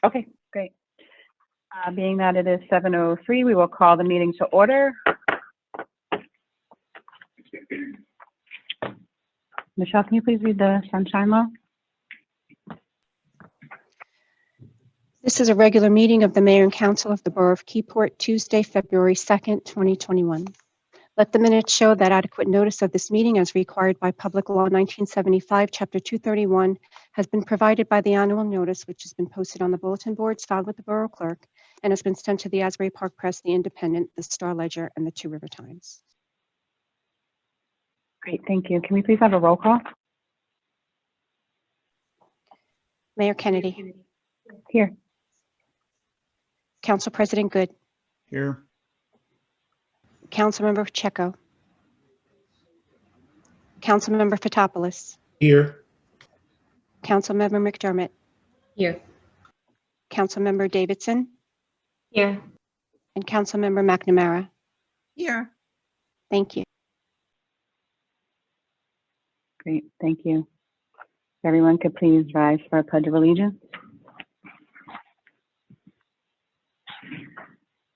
Okay, great. Being that it is 7:03, we will call the meeting to order. Michelle, can you please read the sunshine law? This is a regular meeting of the Mayor and Council of the Borough of Keyport, Tuesday, February 2nd, 2021. Let the minutes show that adequate notice of this meeting as required by Public Law 1975, Chapter 231, has been provided by the annual notice, which has been posted on the bulletin boards filed with the Borough Clerk and has been sent to the Asbury Park Press, the Independent, the Star Ledger, and the Two River Times. Great, thank you. Can we please have a roll call? Mayor Kennedy. Here. Council President Good. Here. Councilmember Pacheco. Councilmember Fotopoulos. Here. Councilmember McDermott. Here. Councilmember Davidson. Here. And Councilmember McNamara. Here. Thank you. Great, thank you. If everyone could please rise for a pledge of allegiance.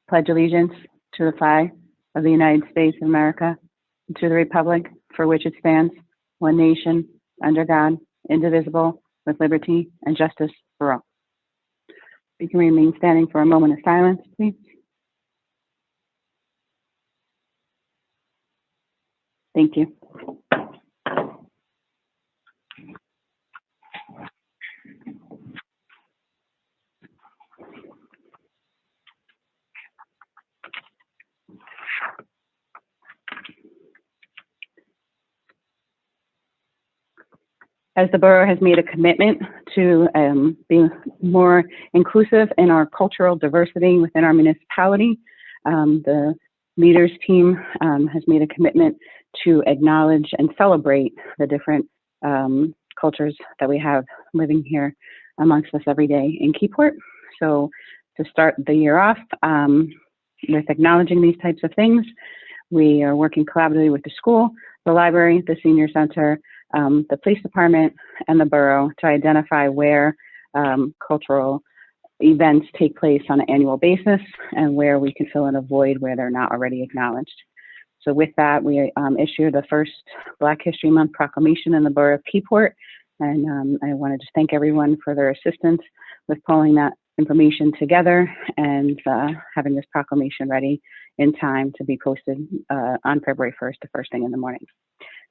Pledge allegiance to the flag of the United States of America and to the republic for which it stands, one nation, under God, indivisible, with liberty and justice for all. We can remain standing for a moment of silence, please. Thank you. As the borough has made a commitment to be more inclusive in our cultural diversity within our municipality, the leaders team has made a commitment to acknowledge and celebrate the different cultures that we have living here amongst us every day in Keyport. So to start the year off with acknowledging these types of things, we are working collaboratively with the school, the library, the senior center, the police department, and the borough to identify where cultural events take place on an annual basis and where we can fill in a void where they're not already acknowledged. So with that, we issued the first Black History Month proclamation in the borough of Keyport, and I want to just thank everyone for their assistance with pulling that information together and having this proclamation ready in time to be posted on February 1st, the first thing in the morning.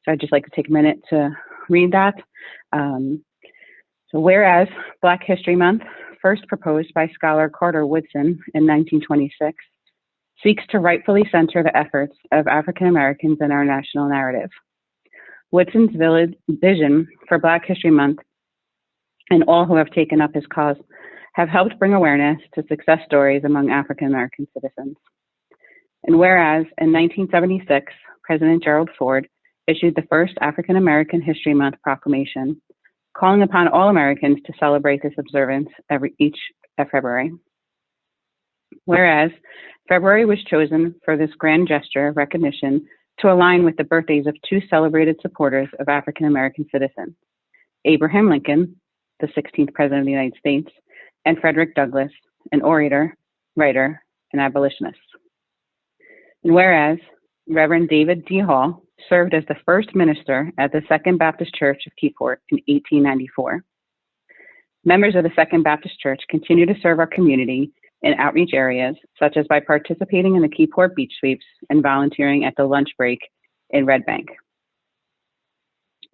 So I'd just like to take a minute to read that. So whereas Black History Month, first proposed by scholar Carter Woodson in 1926, seeks to rightfully center the efforts of African Americans in our national narrative. Woodson's vision for Black History Month and all who have taken up his cause have helped bring awareness to success stories among African American citizens. And whereas in 1976, President Gerald Ford issued the first African American History Month proclamation, calling upon all Americans to celebrate this observance each February. Whereas February was chosen for this grand gesture of recognition to align with the birthdays of two celebrated supporters of African American citizens, Abraham Lincoln, the 16th President of the United States, and Frederick Douglass, an orator, writer, and abolitionist. And whereas Reverend David D. Hall served as the first minister at the Second Baptist Church of Keyport in 1894. Members of the Second Baptist Church continue to serve our community in outreach areas, such as by participating in the Keyport Beach Sweeps and volunteering at the lunch break in Red Bank.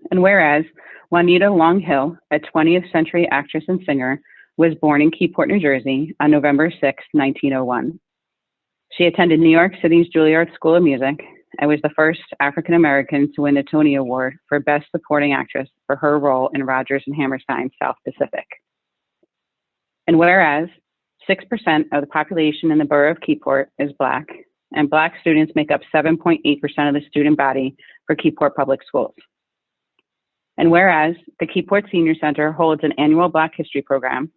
And whereas Juanita Long Hill, a 20th century actress and singer, was born in Keyport, New Jersey on November 6, 1901. She attended New York City's Juilliard School of Music and was the first African American to win the Tony Award for Best Supporting Actress for her role in Rodgers and Hammerstein's South Pacific. And whereas 6% of the population in the borough of Keyport is Black, and Black students make up 7.8% of the student body for Keyport Public Schools. And whereas the Keyport Senior Center holds an annual Black History program,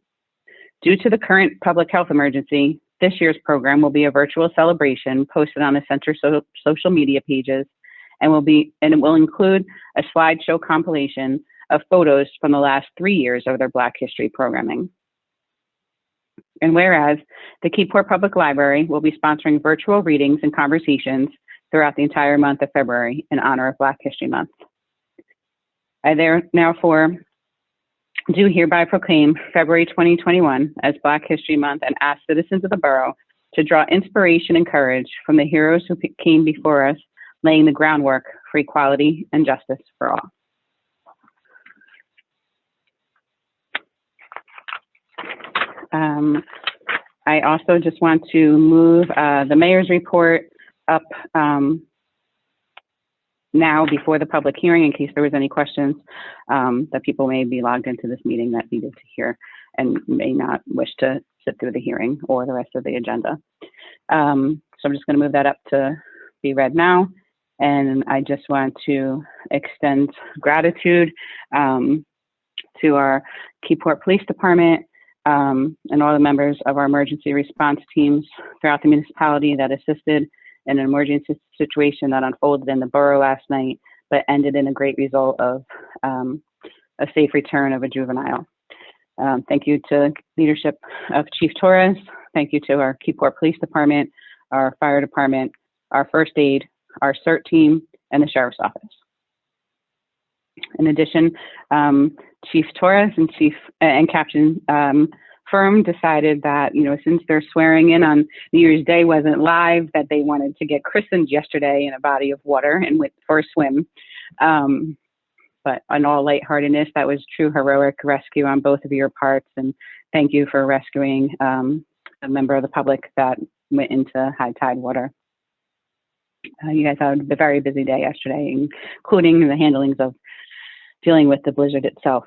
due to the current public health emergency, this year's program will be a virtual celebration posted on the center social media pages and it will include a slideshow compilation of photos from the last 3 years of their Black History programming. And whereas the Keyport Public Library will be sponsoring virtual readings and conversations throughout the entire month of February in honor of Black History Month. I therefore do hereby proclaim February 2021 as Black History Month and ask citizens of the borough to draw inspiration and courage from the heroes who came before us, laying the groundwork for equality and justice for all. I also just want to move the mayor's report up now before the public hearing in case there was any questions that people may be logged into this meeting that needed to hear and may not wish to sit through the hearing or the rest of the agenda. So I'm just going to move that up to be read now. And I just want to extend gratitude to our Keyport Police Department and all the members of our emergency response teams throughout the municipality that assisted in an emergency situation that unfolded in the borough last night, but ended in a great result of a safe return of a juvenile. Thank you to leadership of Chief Torres. Thank you to our Keyport Police Department, our fire department, our first aid, our CERT team, and the Sheriff's Office. In addition, Chief Torres and Captain Firm decided that, since their swearing in on New Year's Day wasn't live, that they wanted to get christened yesterday in a body of water and went for a swim. But in all lightheartedness, that was true heroic rescue on both of your parts. And thank you for rescuing a member of the public that went into high tide water. You guys had a very busy day yesterday, including the handlings of dealing with the blizzard itself.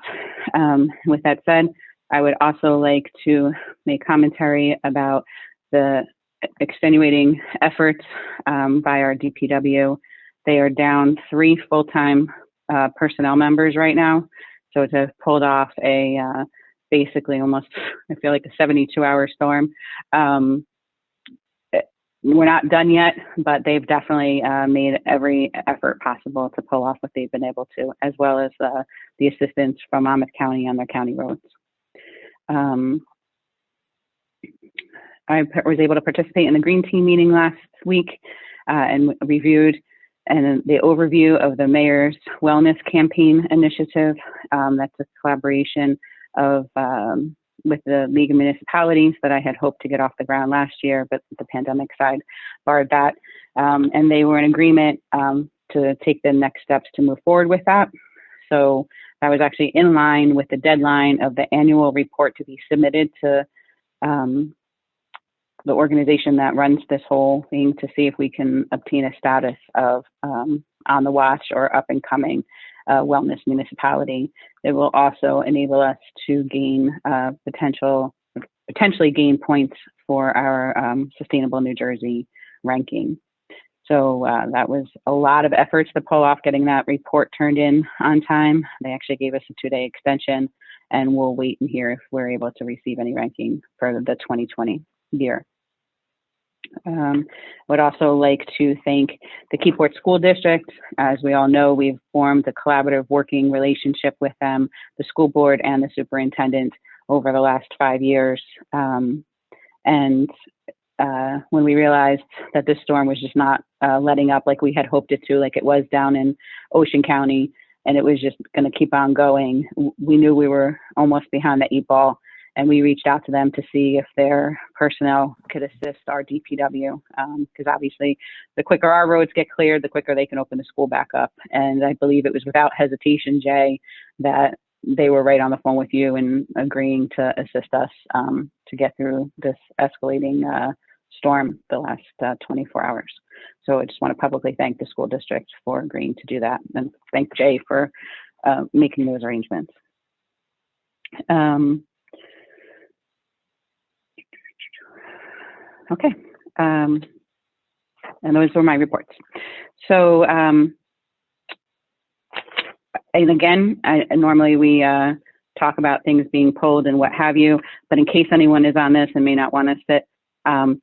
With that said, I would also like to make commentary about the extenuating efforts by our DPW. They are down 3 full-time personnel members right now. So to have pulled off a basically almost, I feel like a 72-hour storm. We're not done yet, but they've definitely made every effort possible to pull off what they've been able to, as well as the assistance from Monmouth County on their county roads. I was able to participate in the Green Team meeting last week and reviewed the overview of the mayor's wellness campaign initiative. That's a collaboration of with the League of Municipalities that I had hoped to get off the ground last year, but the pandemic side barred that. And they were in agreement to take the next steps to move forward with that. So that was actually in line with the deadline of the annual report to be submitted to the organization that runs this whole thing to see if we can obtain a status of on the watch or up and coming wellness municipality. It will also enable us to gain potentially gain points for our Sustainable New Jersey ranking. So that was a lot of efforts to pull off getting that report turned in on time. They actually gave us a 2-day extension, and we'll wait and hear if we're able to receive any ranking for the 2020 year. Would also like to thank the Keyport School District. As we all know, we've formed a collaborative working relationship with them, the school board and the superintendent over the last 5 years. When we realized that this storm was just not letting up like we had hoped it to, like it was down in Ocean County, and it was just going to keep on going, we knew we were almost behind the 8 ball. And we reached out to them to see if their personnel could assist our DPW, because obviously the quicker our roads get cleared, the quicker they can open the school back up. And I believe it was without hesitation, Jay, that they were right on the phone with you and agreeing to assist us to get through this escalating storm the last 24 hours. So I just want to publicly thank the school district for agreeing to do that, and thank Jay for making those arrangements. Okay, and those were my reports. So, and again, normally we talk about things being pulled and what have you, but in case anyone is on this and may not want to sit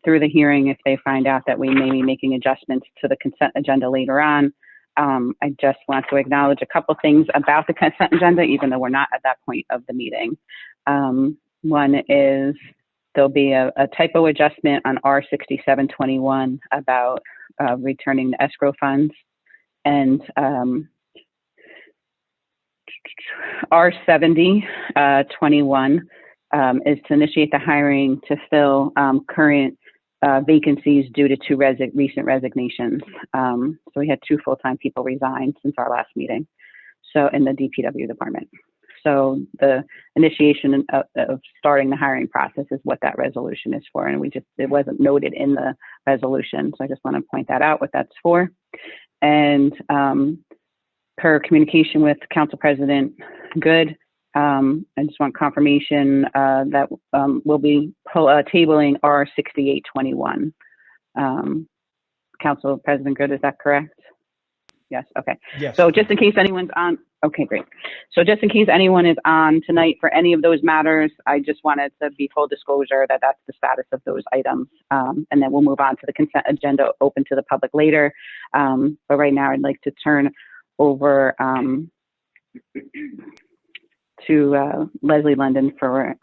through the hearing, if they find out that we may be making adjustments to the consent agenda later on, I just want to acknowledge a couple things about the consent agenda, even though we're not at that point of the meeting. One is There'll be a typo adjustment on R6721 about returning the escrow funds, and R7021 is to initiate the hiring to fill current vacancies due to two recent resignations. So we had 2 full-time people resign since our last meeting, so in the DPW department. So the initiation of starting the hiring process is what that resolution is for, and it wasn't noted in the resolution, so I just want to point that out, what that's for. And per communication with Council President Good, I just want confirmation that we'll be tabling R6821. Council President Good, is that correct? Yes, okay. Yes. So just in case anyone's on, okay, great. So just in case anyone is on tonight for any of those matters, I just wanted to be full disclosure that that's the status of those items. And then we'll move on to the consent agenda, open to the public later. But right now I'd like to turn over to Leslie London for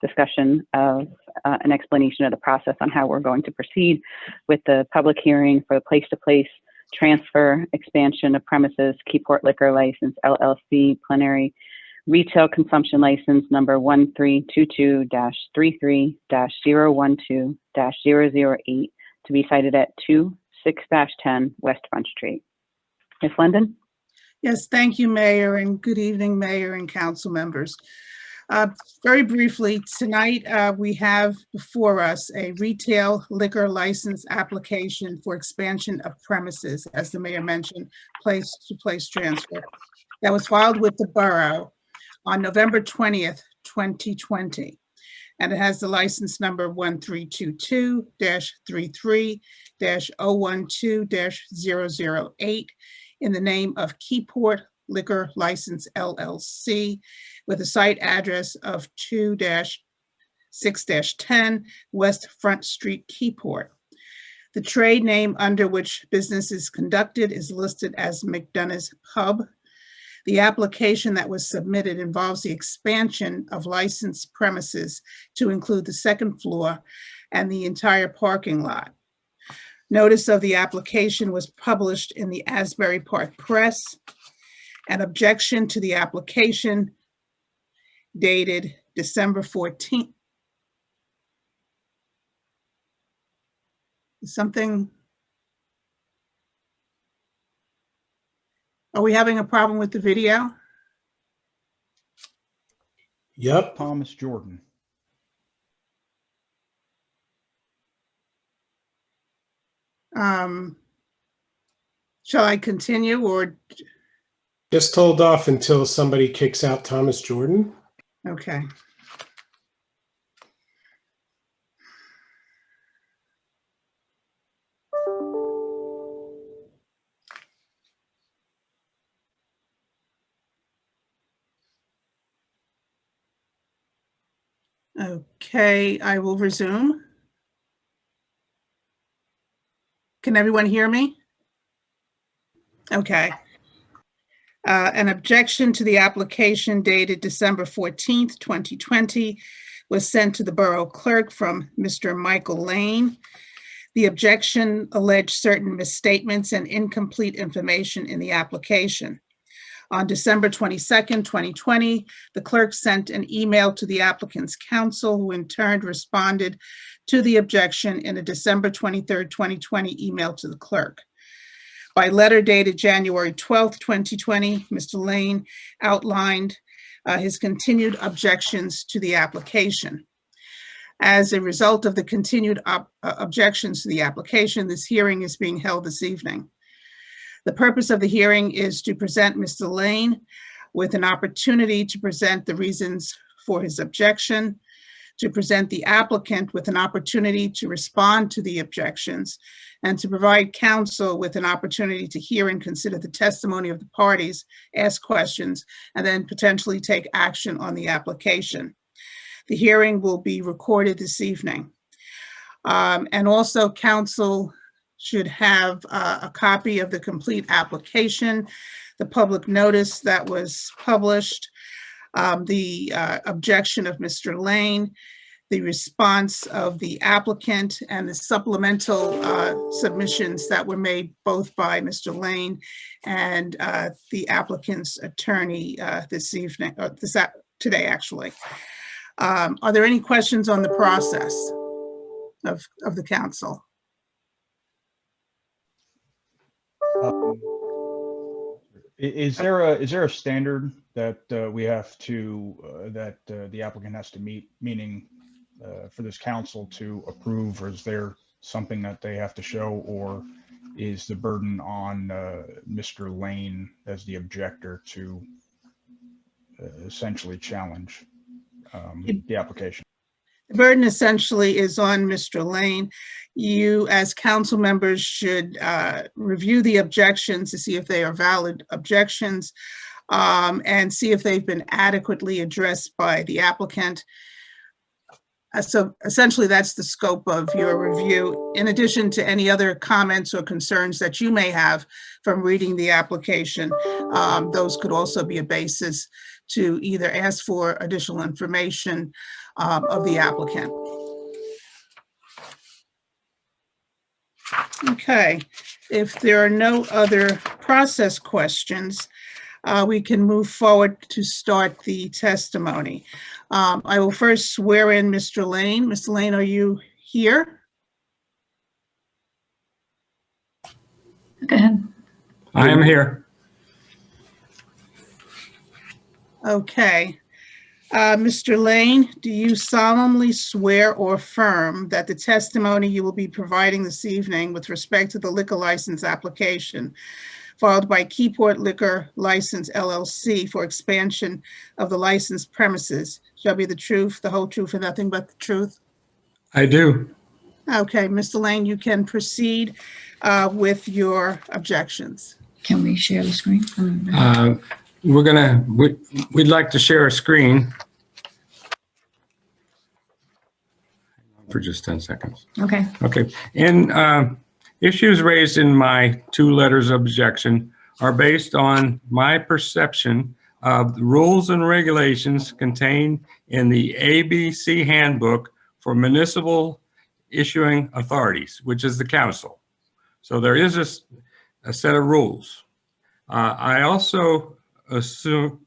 discussion of an explanation of the process on how we're going to proceed with the public hearing for the place-to-place transfer expansion of premises Keyport Liquor License LLC plenary retail consumption license number 1322-33-012-008 to be cited at 26-10 West Front Street. Ms. London? Yes, thank you, Mayor, and good evening, Mayor and council members. Very briefly, tonight we have before us a retail liquor license application for expansion of premises, as the Mayor mentioned, place-to-place transfer, that was filed with the Borough on November 20th, 2020. And it has the license number 1322-33-012-008 in the name of Keyport Liquor License LLC, with a site address of 2-6-10 West Front Street, Keyport. The trade name under which business is conducted is listed as McDonough's Pub. The application that was submitted involves the expansion of licensed premises to include the second floor and the entire parking lot. Notice of the application was published in the Asbury Park Press. An objection to the application dated December 14th. Are we having a problem with the video? Yep. Thomas Jordan. Shall I continue or? Just hold off until somebody kicks out Thomas Jordan. Okay. Okay, I will resume. Can everyone hear me? Okay. An objection to the application dated December 14th, 2020 was sent to the Borough Clerk from Mr. Michael Lane. The objection alleged certain misstatements and incomplete information in the application. On December 22nd, 2020, the clerk sent an email to the applicant's counsel, who in turn responded to the objection in a December 23rd, 2020 email to the clerk. By letter dated January 12th, 2020, Mr. Lane outlined his continued objections to the application. As a result of the continued objections to the application, this hearing is being held this evening. The purpose of the hearing is to present Mr. Lane with an opportunity to present the reasons for his objection, to present the applicant with an opportunity to respond to the objections, and to provide counsel with an opportunity to hear and consider the testimony of the parties, ask questions, and then potentially take action on the application. The hearing will be recorded this evening. And also, counsel should have a copy of the complete application, the public notice that was published, the objection of Mr. Lane, the response of the applicant and the supplemental submissions that were made both by Mr. Lane and the applicant's attorney this evening, or today, actually. Are there any questions on the process of the council? Is there a standard that we have to, that the applicant has to meet, meaning for this council to approve, or is there something that they have to show, or is the burden on Mr. Lane as the objector to essentially challenge the application? The burden essentially is on Mr. Lane. You, as council members, should review the objections to see if they are valid objections and see if they've been adequately addressed by the applicant. So essentially, that's the scope of your review, in addition to any other comments or concerns that you may have from reading the application. Those could also be a basis to either ask for additional information of the applicant. Okay, if there are no other process questions, we can move forward to start the testimony. I will first swear in Mr. Lane. Mr. Lane, are you here? Go ahead. I am here. Okay. Mr. Lane, do you solemnly swear or affirm that the testimony you will be providing this evening with respect to the liquor license application filed by Keyport Liquor License LLC for expansion of the licensed premises shall be the truth, the whole truth, and nothing but the truth? I do. Okay, Mr. Lane, you can proceed with your objections. Can we share the screen? We'd like to share a screen for just 10 seconds. Okay. Okay. And issues raised in my 2 letters of objection are based on my perception of the rules and regulations contained in the ABC Handbook for Municipal Issuing Authorities, which is the council. So there is a set of rules. I also assume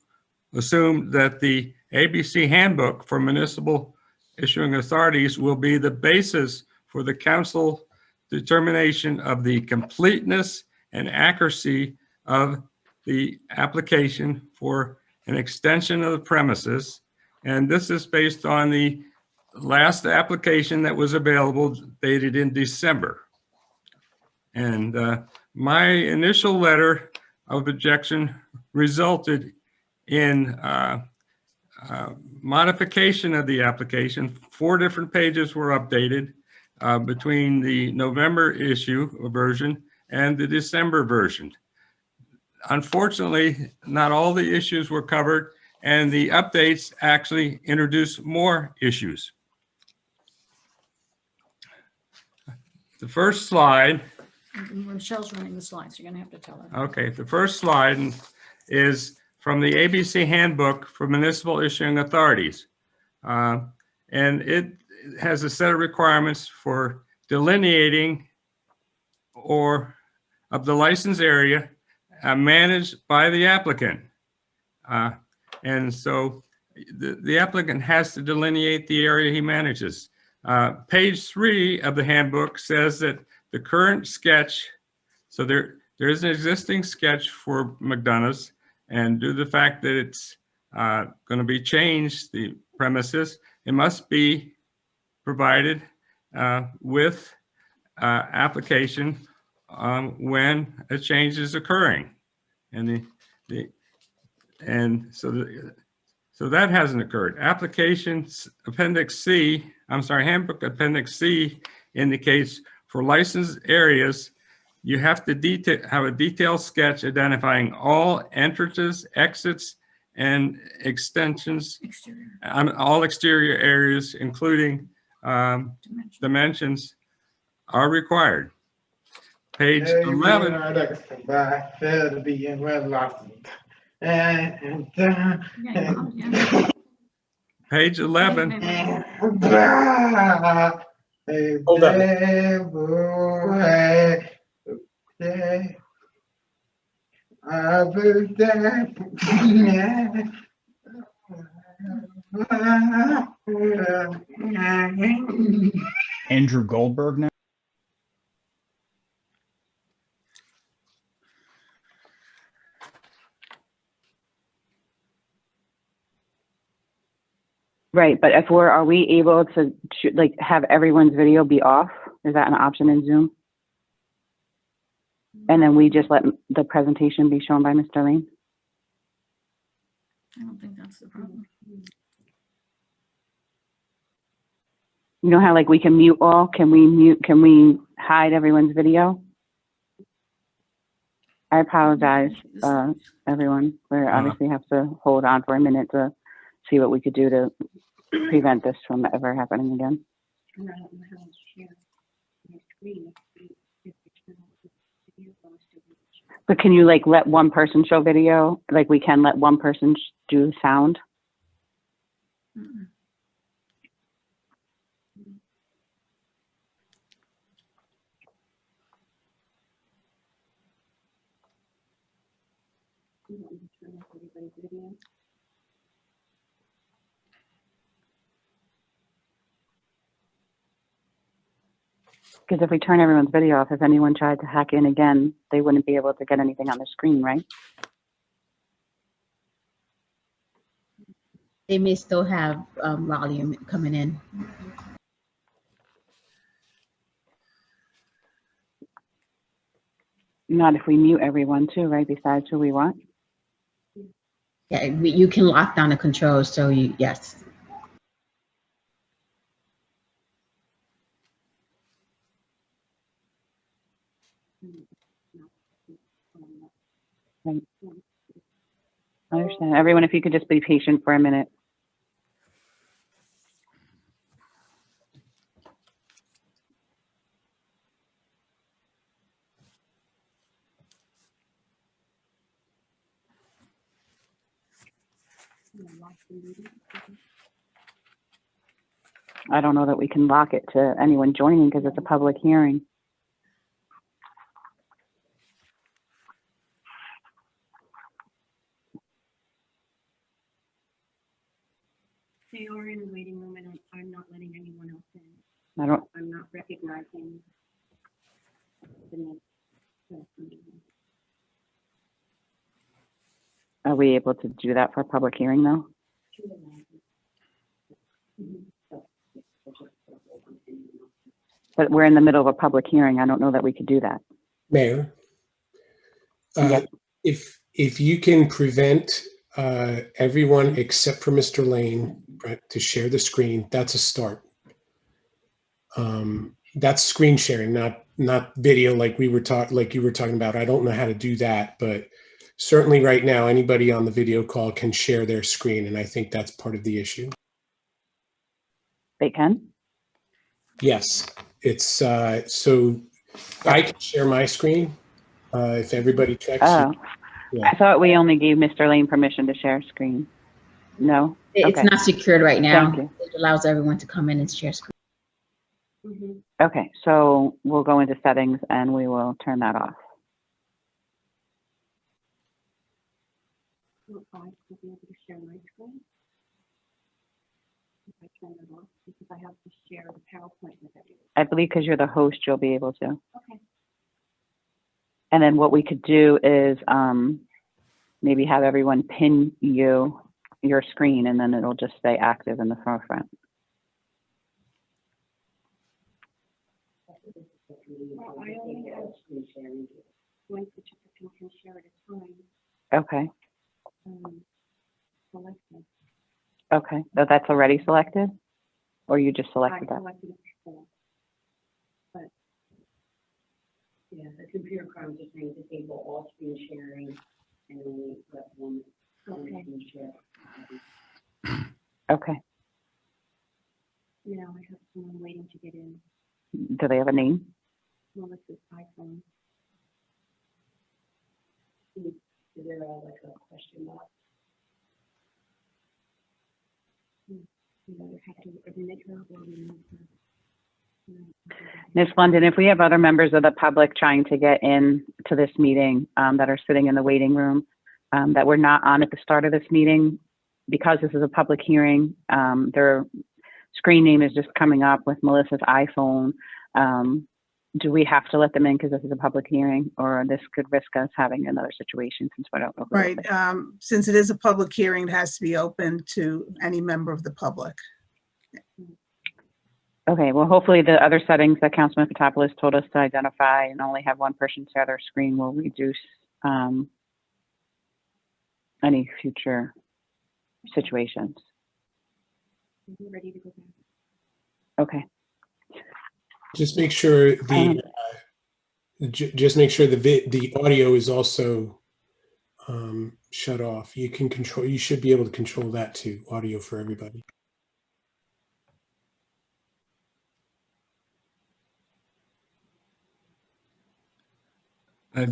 that the ABC Handbook for Municipal Issuing Authorities will be the basis for the council determination of the completeness and accuracy of the application for an extension of the premises. And this is based on the last application that was available dated in December. And my initial letter of objection resulted in modification of the application. 4 different pages were updated between the November issue version and the December version. Unfortunately, not all the issues were covered, and the updates actually introduced more issues. The first slide. Michelle's running the slides. You're going to have to tell her. Okay, the first slide is from the ABC Handbook for Municipal Issuing Authorities. And it has a set of requirements for delineating or of the license area managed by the applicant. And so the applicant has to delineate the area he manages. Page 3 of the handbook says that the current sketch, so there is an existing sketch for McDonough's, and due to the fact that it's going to be changed, the premises, it must be provided with application when a change is occurring. And so that hasn't occurred. Applications Appendix C, Handbook Appendix C indicates for licensed areas, you have to have a detailed sketch identifying all entrances, exits, and extensions, all exterior areas, including dimensions, are required. Page 11. Page 11. Hold Andrew Goldberg now? Right, but if are we able to like have everyone's video be off? Is that an option in Zoom? And then we just let the presentation be shown by Mr. Lane? I don't think that's the problem. You know how like we can mute all? Can we hide everyone's video? I apologize, everyone. We obviously have to hold on for a minute to see what we could do to prevent this from ever happening again. But can you like let one person show video? Like we can let one person do sound? Mm-mm. Because if we turn everyone's video off, if anyone tried to hack in again, they wouldn't be able to get anything on the screen, right? They may still have volume coming in. Not if we mute everyone too, right? Besides who we want. Yeah, you can lock down the controls, so yes. Right. I understand. Everyone, if you could just be patient for a minute. I don't know that we can lock it to anyone joining because it's a public hearing. They are in a waiting room and I'm not letting anyone else in. I'm not recognizing the next person. Are we able to do that for a public hearing though? But we're in the middle of a public hearing. I don't know that we could do that. Mayor, Yep. if you can prevent everyone except for Mr. Lane to share the screen, that's a start. That's screen sharing, not video like you were talking about. I don't know how to do that, but certainly right now anybody on the video call can share their screen, and I think that's part of the issue. They can? Yes, it's so I can share my screen if everybody checks. Oh, Yeah. I thought we only gave Mr. Lane permission to share screen. No? It's Okay. not secured right now. Thank you. It allows everyone to come in and share screen. Okay, so we'll go into settings and we will turn that off. Will I still be able to share my screen? If I turn it off, because I have to share the PowerPoint with everyone. I believe because you're the host, you'll be able to. Okay. And then what we could do is maybe have everyone pin your screen and then it'll just stay active in the forefront. Well, I only have screen sharing. One participant can share at a time. Okay, Selected. okay. So that's already selected? Or you just selected I that? selected it before. But yeah, the computer crowd just saying disable all screen sharing and only let one screen share. Okay. Now I have someone waiting to get in. Do they have a name? Melissa's iPhone. Is there like a question mark? Ms. London, if we have other members of the public trying to get in to this meeting that are sitting in the waiting room that were not on at the start of this meeting, because this is a public hearing, their screen name is just coming up with Melissa's iPhone. Do we have to let them in because this is a public hearing, or this could risk us having another situation since we don't know who it Right. is? Since it is a public hearing, it has to be open to any member of the public. Okay, well, hopefully the other settings that Councilman Fotopoulos told us to identify and only have one person share their screen will reduce any future situations. Okay. Just make sure just make sure the audio is also shut off. You can control. You should be able to control that too. Audio for everybody.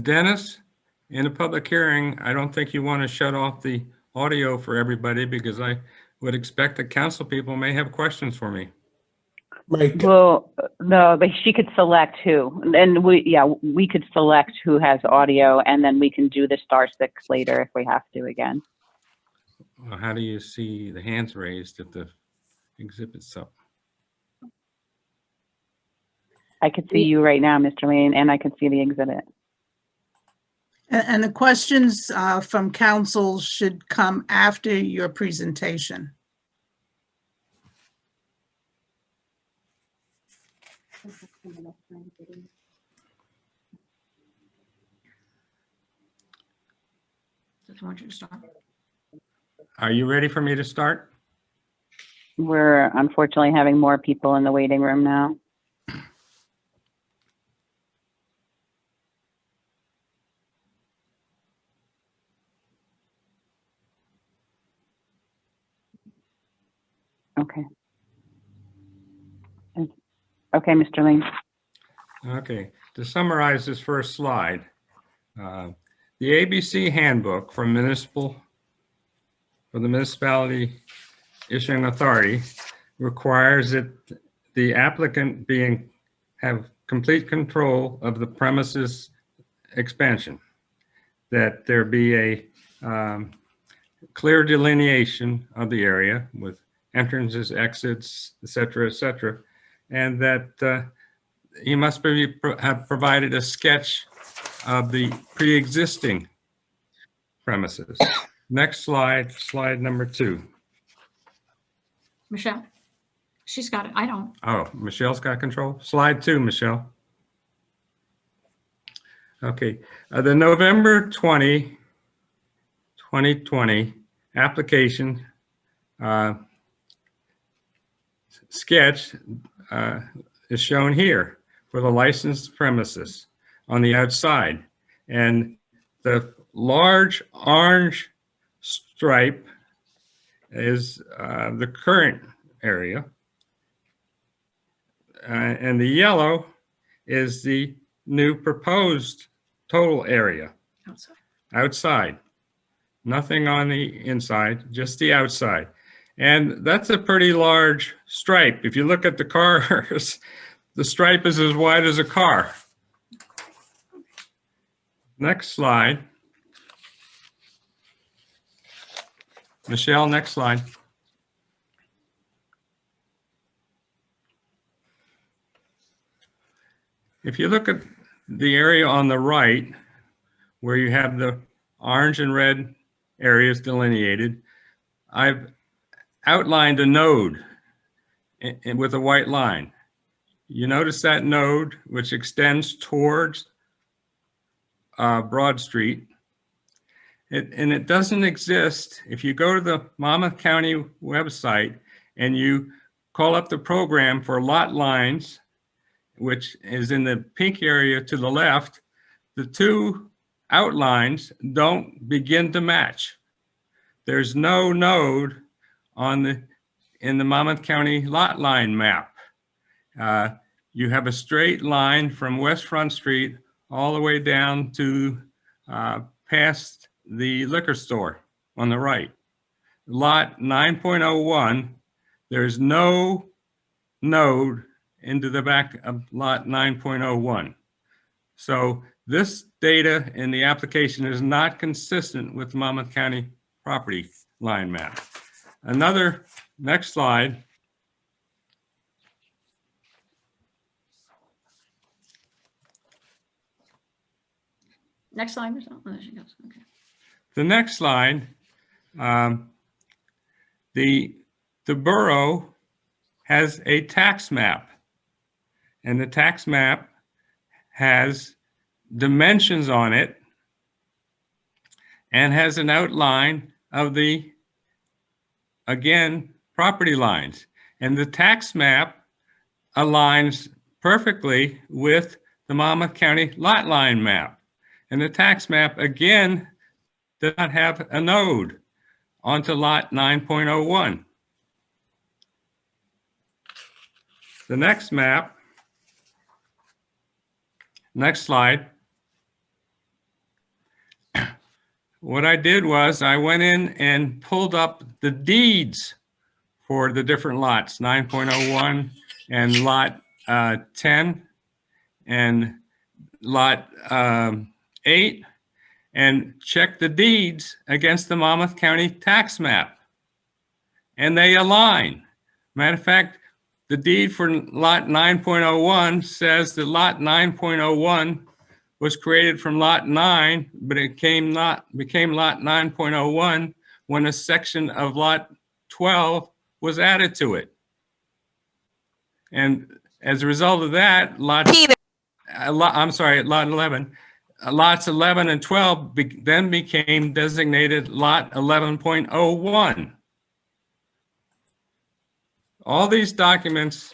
Dennis, in a public hearing, I don't think you want to shut off the audio for everybody because I would expect that council people may have questions for me. Right. Well, no, but she could select who, and we could select who has audio, and then we can do the *6 later if we have to again. Well, how do you see the hands raised if the exhibit's up? I could see you right now, Mr. Lane, and I could see the exhibit. And the questions from council should come after your presentation. Just want you to start. Are you ready for me to start? We're unfortunately having more people in the waiting room now. Okay. Okay, Mr. Lane. Okay, to summarize this first slide, the ABC handbook for the municipality issuing authority requires that the applicant have complete control of the premises expansion, that there be a clear delineation of the area with entrances, exits, et cetera, and that he must have provided a sketch of the pre-existing premises. Next slide, slide number 2. Michelle, she's got it. I don't. Oh, Michelle's got control. Slide 2, Michelle. Okay, the November 2020 application sketch is shown here for the licensed premises on the outside. And the large orange stripe is the current area. And the yellow is the new proposed total area outside. Nothing on the inside, just the outside. And that's a pretty large stripe. If you look at the cars, the stripe is as wide as a car. Next slide. Michelle, next slide. If you look at the area on the right, where you have the orange and red areas delineated, I've outlined a node with a white line. You notice that node, which extends towards Broad Street. And it doesn't exist. If you go to the Monmouth County website and you call up the program for lot lines, which is in the pink area to the left, the two outlines don't begin to match. There's no node in the Monmouth County lot line map. You have a straight line from West Front Street all the way down to past the liquor store on the right. Lot 9.01, there's no node into the back of lot 9.01. So this data in the application is not consistent with Monmouth County property line map. Next slide. Next slide, Michelle. Oh, there she goes. Okay. The next slide, the borough has a tax map, and the tax map has dimensions on it and has an outline of the, again, property lines. And the tax map aligns perfectly with the Monmouth County lot line map. And the tax map, again, does not have a node onto lot 9.01. The next map, next slide. What I did was I went in and pulled up the deeds for the different lots, 9.01 and lot 10 and lot 8, and checked the deeds against the Monmouth County tax map. And they align. Matter of fact, the deed for lot 9.01 says that lot 9.01 was created from lot 9, but it became lot 9.01 when a section of lot 12 was added to it. And as a result of that, lot 11, lots 11 and 12 then became designated lot 11.01. All these documents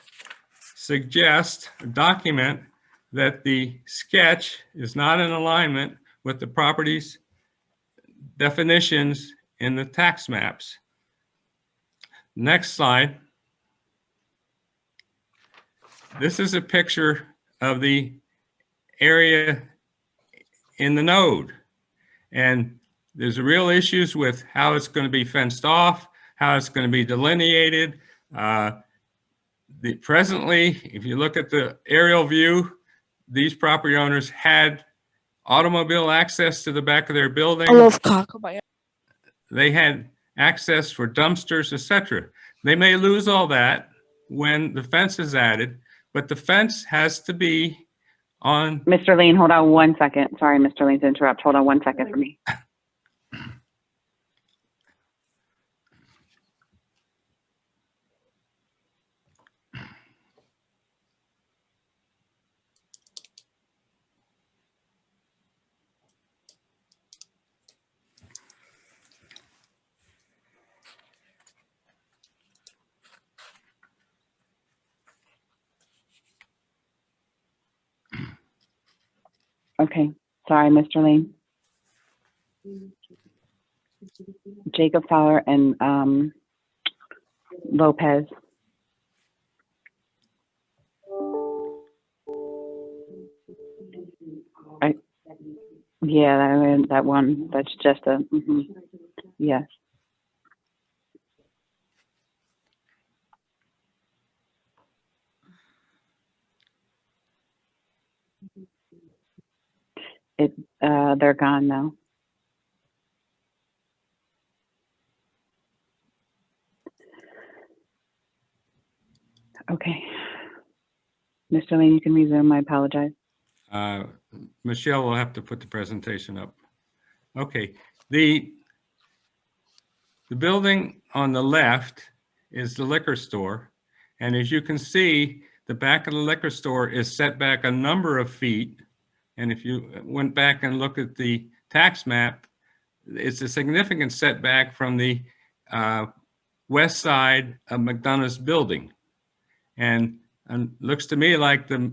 document that the sketch is not in alignment with the property's definitions in the tax maps. Next slide. This is a picture of the area in the node. And there's real issues with how it's going to be fenced off, how it's going to be delineated. Presently, if you look at the aerial view, these property owners had automobile access to the back of their building. They had access for dumpsters, etc. They may lose all that when the fence is added, but the fence has to be on. Mr. Lane, hold on 1 second. Sorry, Mr. Lane, to interrupt. Hold on 1 second for me. Okay, sorry, Mr. Lane. Jacob Fowler and Lopez. Yeah, that one. That's just a. Yes. They're gone now. Okay. Mr. Lane, you can resume. I apologize. Michelle will have to put the presentation up. Okay, the building on the left is the liquor store. And as you can see, the back of the liquor store is set back a number of feet. And if you went back and look at the tax map, it's a significant setback from the west side of McDonough's building. And looks to me like the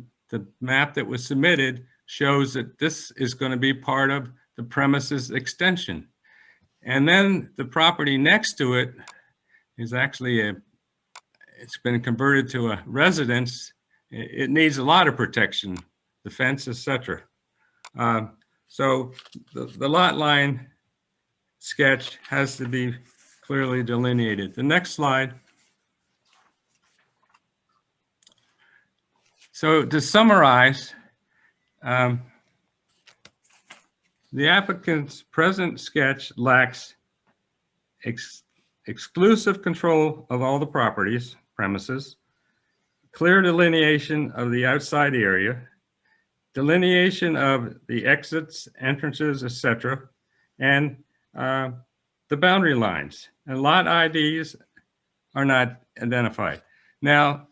map that was submitted shows that this is going to be part of the premises extension. And then the property next to it is actually it's been converted to a residence. It needs a lot of protection, the fence, etc. So the lot line sketch has to be clearly delineated. The next slide. So to summarize, the applicant's present sketch lacks exclusive control of all the properties, premises, clear delineation of the outside area, delineation of the exits, entrances, etc., and the boundary lines. And lot IDs are not identified. Now,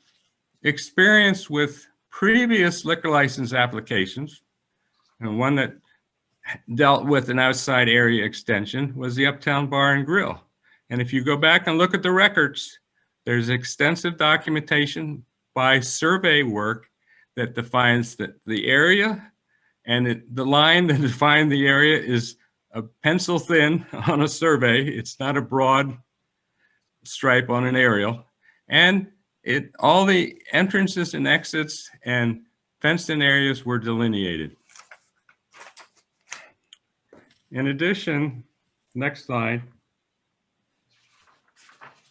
experience with previous liquor license applications, and one that dealt with an outside area extension was the Uptown Bar and Grill. And if you go back and look at the records, there's extensive documentation by survey work that defines the area, and the line that defined the area is a pencil thin on a survey. It's not a broad stripe on an aerial. And all the entrances and exits and fenced-in areas were delineated. In addition, next slide,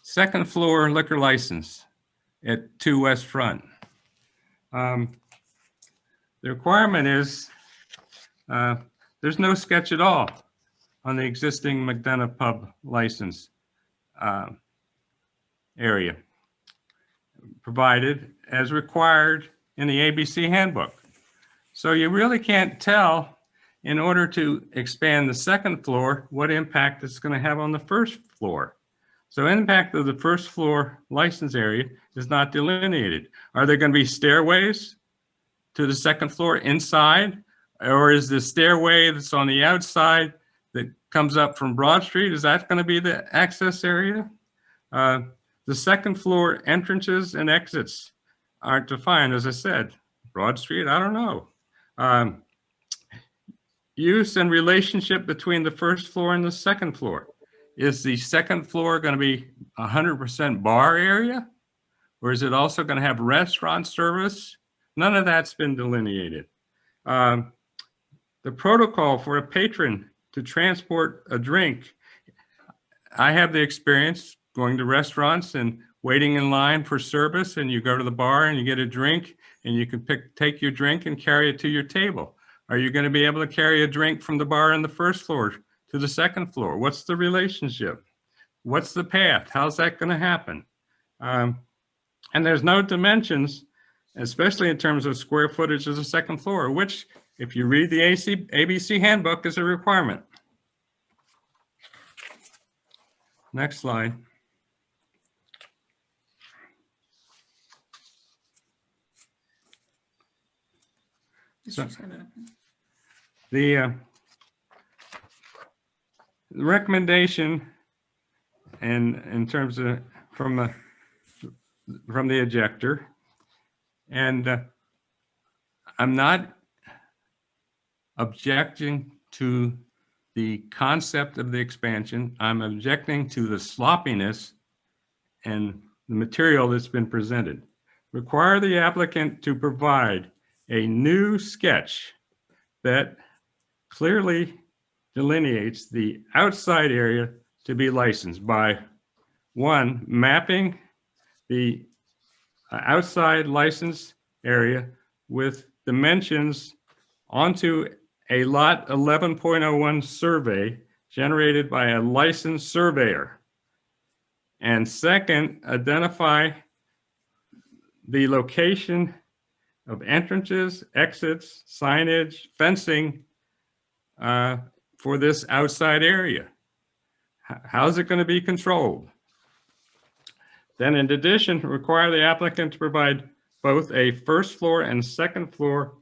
second floor liquor license at 2 West Front. The requirement is there's no sketch at all on the existing McDonough Pub license area, provided as required in the ABC handbook. So you really can't tell, in order to expand the second floor, what impact it's going to have on the first floor. So impact of the first floor license area is not delineated. Are there going to be stairways to the second floor inside? Or is the stairway that's on the outside that comes up from Broad Street, is that going to be the access area? The second floor entrances and exits aren't defined, as I said. Broad Street, I don't know. Use and relationship between the first floor and the second floor. Is the second floor going to be 100% bar area? Or is it also going to have restaurant service? None of that's been delineated. The protocol for a patron to transport a drink. I have the experience going to restaurants and waiting in line for service, and you go to the bar and you get a drink, and you can take your drink and carry it to your table. Are you going to be able to carry a drink from the bar on the first floor to the second floor? What's the relationship? What's the path? How's that going to happen? And there's no dimensions, especially in terms of square footage of the second floor, which, if you read the ABC handbook, is a requirement. Next slide. So, the recommendation, and in terms of from the objector, and I'm not objecting to the concept of the expansion. I'm objecting to the sloppiness and the material that's been presented. Require the applicant to provide a new sketch that clearly delineates the outside area to be licensed by, one, mapping the outside license area with dimensions onto a lot 11.01 survey generated by a licensed surveyor. And second, identify the location of entrances, exits, signage, fencing for this outside area. How's it going to be controlled? Then in addition, require the applicant to provide both a first floor and second floor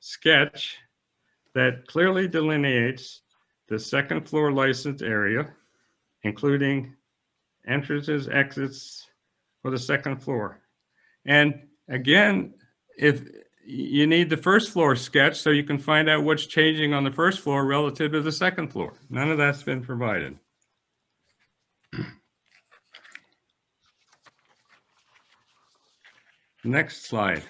sketch that clearly delineates the second floor licensed area, including entrances, exits for the second floor. And again, if you need the first floor sketch so you can find out what's changing on the first floor relative to the second floor. None of that's been provided. Next slide.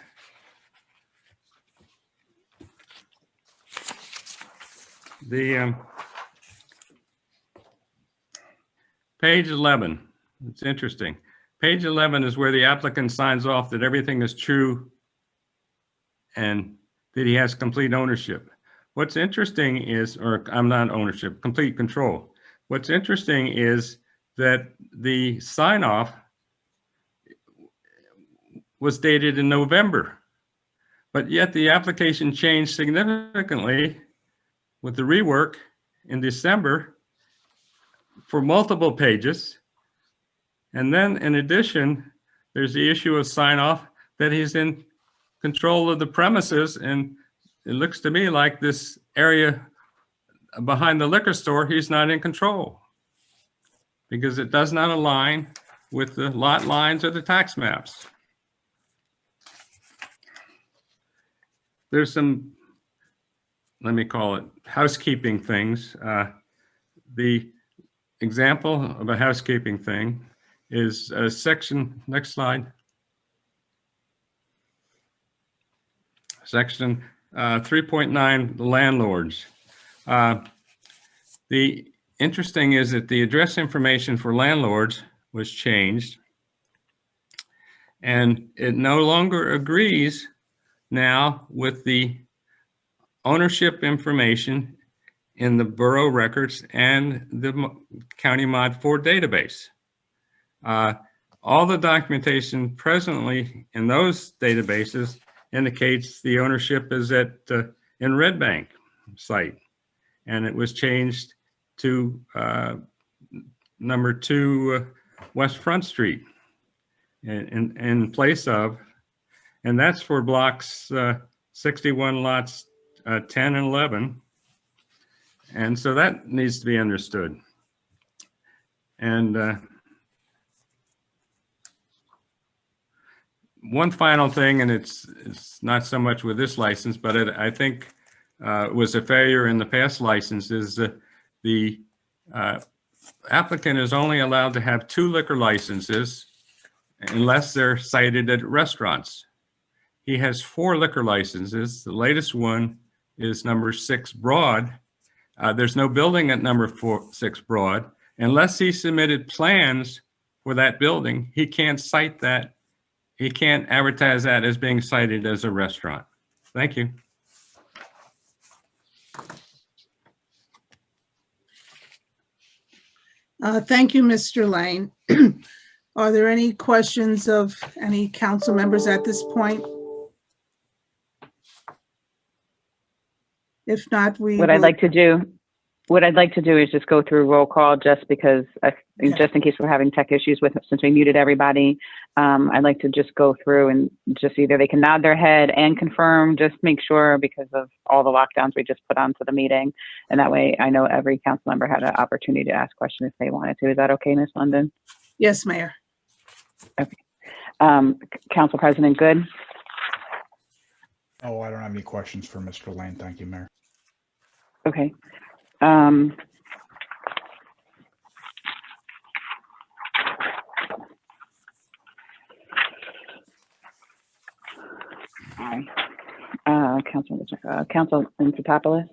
The page 11, it's interesting. Page 11 is where the applicant signs off that everything is true and that he has complete ownership. What's interesting is, or I'm not ownership, complete control. What's interesting is that the sign off was dated in November, but yet the application changed significantly with the rework in December for multiple pages. And then in addition, there's the issue of sign off that he's in control of the premises. And it looks to me like this area behind the liquor store, he's not in control because it does not align with the lot lines or the tax maps. There's some, let me call it housekeeping things. The example of a housekeeping thing is section, next slide. Section 3.9, the landlords. The interesting is that the address information for landlords was changed, and it no longer agrees now with the ownership information in the borough records and the County Mod 4 database. All the documentation presently in those databases indicates the ownership is at in Red Bank site, and it was changed to number 2 West Front Street in place of, and that's for blocks 61 lots 10 and 11. And so that needs to be understood. And one final thing, and it's not so much with this license, but I think was a failure in the past license, is the applicant is only allowed to have 2 liquor licenses unless they're cited at restaurants. He has 4 liquor licenses. The latest one is number 6 Broad. There's no building at number 6 Broad. Unless he submitted plans for that building, he can't cite that. He can't advertise that as being cited as a restaurant. Thank you. Thank you, Mr. Lane. Are there any questions of any council members at this point? If not, What I'd like to do is just go through roll call just because, just in case we're having tech issues with, since we muted everybody. I'd like to just go through and just either they can nod their head and confirm, just make sure because of all the lockdowns we just put onto the meeting. And that way I know every council member had an opportunity to ask questions if they wanted to. Is that okay, Ms. London? Yes, Mayor. Okay. Council President Good? Oh, I don't have any questions for Mr. Lane. Thank you, Mayor. Okay. Councilman Fotopoulos?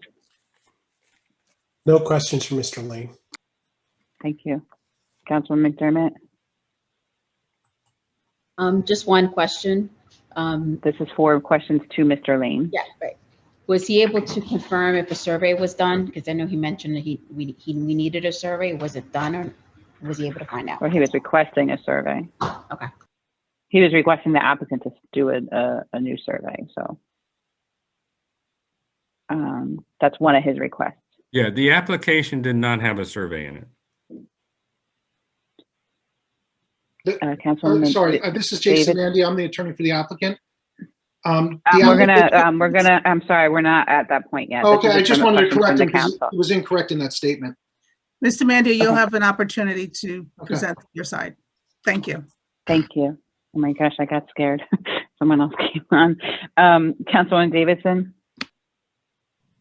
No questions for Mr. Lane. Thank you. Councilman McDermott? Just one question. This is for questions to Mr. Lane. Yeah, right. Was he able to confirm if a survey was done? Because I know he mentioned that we needed a survey. Was it done, or was he able to find out? Or he was requesting a survey. Okay. He was requesting the applicant to do a new survey, so. That's one of his requests. Yeah, the application did not have a survey in it. Councilman. Sorry, this is Jason David? Mandy. I'm the attorney for the applicant. I'm sorry, we're not at that point yet. Okay, This I is just from a wanted to question correct from it the because council. it was incorrect in that statement. Mr. Mandia, you'll Okay. have an opportunity to present your side. Thank you. Thank you. Oh my gosh, I got scared. Someone else came on. Councilwoman Davidson?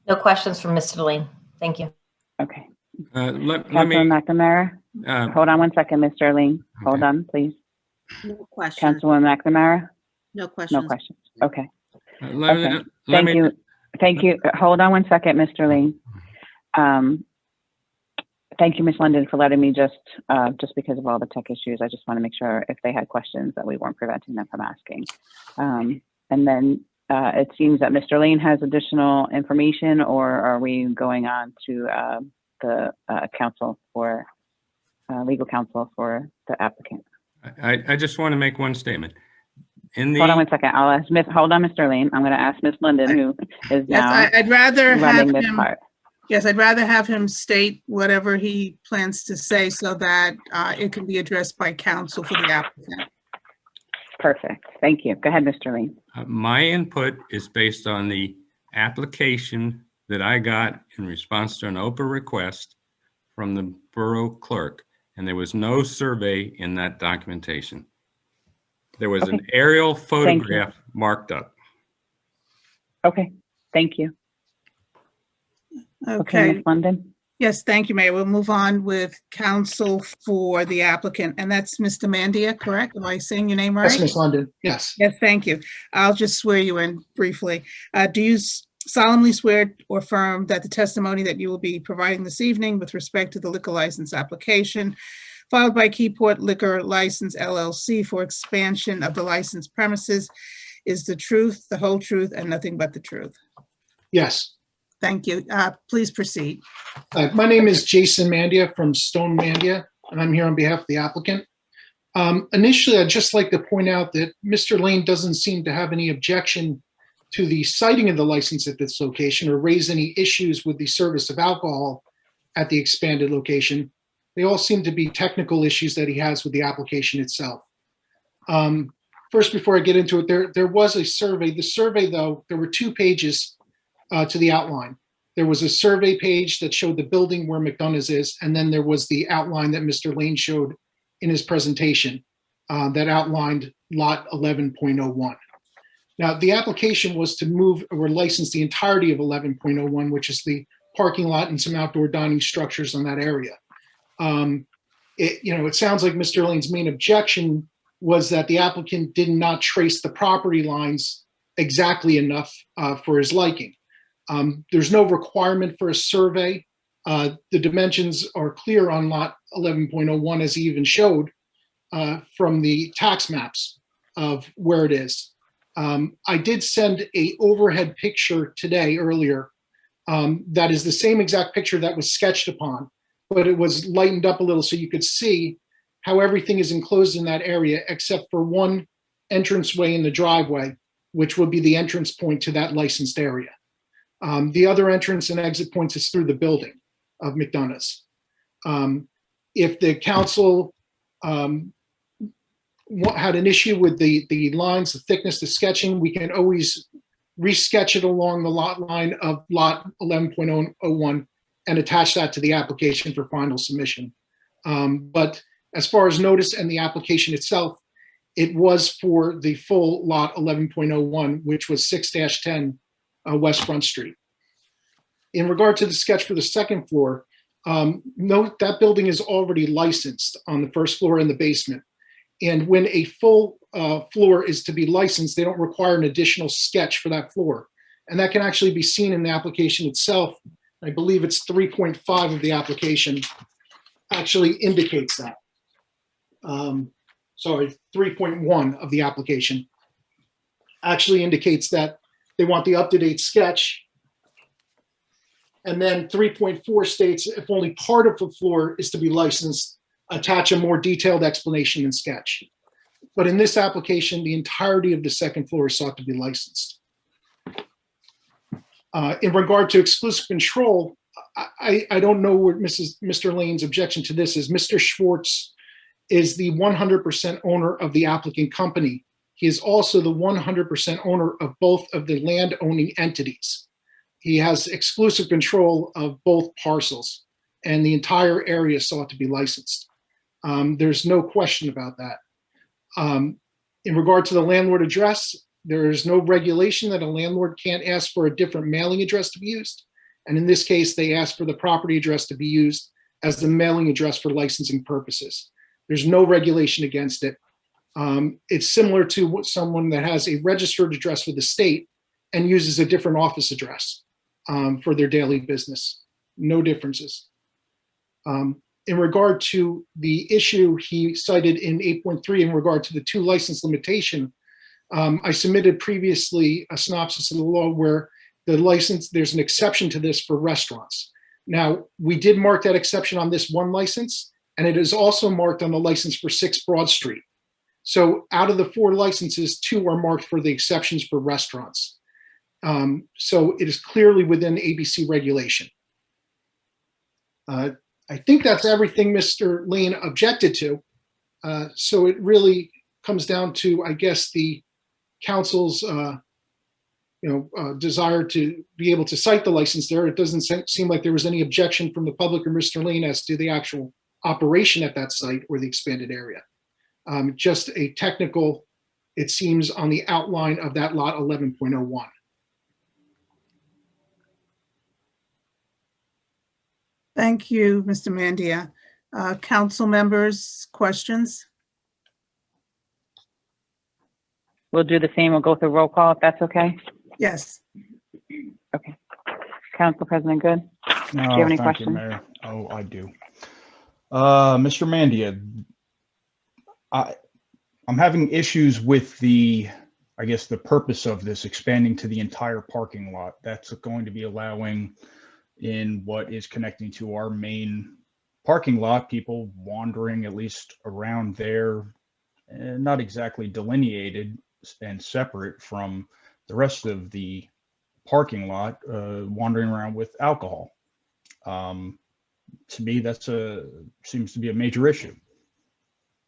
No questions from Mr. Lane. Thank you. Okay. Let me, Councilman McNamara? Hold on one second, Mr. Lee. Hold Okay. on, please. No questions. Councilwoman McNamara? No questions. No questions. Okay. let me, Okay. let Thank me, you. Thank you. Hold on one second, Mr. Lee. Thank you, Ms. London, for letting me just because of all the tech issues, I just want to make sure if they had questions that we weren't preventing them from asking. And then it seems that Mr. Lane has additional information, or are we going on to the counsel for legal counsel for the applicant? I just want to make one statement. In Hold on the, one second. I'll ask Miss. Hold on, Mr. Lane. I'm going to ask Miss Linden, who is Yes, now I'd rather have running this him, part. yes, I'd rather have him state whatever he plans to say so that it can be addressed by counsel for the applicant. Perfect. Thank you. Go ahead, Mr. Lane. my input is based on the application that I got in response to an open request from the borough clerk, and there was no survey in that documentation. There was an Okay. aerial you. photograph marked up. Okay. Thank you. Okay, Okay, Miss London. yes, thank you, Mayor. We'll move on with counsel for the applicant, and that's Mr. Mandia, correct? Am I saying your name right? Yes, Ms. London. Yes. Yes, thank you. I'll just swear you in briefly. Do you solemnly swear or affirm that the testimony that you will be providing this evening with respect to the liquor license application filed by Keyport Liquor License LLC for expansion of the licensed premises is the truth, the whole truth, and nothing but the truth? Yes. Thank you. Please proceed. My name is Jason Mandia from Stone Mandia, and I'm here on behalf of the applicant. Initially, I'd just like to point out that Mr. Lane doesn't seem to have any objection to the citing of the license at this location or raise any issues with the service of alcohol at the expanded location. They all seem to be technical issues that he has with the application itself. First, before I get into it, there was a survey. The survey, though, there were 2 pages to the outline. There was a survey page that showed the building where McDonough's is, and then there was the outline that Mr. Lane showed in his presentation that outlined lot 11.01. Now, the application was to move or license the entirety of 11.01, which is the parking lot and some outdoor dining structures on that area. It sounds like Mr. Lane's main objection was that the applicant did not trace the property lines exactly enough for his liking. There's no requirement for a survey. The dimensions are clear on lot 11.01, as he even showed from the tax maps of where it is. I did send a overhead picture today earlier that is the same exact picture that was sketched upon, but it was lightened up a little so you could see how everything is enclosed in that area except for one entranceway in the driveway, which would be the entrance point to that licensed area. The other entrance and exit points is through the building of McDonough's. If the council had an issue with the lines, the thickness, the sketching, we can always resketch it along the lot line of lot 11.01 and attach that to the application for final submission. But as far as notice and the application itself, it was for the full lot 11.01, which was 6-10 West Front Street. In regard to the sketch for the second floor, note that building is already licensed on the first floor and the basement. And when a full floor is to be licensed, they don't require an additional sketch for that floor. And that can actually be seen in the application itself. I believe it's 3.5 of the application actually indicates that. 3.1 of the application actually indicates that they want the up-to-date sketch. And then 3.4 states if only part of the floor is to be licensed, attach a more detailed explanation and sketch. But in this application, the entirety of the second floor is sought to be licensed. In regard to exclusive control, I don't know what Mr. Lane's objection to this is. Mr. Schwartz is the 100% owner of the applicant company. He is also the 100% owner of both of the land owning entities. He has exclusive control of both parcels, and the entire area sought to be licensed. There's no question about that. In regard to the landlord address, there is no regulation that a landlord can't ask for a different mailing address to be used. And in this case, they asked for the property address to be used as the mailing address for licensing purposes. There's no regulation against it. It's similar to someone that has a registered address with the state and uses a different office address for their daily business. No differences. In regard to the issue he cited in 8.3 in regard to the 2 license limitation, I submitted previously a synopsis of the law where the license, there's an exception to this for restaurants. Now, we did mark that exception on this one license, and it is also marked on the license for 6 Broad Street. So out of the 4 licenses, 2 are marked for the exceptions for restaurants. So it is clearly within ABC regulation. I think that's everything Mr. Lane objected to. So it really comes down to, I guess, the council's desire to be able to cite the license there. It doesn't seem like there was any objection from the public or Mr. Lane as to the actual operation at that site or the expanded area. Just a technical, it seems, on the outline of that lot 11.01. Thank you, Mr. Mandia. Council members, questions? We'll do the same. We'll go through roll call if that's okay. Yes. Okay. Council President Good. No, Do you have any thank you, questions? Mayor. Oh, I do. Mr. Mandia, I'm having issues with I guess the purpose of this expanding to the entire parking lot. That's going to be allowing in what is connecting to our main parking lot, people wandering at least around there, not exactly delineated and separate from the rest of the parking lot, wandering around with alcohol. To me, seems to be a major issue.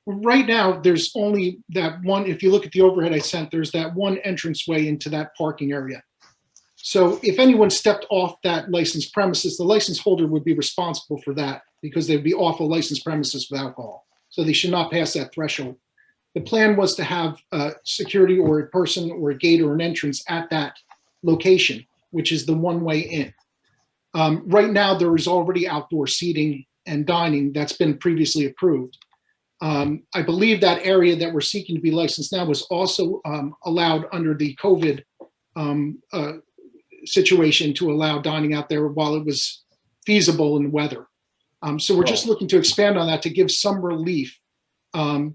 Right now, there's only that one. If you look at the overhead I sent, there's that one entranceway into that parking area. So if anyone stepped off that licensed premises, the license holder would be responsible for that because they'd be off a licensed premises with alcohol. So they should not pass that threshold. The plan was to have security or a person or a gate or an entrance at that location, which is the one-way in. Right now, there is already outdoor seating and dining that's been previously approved. I believe that area that we're seeking to be licensed now was also allowed under the COVID situation to allow dining out there while it was feasible in the weather. So we're just looking to expand on that to give some relief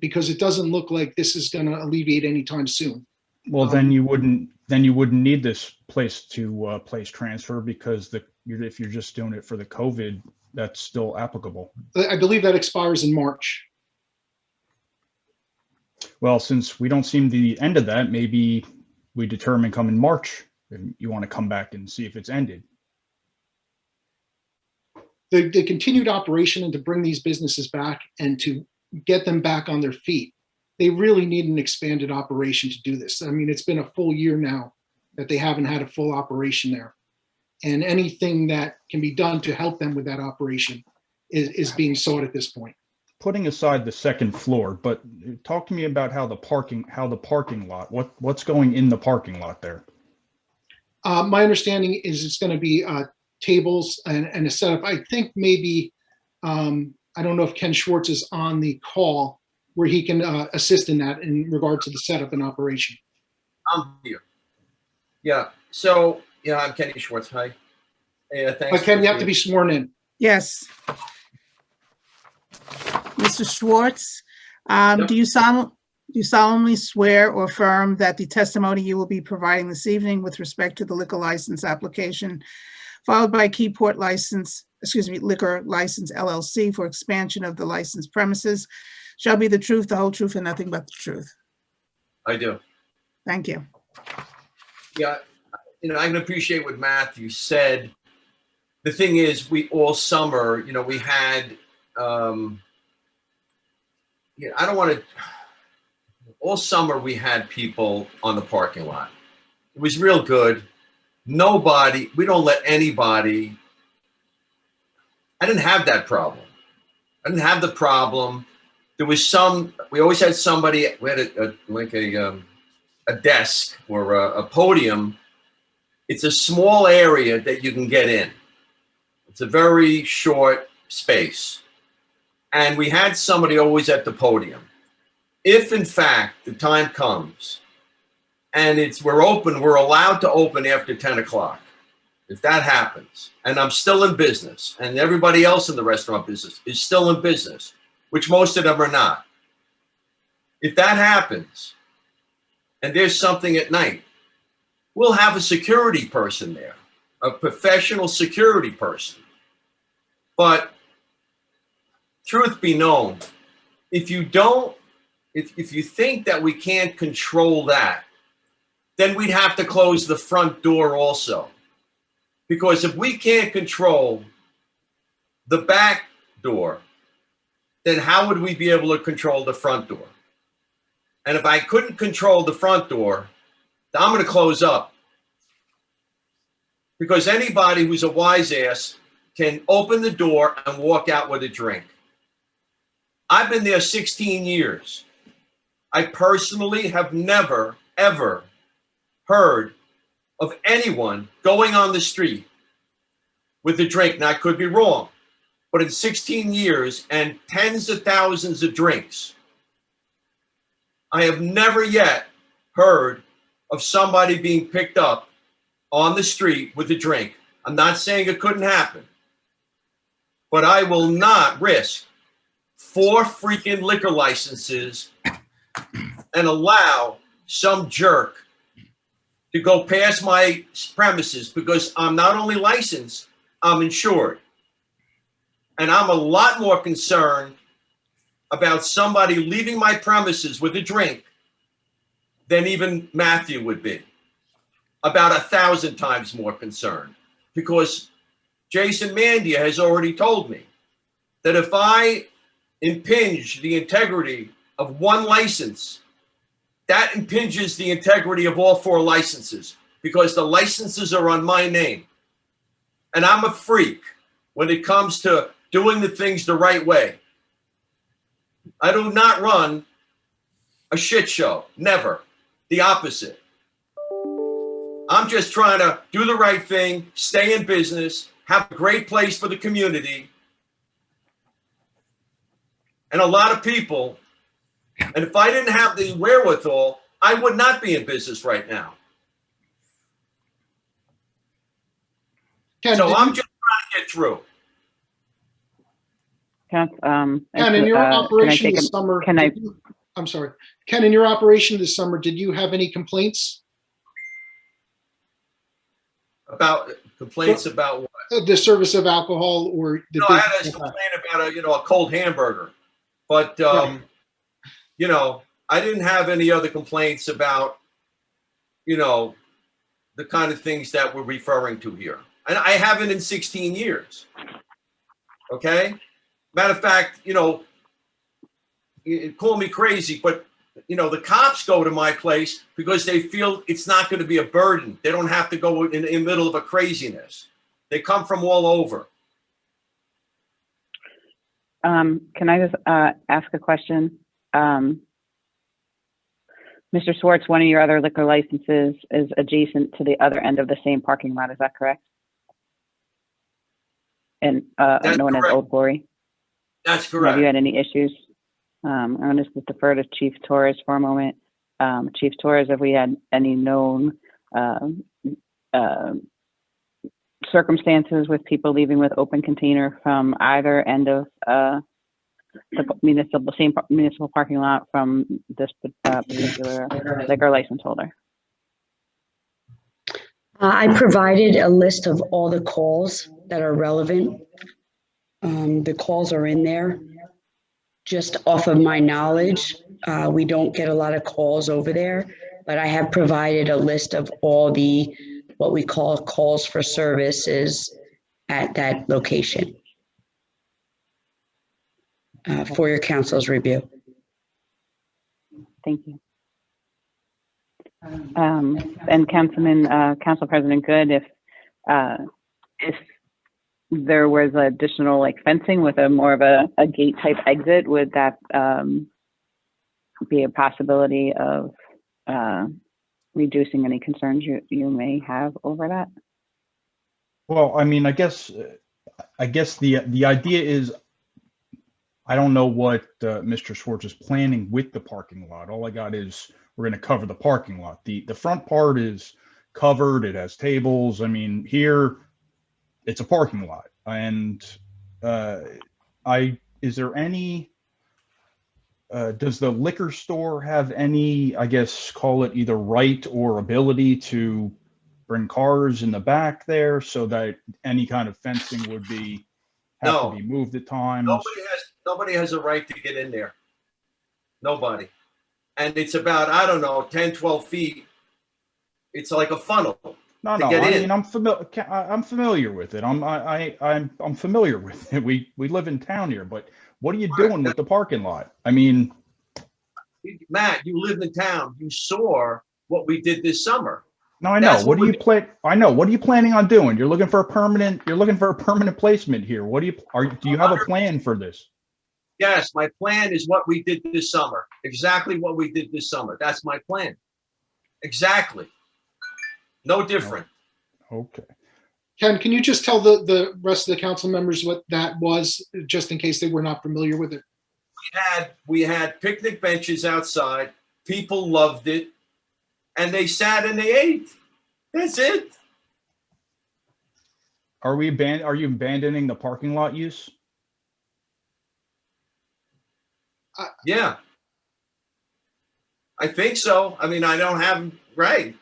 because it doesn't look like this is going to alleviate anytime soon. Well, then you wouldn't need this place to place transfer because if you're just doing it for the COVID, that's still applicable. I believe that expires in March. Well, since we don't seem the end of that, maybe we determine come in March and you want to come back and see if it's ended. The continued operation and to bring these businesses back and to get them back on their feet, they really need an expanded operation to do this. I mean, it's been a full year now that they haven't had a full operation there. And anything that can be done to help them with that operation is being sought at this point. Putting aside the second floor, but talk to me about how the parking lot, what's going in the parking lot there? My understanding is it's going to be tables and a setup. I think maybe, I don't know if Ken Schwartz is on the call where he can assist in that in regard to the setup and operation. I'm here. Yeah. So, yeah, I'm Kenny Schwartz. Hi. Yeah, thanks. But Ken, you have to be sworn in. Yes. Mr. Schwartz, Yep. do you solemnly swear or affirm that the testimony you will be providing this evening with respect to the liquor license application followed by Keyport Liquor License LLC for expansion of the licensed premises shall be the truth, the whole truth, and nothing but the truth? I do. Thank you. Yeah. I can appreciate what Matthew said. The thing is, all summer, we had, all summer we had people on the parking lot. It was real good. We don't let anybody. I didn't have that problem. I didn't have the problem. There was we always had somebody, we had a desk or a podium. It's a small area that you can get in. It's a very short space. And we had somebody always at the podium. If in fact the time comes and we're open, we're allowed to open after 10 o'clock. If that happens, and I'm still in business, and everybody else in the restaurant business is still in business, which most of them are not. If that happens, and there's something at night, we'll have a security person there, a professional security person. But truth be known, if you think that we can't control that, then we'd have to close the front door also. Because if we can't control the back door, then how would we be able to control the front door? And if I couldn't control the front door, then I'm going to close up. Because anybody who's a wise ass can open the door and walk out with a drink. I've been there 16 years. I personally have never, ever heard of anyone going on the street with a drink. Now, I could be wrong, but in 16 years and tens of thousands of drinks, I have never yet heard of somebody being picked up on the street with a drink. I'm not saying it couldn't happen, but I will not risk 4 freaking liquor licenses and allow some jerk to go past my premises, because I'm not only licensed, I'm insured. And I'm a lot more concerned about somebody leaving my premises with a drink than even Matthew would be. About 1,000 times more concerned, because Jason Mandia has already told me that if I impinge the integrity of one license, that impinges the integrity of all 4 licenses, because the licenses are on my name. And I'm a freak when it comes to doing the things the right way. I do not run a shit show, never. The opposite. I'm just trying to do the right thing, stay in business, have a great place for the community. And a lot of people, and if I didn't have the wherewithal, I would not be in business right now. Ken, So I'm just trying to get through. Ken, in your operation this summer, I'm sorry. Ken, in your operation this summer, did you have any complaints? About complaints about what? The service of alcohol or the No, I had a complaint about a cold hamburger, but you know, I didn't have any other complaints about, you know, the kind of things that we're referring to here, and I haven't in 16 years. Okay, matter of fact, you know, you call me crazy, but you know, the cops go to my place because they feel it's not going to be a burden. They don't have to go in the middle of a craziness. They come from all over. Can I just ask a question? Mr. Schwartz, one of your other liquor licenses is adjacent to the other end of the same parking lot. Is that correct? And known as Old Glory. That's correct. Have you had any issues? I'm going to defer to Chief Torres for a moment. Chief Torres, have we had any known circumstances with people leaving with open container from either end of the same municipal parking lot from this particular liquor license holder? I provided a list of all the calls that are relevant. The calls are in there. Just off of my knowledge, we don't get a lot of calls over there, but I have provided a list of all the, what we call calls for services at that location for your council's review. Thank you. And Council President Good, if there was additional like fencing with a more of a gate type exit, would that be a possibility of reducing any concerns you may have over that? Well, I mean, I guess the idea is, I don't know what Mr. Schwartz is planning with the parking lot. All I got is we're going to cover the parking lot. The front part is covered. It has tables. I mean, here it's a parking lot. And is there any does the liquor store have any, I guess, call it either right or ability to bring cars in the back there so that any kind of fencing would have No. to be moved at times? Nobody has a right to get in there. Nobody. And it's about, I don't know, 10, 12 feet. It's like a funnel. No, to get in. mean, I'm familiar with it. I'm familiar with it. We live in town here, but what are you doing with the parking lot? I mean, Matt, you live in town. You saw what we did this summer. no, I know. That's What what do you plan? I know. What are you planning on doing? You're looking for a permanent placement here. What do you have a plan for this? Yes, my plan is what we did this summer. Exactly what we did this summer. That's my plan. Exactly. No different. Okay. Ken, can you just tell the rest of the council members what that was, just in case they were not familiar with it? We had picnic benches outside. People loved it. And they sat and they ate. That's it. Are you abandoning the parking lot use? Yeah. I think so. I mean, I don't have, right.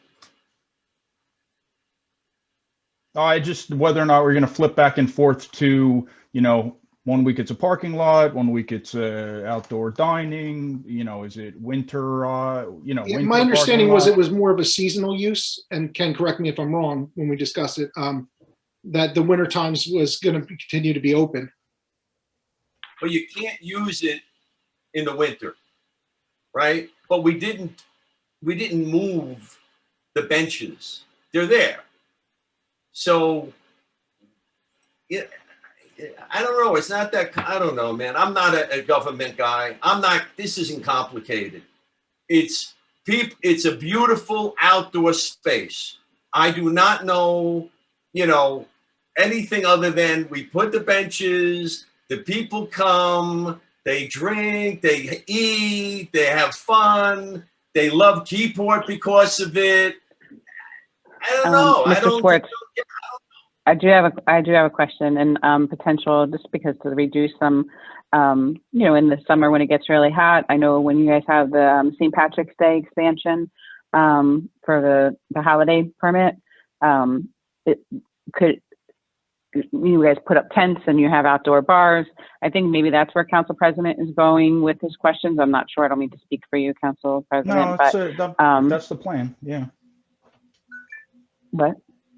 Whether or not we're going to flip back and forth to, 1 week it's a parking lot, 1 week it's outdoor dining, is it winter, Yeah, winter my understanding parking was lot? it was more of a seasonal use, and Ken, correct me if I'm wrong when we discussed it, that the winter times was going to continue to be open. But you can't use it in the winter, right? But we didn't move the benches. They're there. So, yeah, I don't know. It's not that, I don't know, man. I'm not a government guy. This isn't complicated. It's a beautiful outdoor space. I do not know, anything other than we put the benches, the people come, they drink, they eat, they have fun. They love Keyport because of it. I don't know. Mr. Schwartz, I do have a question and potential, just because to reduce some, in the summer when it gets really hot. I know when you guys have the St. Patrick's Day expansion for the holiday permit, you guys put up tents and you have outdoor bars. I think maybe that's where Council President is going with his questions. I'm not sure. I don't mean to speak for you, Council President. No, that's the plan. Yeah. What?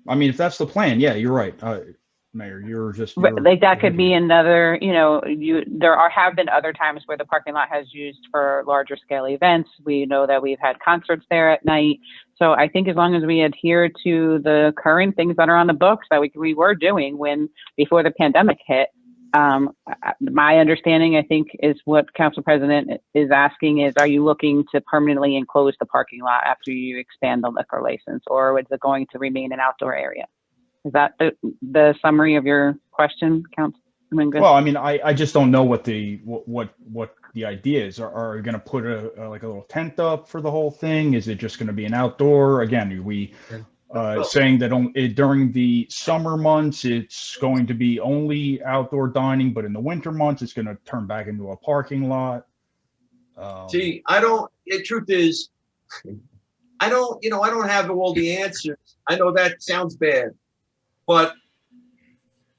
I mean, if that's the plan, yeah, you're right. Mayor, that could be another, have been other times where the parking lot has used for larger scale events. We know that we've had concerts there at night. So I think as long as we adhere to the current things that are on the books that we were doing before the pandemic hit, my understanding, I think, is what Council President is asking is, are you looking to permanently enclose the parking lot after you expand the liquor license, or is it going to remain an outdoor area? Is that the summary of your question, Councilman Good? Well, I mean, I just don't know what the idea is. Are we going to put a little tent up for the whole thing? Is it just going to be an outdoor? Again, are we saying that during the summer months it's going to be only outdoor dining, but in the winter months it's going to turn back into a parking lot? See, the truth is, I don't have all the answers. I know that sounds bad, but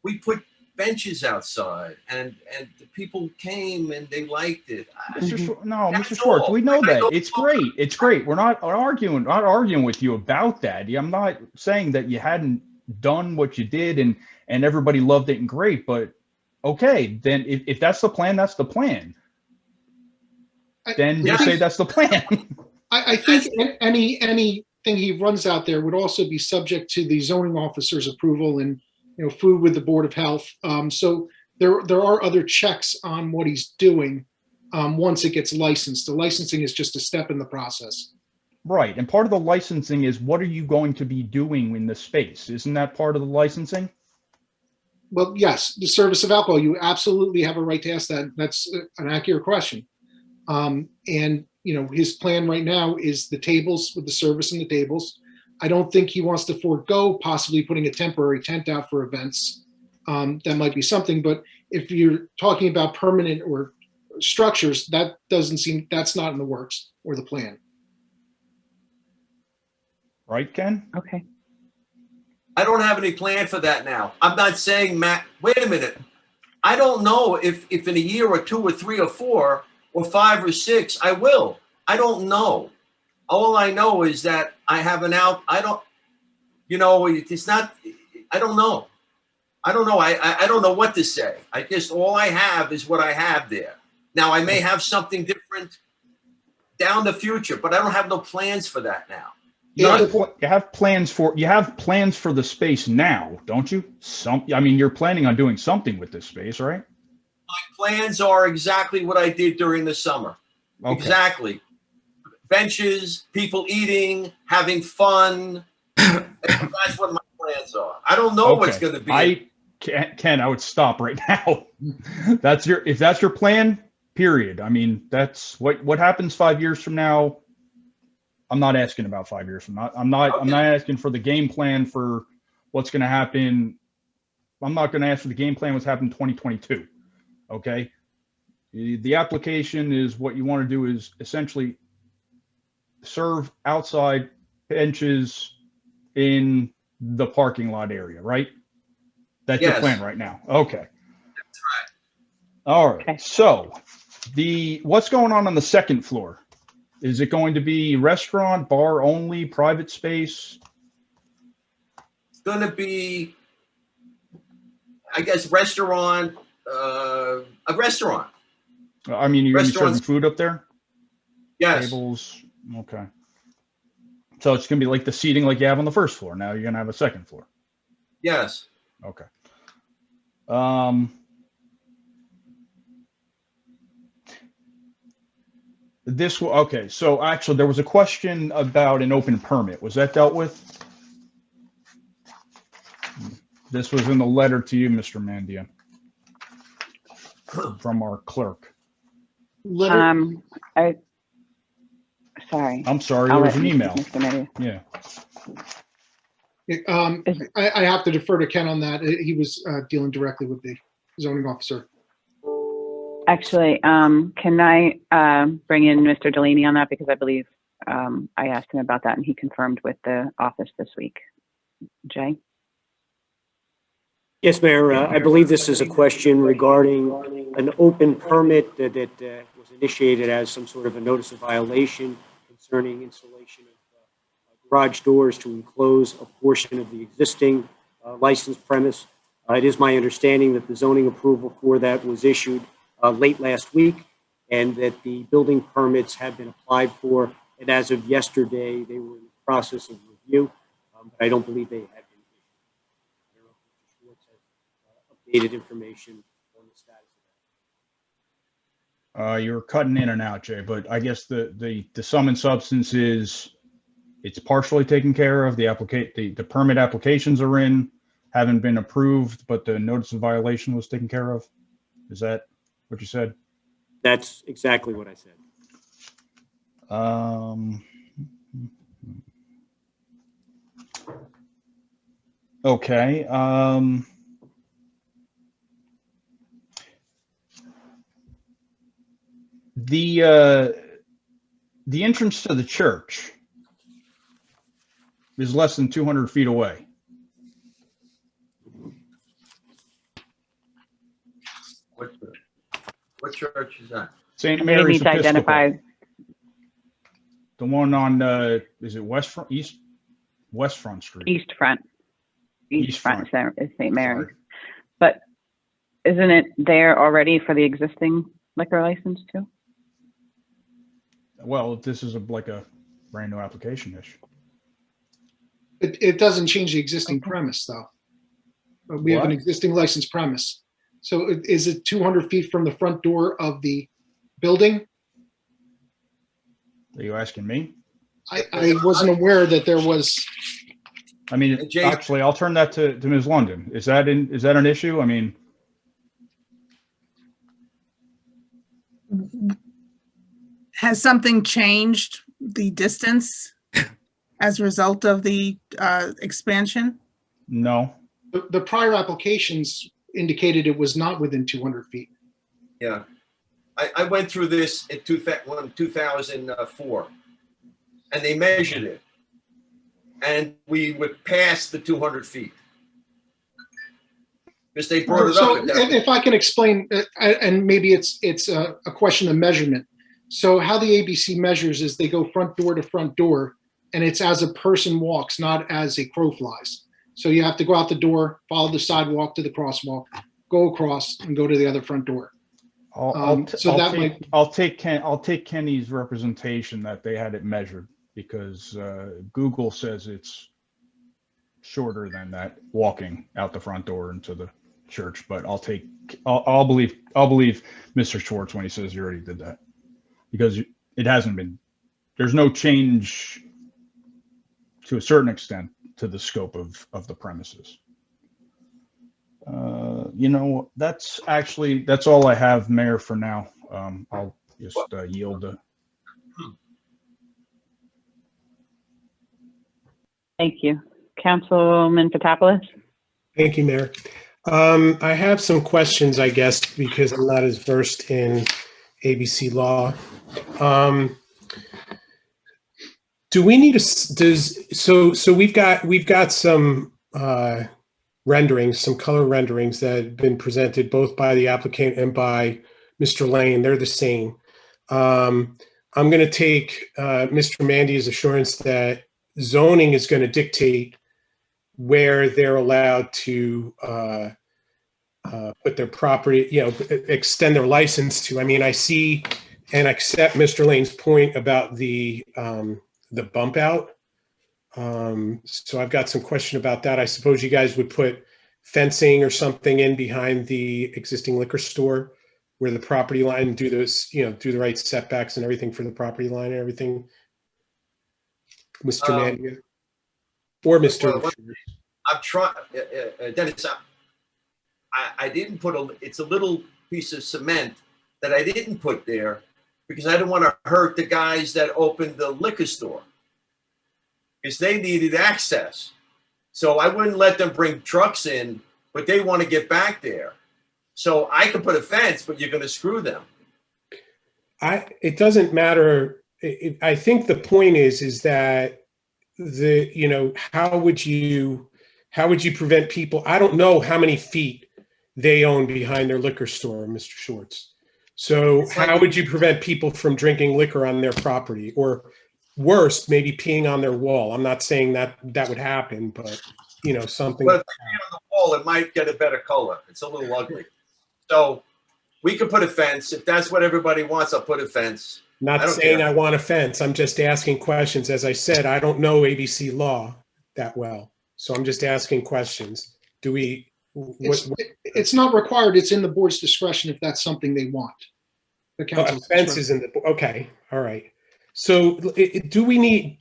we put benches outside and the people came and they liked it. Mr. Schwartz, we know that. It's great. It's great. We're not arguing with you about that. I'm not saying that you hadn't done what you did and everybody loved it and great, but okay, then if that's the plan, that's the plan. Then just say that's the plan. I think anything he runs out there would also be subject to the zoning officer's approval and, food with the Board of Health. So there are other checks on what he's doing once it gets licensed. The licensing is just a step in the process. Right. And part of the licensing is, what are you going to be doing in the space? Isn't that part of the licensing? Well, yes, the service of alcohol, you absolutely have a right to ask that. That's an accurate question. And, his plan right now is the tables with the service and the tables. I don't think he wants to forego possibly putting a temporary tent out for events. That might be something, but if you're talking about permanent or structures, that doesn't seem, that's not in the works or the plan. Right, Ken? Okay. I don't have any plan for that now. I'm not saying, Matt, wait a minute. I don't know if in a year or 2 or 3 or 4 or 5 or 6, I will. I don't know. All I know is that I have an out. I don't, it's not, I don't know. I don't know. I don't know what to say. All I have is what I have there. Now, I may have something different down the future, but I don't have no plans for that now. You have plans for the space now, don't you? You're planning on doing something with this space, right? My plans are exactly what I did during the summer. Okay. Exactly. Benches, people eating, having fun. That's what my plans are. I don't know what's going to be. Ken, I would stop right now. If that's your plan, period. I mean, that's what happens 5 years from now. I'm not asking about 5 years from now. I'm not asking for the game plan for what's going to happen. I'm not going to ask for the game plan what's happened in 2022. Okay. The application is what you want to do is essentially serve outside benches in the parking lot area, right? That's your plan right now. Okay. That's right. All right. Okay. So what's going on the second floor? Is it going to be restaurant, bar only, private space? It's going to be, I guess, restaurant, a restaurant. I mean, you're going to be serving food up there? Yes. Tables. Okay. So it's going to be like the seating like you have on the first floor. Now you're going to have a second floor. Yes. Okay. Okay. So actually there was a question about an open permit. Was that dealt with? This was in the letter to you, Mr. Mandia, from our clerk. Sorry. I'm sorry, I'll there was let an email. Mr. Mandia. Yeah. I have to defer to Ken on that. He was dealing directly with the zoning officer. Actually, can I bring in Mr. Delaney on that? Because I believe I asked him about that and he confirmed with the office this week. Jay? Yes, Mayor. I believe this is a question regarding an open permit that was initiated as some sort of a notice of violation concerning installation of garage doors to enclose a portion of the existing licensed premise. It is my understanding that the zoning approval for that was issued late last week and that the building permits have been applied for. And as of yesterday, they were in the process of review, but I don't believe they had been issued. I don't know if Mr. Schwartz has updated information on the status of that. You're cutting in and out, Jay, but I guess the sum and substance is it's partially taken care of. The permit applications are in, haven't been approved, but the notice of violation was taken care of. Is that what you said? That's exactly what I said. Okay. The entrance to the church is less than 200 feet away. What church is that? St. You Mary's need to Episcopal. identify. The one on, is it West Front Street? East Front. East East Front is St. Mary's. Sorry. But isn't it there already for the existing liquor license too? Well, this is like a brand new application-ish. It doesn't change the existing premise, though. We have an What? existing licensed premise. So is it 200 feet from the front door of the building? Are you asking me? I wasn't aware that there was. I mean, Jay- actually, I'll turn that to Ms. London. Is that an issue? I mean, Has something changed the distance as a result of the expansion? no. The prior applications indicated it was not within 200 feet. Yeah. I went through this in 2004, and they measured it, and we would pass the 200 feet. Because they brought it So up. At that if I can explain, and maybe it's a question of measurement. So how the ABC measures is they go front door to front door, and it's as a person walks, not as a crow flies. So you have to go out the door, follow the sidewalk to the crosswalk, go across, and go to the other front door. I'll take Kenny's representation that they had it measured, because Google says it's shorter than that walking out the front door into the church. But I'll believe Mr. Schwartz when he says he already did that, because it hasn't been. There's no change to a certain extent to the scope of the premises. That's all I have, Mayor, for now. I'll just yield the. Thank you. Councilman Potapoulos? Thank you, Mayor. I have some questions, I guess, because I'm not as versed in ABC law. Do we need so we've got some renderings, some color renderings that have been presented both by the applicant and by Mr. Lane. They're the same. I'm going to take Mr. Mandy's assurance that zoning is going to dictate where they're allowed to put their property, extend their license to. I mean, I see and accept Mr. Lane's point about the bump out. So I've got some question about that. I suppose you guys would put fencing or something in behind the existing liquor store where the property line, do those, do the right setbacks and everything for the property line and everything. Mr. Mandia or Mr. I'm trying, Dennis, I didn't put it's a little piece of cement that I didn't put there because I didn't want to hurt the guys that opened the liquor store, because they needed access. So I wouldn't let them bring trucks in, but they want to get back there. So I could put a fence, but you're going to screw them. It doesn't matter. I think the point is that how would you prevent people? I don't know how many feet they own behind their liquor store, Mr. Schwartz. So how would you prevent people from drinking liquor on their property, or worse, maybe peeing on their wall? I'm not saying that would happen, but something. But if they pee on the wall, it might get a better color. It's a little ugly. So we could put a fence. If that's what everybody wants, I'll put a fence. Not saying I want a fence. I'm just asking questions. As I said, I don't know ABC law that well, so I'm just asking questions. Do we? It's not required. It's in the board's discretion if that's something they want. The council's fence is in the. Okay, all right. So do we need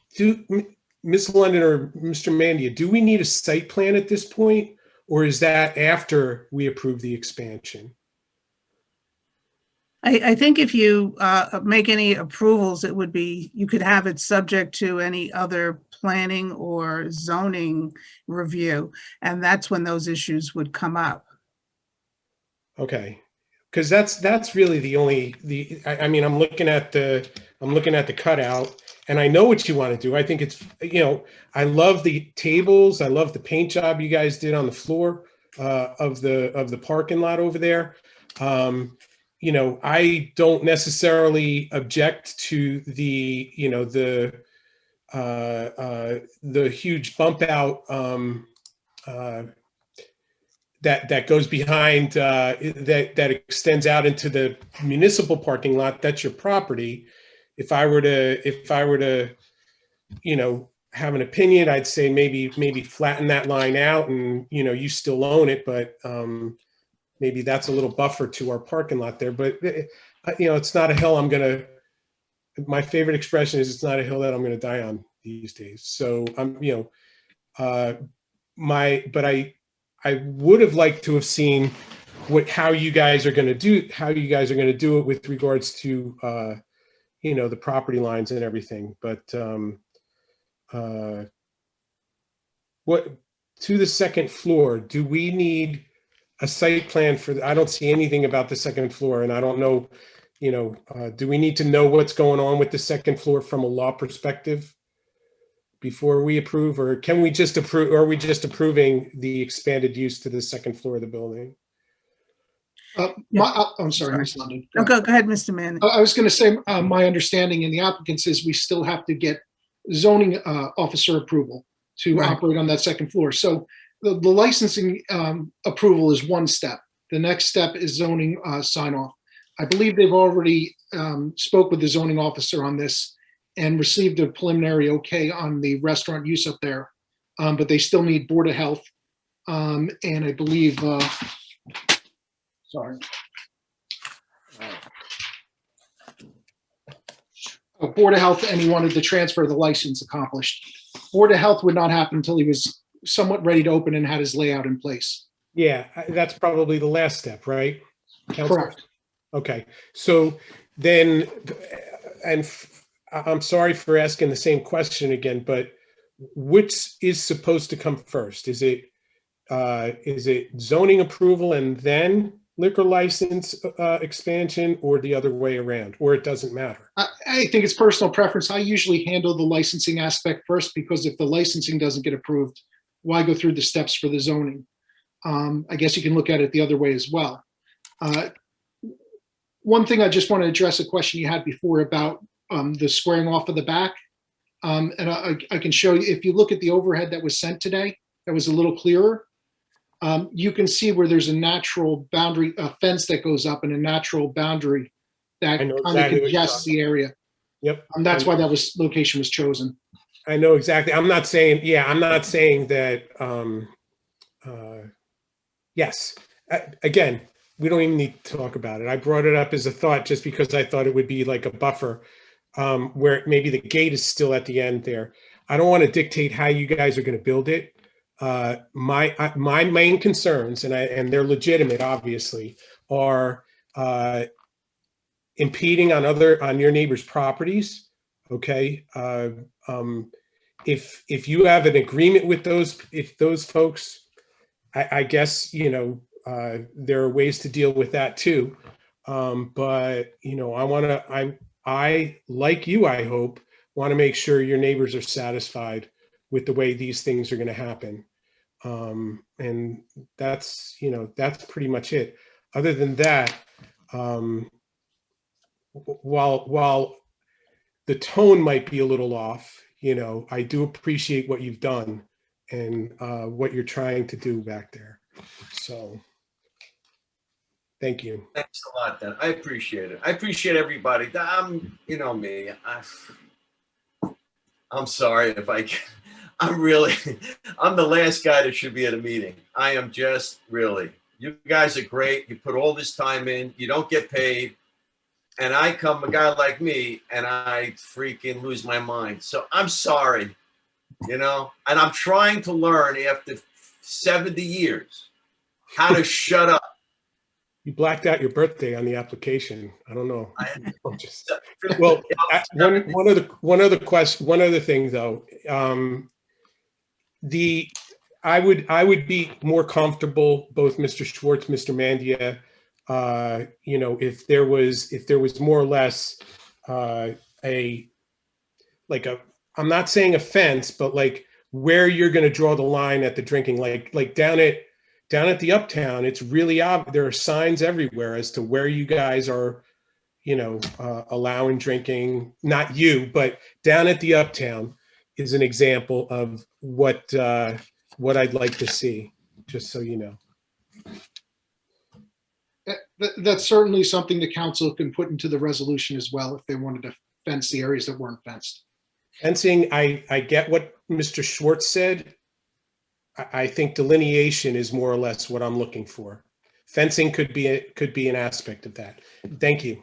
Ms. London or Mr. Mandia? Do we need a site plan at this point, or is that after we approve the expansion? I think if you make any approvals, it would be, you could have it subject to any other planning or zoning review, and that's when those issues would come up. Okay, because that's really the only I mean, I'm looking at the cutout, and I know what you want to do. I think it's I love the tables. I love the paint job you guys did on the floor of the parking lot over there. I don't necessarily object to the huge bump out that goes behind that extends out into the municipal parking lot. That's your property. If I were to have an opinion, I'd say maybe flatten that line out, and you still own it, but maybe that's a little buffer to our parking lot there. But it's not a hill my favorite expression is, it's not a hill that I'm gonna die on these days. So I would have liked to have seen how you guys are gonna do it with regards to the property lines and everything. But what to the second floor, do we need a site plan for? I don't see anything about the second floor, and I don't know, do we need to know what's going on with the second floor from a law perspective before we approve, or can we just approve, or are we just approving the expanded use to the second floor of the building? I'm sorry, Ms. London. No, go ahead, Mr. Manning. I was going to say, my understanding in the applicants is we still have to get zoning officer approval to Right. operate on that second floor. So the licensing approval is one step. The next step is zoning sign off. I believe they've already spoke with the zoning officer on this and received a preliminary okay on the restaurant use up there. But they still need Board of Health. And I believe, sorry. Board of Health, and he wanted the transfer of the license accomplished. Board of Health would not happen until he was somewhat ready to open and had his layout in place. Yeah, that's probably the last step, right? Counselor? Correct. Okay, so then, I'm sorry for asking the same question again, but which is supposed to come first? Is it zoning approval and then liquor license expansion, or the other way around, or it doesn't matter? I think it's personal preference. I usually handle the licensing aspect first, because if the licensing doesn't get approved, why go through the steps for the zoning? I guess you can look at it the other way as well. One thing I just want to address, a question you had before about the squaring off of the back. And I can show you, if you look at the overhead that was sent today, that was a little clearer. You can see where there's a natural boundary, a fence that goes up, and a natural boundary that I know kind exactly of what you're congests talking the area. Yep. That's why that location was chosen. I know exactly. I'm not saying that, yes. Again, we don't even need to talk about it. I brought it up as a thought just because I thought it would be like a buffer, where maybe the gate is still at the end there. I don't want to dictate how you guys are going to build it. My main concerns, and they're legitimate, obviously, are impeding on your neighbors' properties. Okay, if you have an agreement with those folks, I guess there are ways to deal with that too. But I like you, I hope, want to make sure your neighbors are satisfied with the way these things are going to happen. And that's pretty much it. Other than that, while the tone might be a little off, I do appreciate what you've done and what you're trying to do back there. So thank you. Thanks a lot, Dan. I appreciate it. I appreciate everybody. You know me. I'm sorry if I'm the last guy that should be at a meeting. I am just you guys are great. You put all this time in, you don't get paid. And I come, a guy like me, and I freaking lose my mind. So I'm sorry, and I'm trying to learn after 70 years how to shut up. You blacked out your birthday on the application. I don't know. Well, one other thing though. I would be more comfortable, both Mr. Schwartz, Mr. Mandia, if there was more or less I'm not saying a fence, but like where you're going to draw the line at the drinking, like down at the Uptown, it's really obvious. There are signs everywhere as to where you guys are, allowing drinking. Not you, but down at the Uptown is an example of what I'd like to see. Just so you know. That's certainly something the council can put into the resolution as well, if they wanted to fence the areas that weren't fenced. Fencing, I get what Mr. Schwartz said. I think delineation is more or less what I'm looking for. Fencing could be an aspect of that. Thank you.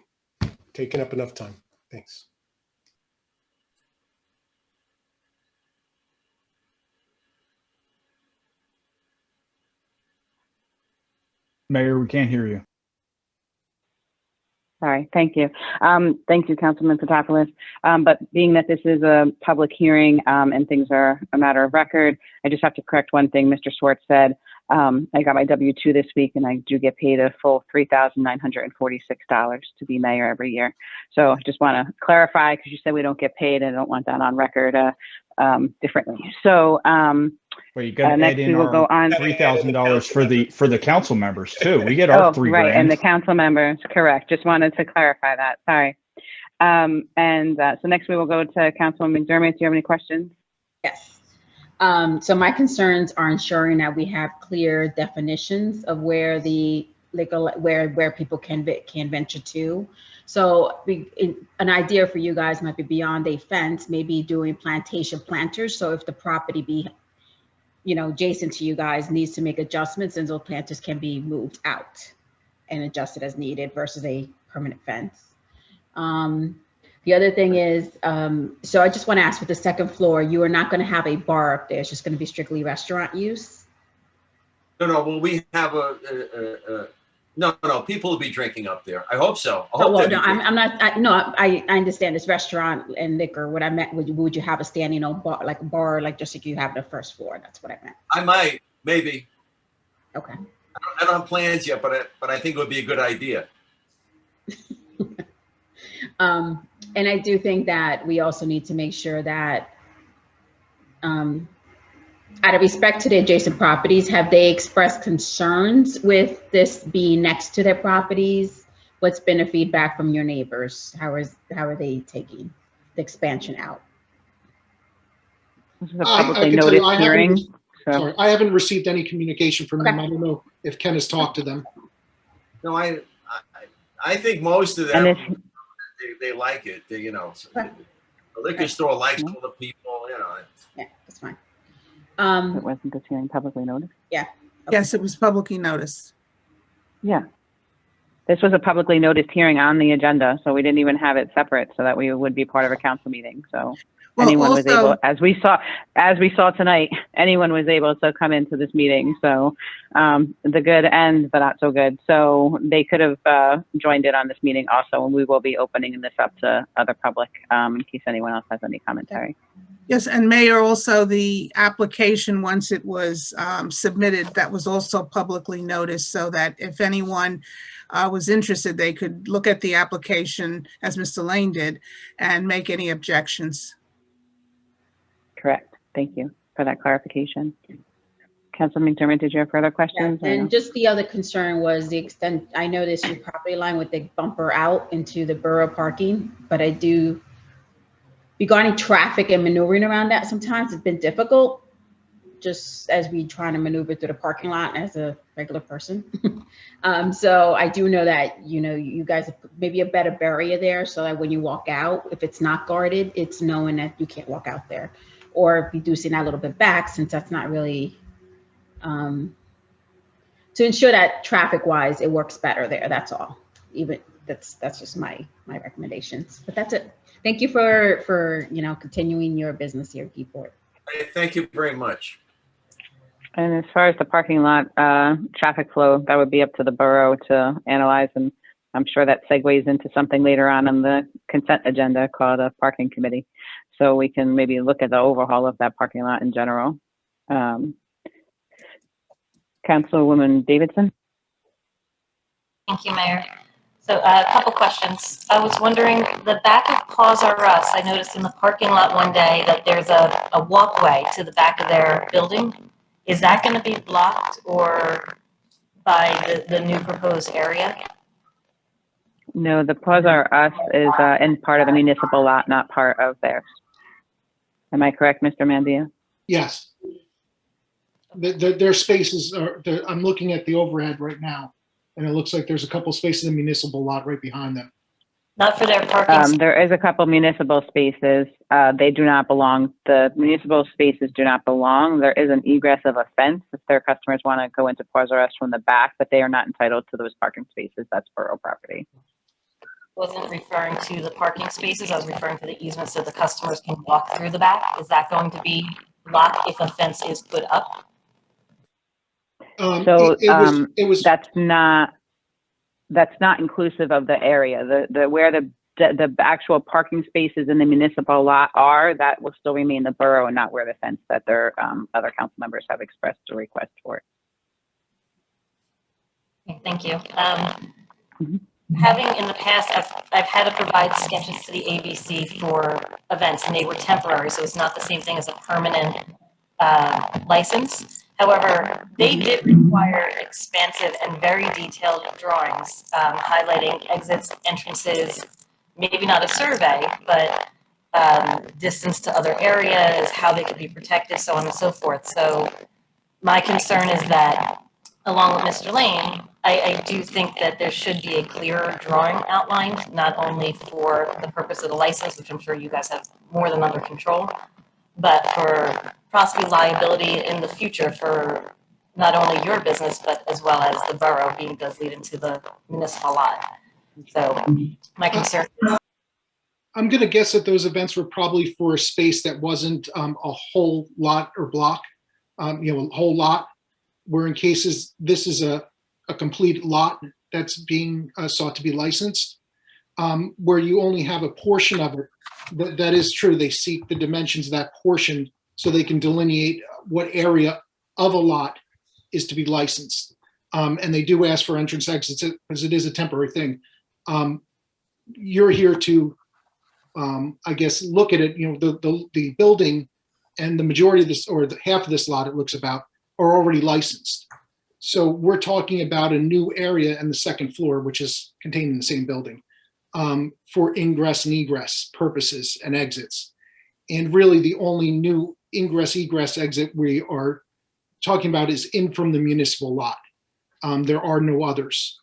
Taking up enough time. Thanks. Mayor, we can't hear you. Sorry, thank you. Thank you, Councilman Potapoulos. But being that this is a public hearing and things are a matter of record, I just have to correct one thing Mr. Schwartz said. I got my W-2 this week, and I do get paid a full $3,946 to be mayor every year. So I just want to clarify, because you said we don't get paid, and I don't want that on record differently. So Well, you got to next add we in will go our on. $3,000 for the council members too. We get our Oh, $3 right, grand. and the council members, correct. Just wanted to clarify that. Sorry. So next we will go to Councilwoman McDermott. Do you have any questions? Yes. So my concerns are ensuring that we have clear definitions of where the legal, where people can venture to. So an idea for you guys might be beyond a fence, maybe doing plantation planters. So if the property be, adjacent to you guys needs to make adjustments, and those planters can be moved out and adjusted as needed versus a permanent fence. The other thing is, so I just want to ask, with the second floor, you are not going to have a bar up there. It's just going to be strictly restaurant use? No, well, we have no, people will be drinking up there. I hope so. I hope Well, no, I'm not, I understand it's restaurant and liquor. What I meant, would you have a standing bar, like a bar, like just like you have the first floor? That's what I meant. I might, maybe. Okay. I don't have plans yet, but I think it would be a good idea. And I do think that we also need to make sure that, out of respect to the adjacent properties, have they expressed concerns with this being next to their properties? What's been the feedback from your neighbors? How are they taking the expansion out? This is a I publicly can tell you, noticed hearing. Sorry, I haven't received any communication from them. Okay. I don't know if Ken has talked to them. No, I think most of And them, this, they like it. The liquor store likes all the people, Yeah, that's fine. it wasn't this hearing publicly noticed? Yeah. Yes, it was publicly noticed. Yeah. This was a publicly noticed hearing on the agenda, so we didn't even have it separate so that we would be part of a council meeting. So Well, anyone was also- able, as we saw tonight, anyone was able to come into this meeting. So the good and the not so good. So they could have joined in on this meeting also, and we will be opening this up to other public in case anyone else has any commentary. Yes, and Mayor, also the application, once it was submitted, that was also publicly noticed, so that if anyone was interested, they could look at the application, as Mr. Lane did, and make any objections. Correct. Thank you for that clarification. Councilman McDermott, did you have further questions? or no? And just the other concern was the extent, I noticed your property line with the bumper out into the borough parking, but I do, regarding traffic and maneuvering around that, sometimes it's been difficult, just as we try to maneuver through the parking lot as a regular person. So I do know that, you guys have maybe a better barrier there, so that when you walk out, if it's not guarded, it's knowing that you can't walk out there. Or reducing that a little bit back, since that's not really, to ensure that traffic-wise, it works better there, that's all. Even, that's just my recommendations, but that's it. Thank you for continuing your business here at Keyport. Thank you very much. And as far as the parking lot traffic flow, that would be up to the borough to analyze, and I'm sure that segues into something later on in the consent agenda called a parking committee. So we can maybe look at the overhaul of that parking lot in general. Councilwoman Davidson? Thank you, Mayor. So a couple questions. I was wondering, the back of Paws R Us, I noticed in the parking lot one day that there's a walkway to the back of their building. Is that going to be blocked or by the new proposed area? No, the Paws R Us is in part of the municipal lot, not part of theirs. Am I correct, Mr. Mandia? Yes. Their spaces are, I'm looking at the overhead right now, and it looks like there's a couple spaces in the municipal lot right behind them. Not for their parking. There is a couple municipal spaces. They do not belong. The municipal spaces do not belong. There is an egress of a fence if their customers want to go into Paws R Us from the back, but they are not entitled to those parking spaces. That's borough property. Wasn't referring to the parking spaces. I was referring to the easement so the customers can walk through the back. Is that going to be blocked if a fence is put up? So it was that's not inclusive of the area. The where the actual parking spaces in the municipal lot are, that will still remain the borough and not where the fence that their other council members have expressed a request for. Okay, thank you. Mhm. Having in the past, I've had to provide sketches to the ABC for events, and they were temporary, so it's not the same thing as a permanent license. However, they did require expansive and very detailed drawings, highlighting exits, entrances, maybe not a survey, but distance to other areas, how they could be protected, so on and so forth. So my concern is that, along with Mr. Lane, I do think that there should be a clearer drawing outlined, not only for the purpose of the license, which I'm sure you guys have more than under control, but for possibly liability in the future for not only your business, but as well as the borough, being does lead into the municipal lot. So my concern is, I'm going to guess that those events were probably for a space that wasn't a whole lot or block, a whole lot, where in cases this is a complete lot that's being sought to be licensed, where you only have a portion of it. That is true. They seek the dimensions of that portion so they can delineate what area of a lot is to be licensed. And they do ask for entrance exits because it is a temporary thing. You're here to, I guess, look at it. The building and the majority of this, or the half of this lot it looks about, are already licensed. So we're talking about a new area and the second floor, which is contained in the same building, for ingress and egress purposes and exits. And really the only new ingress egress exit we are talking about is in from the municipal lot. There are no others.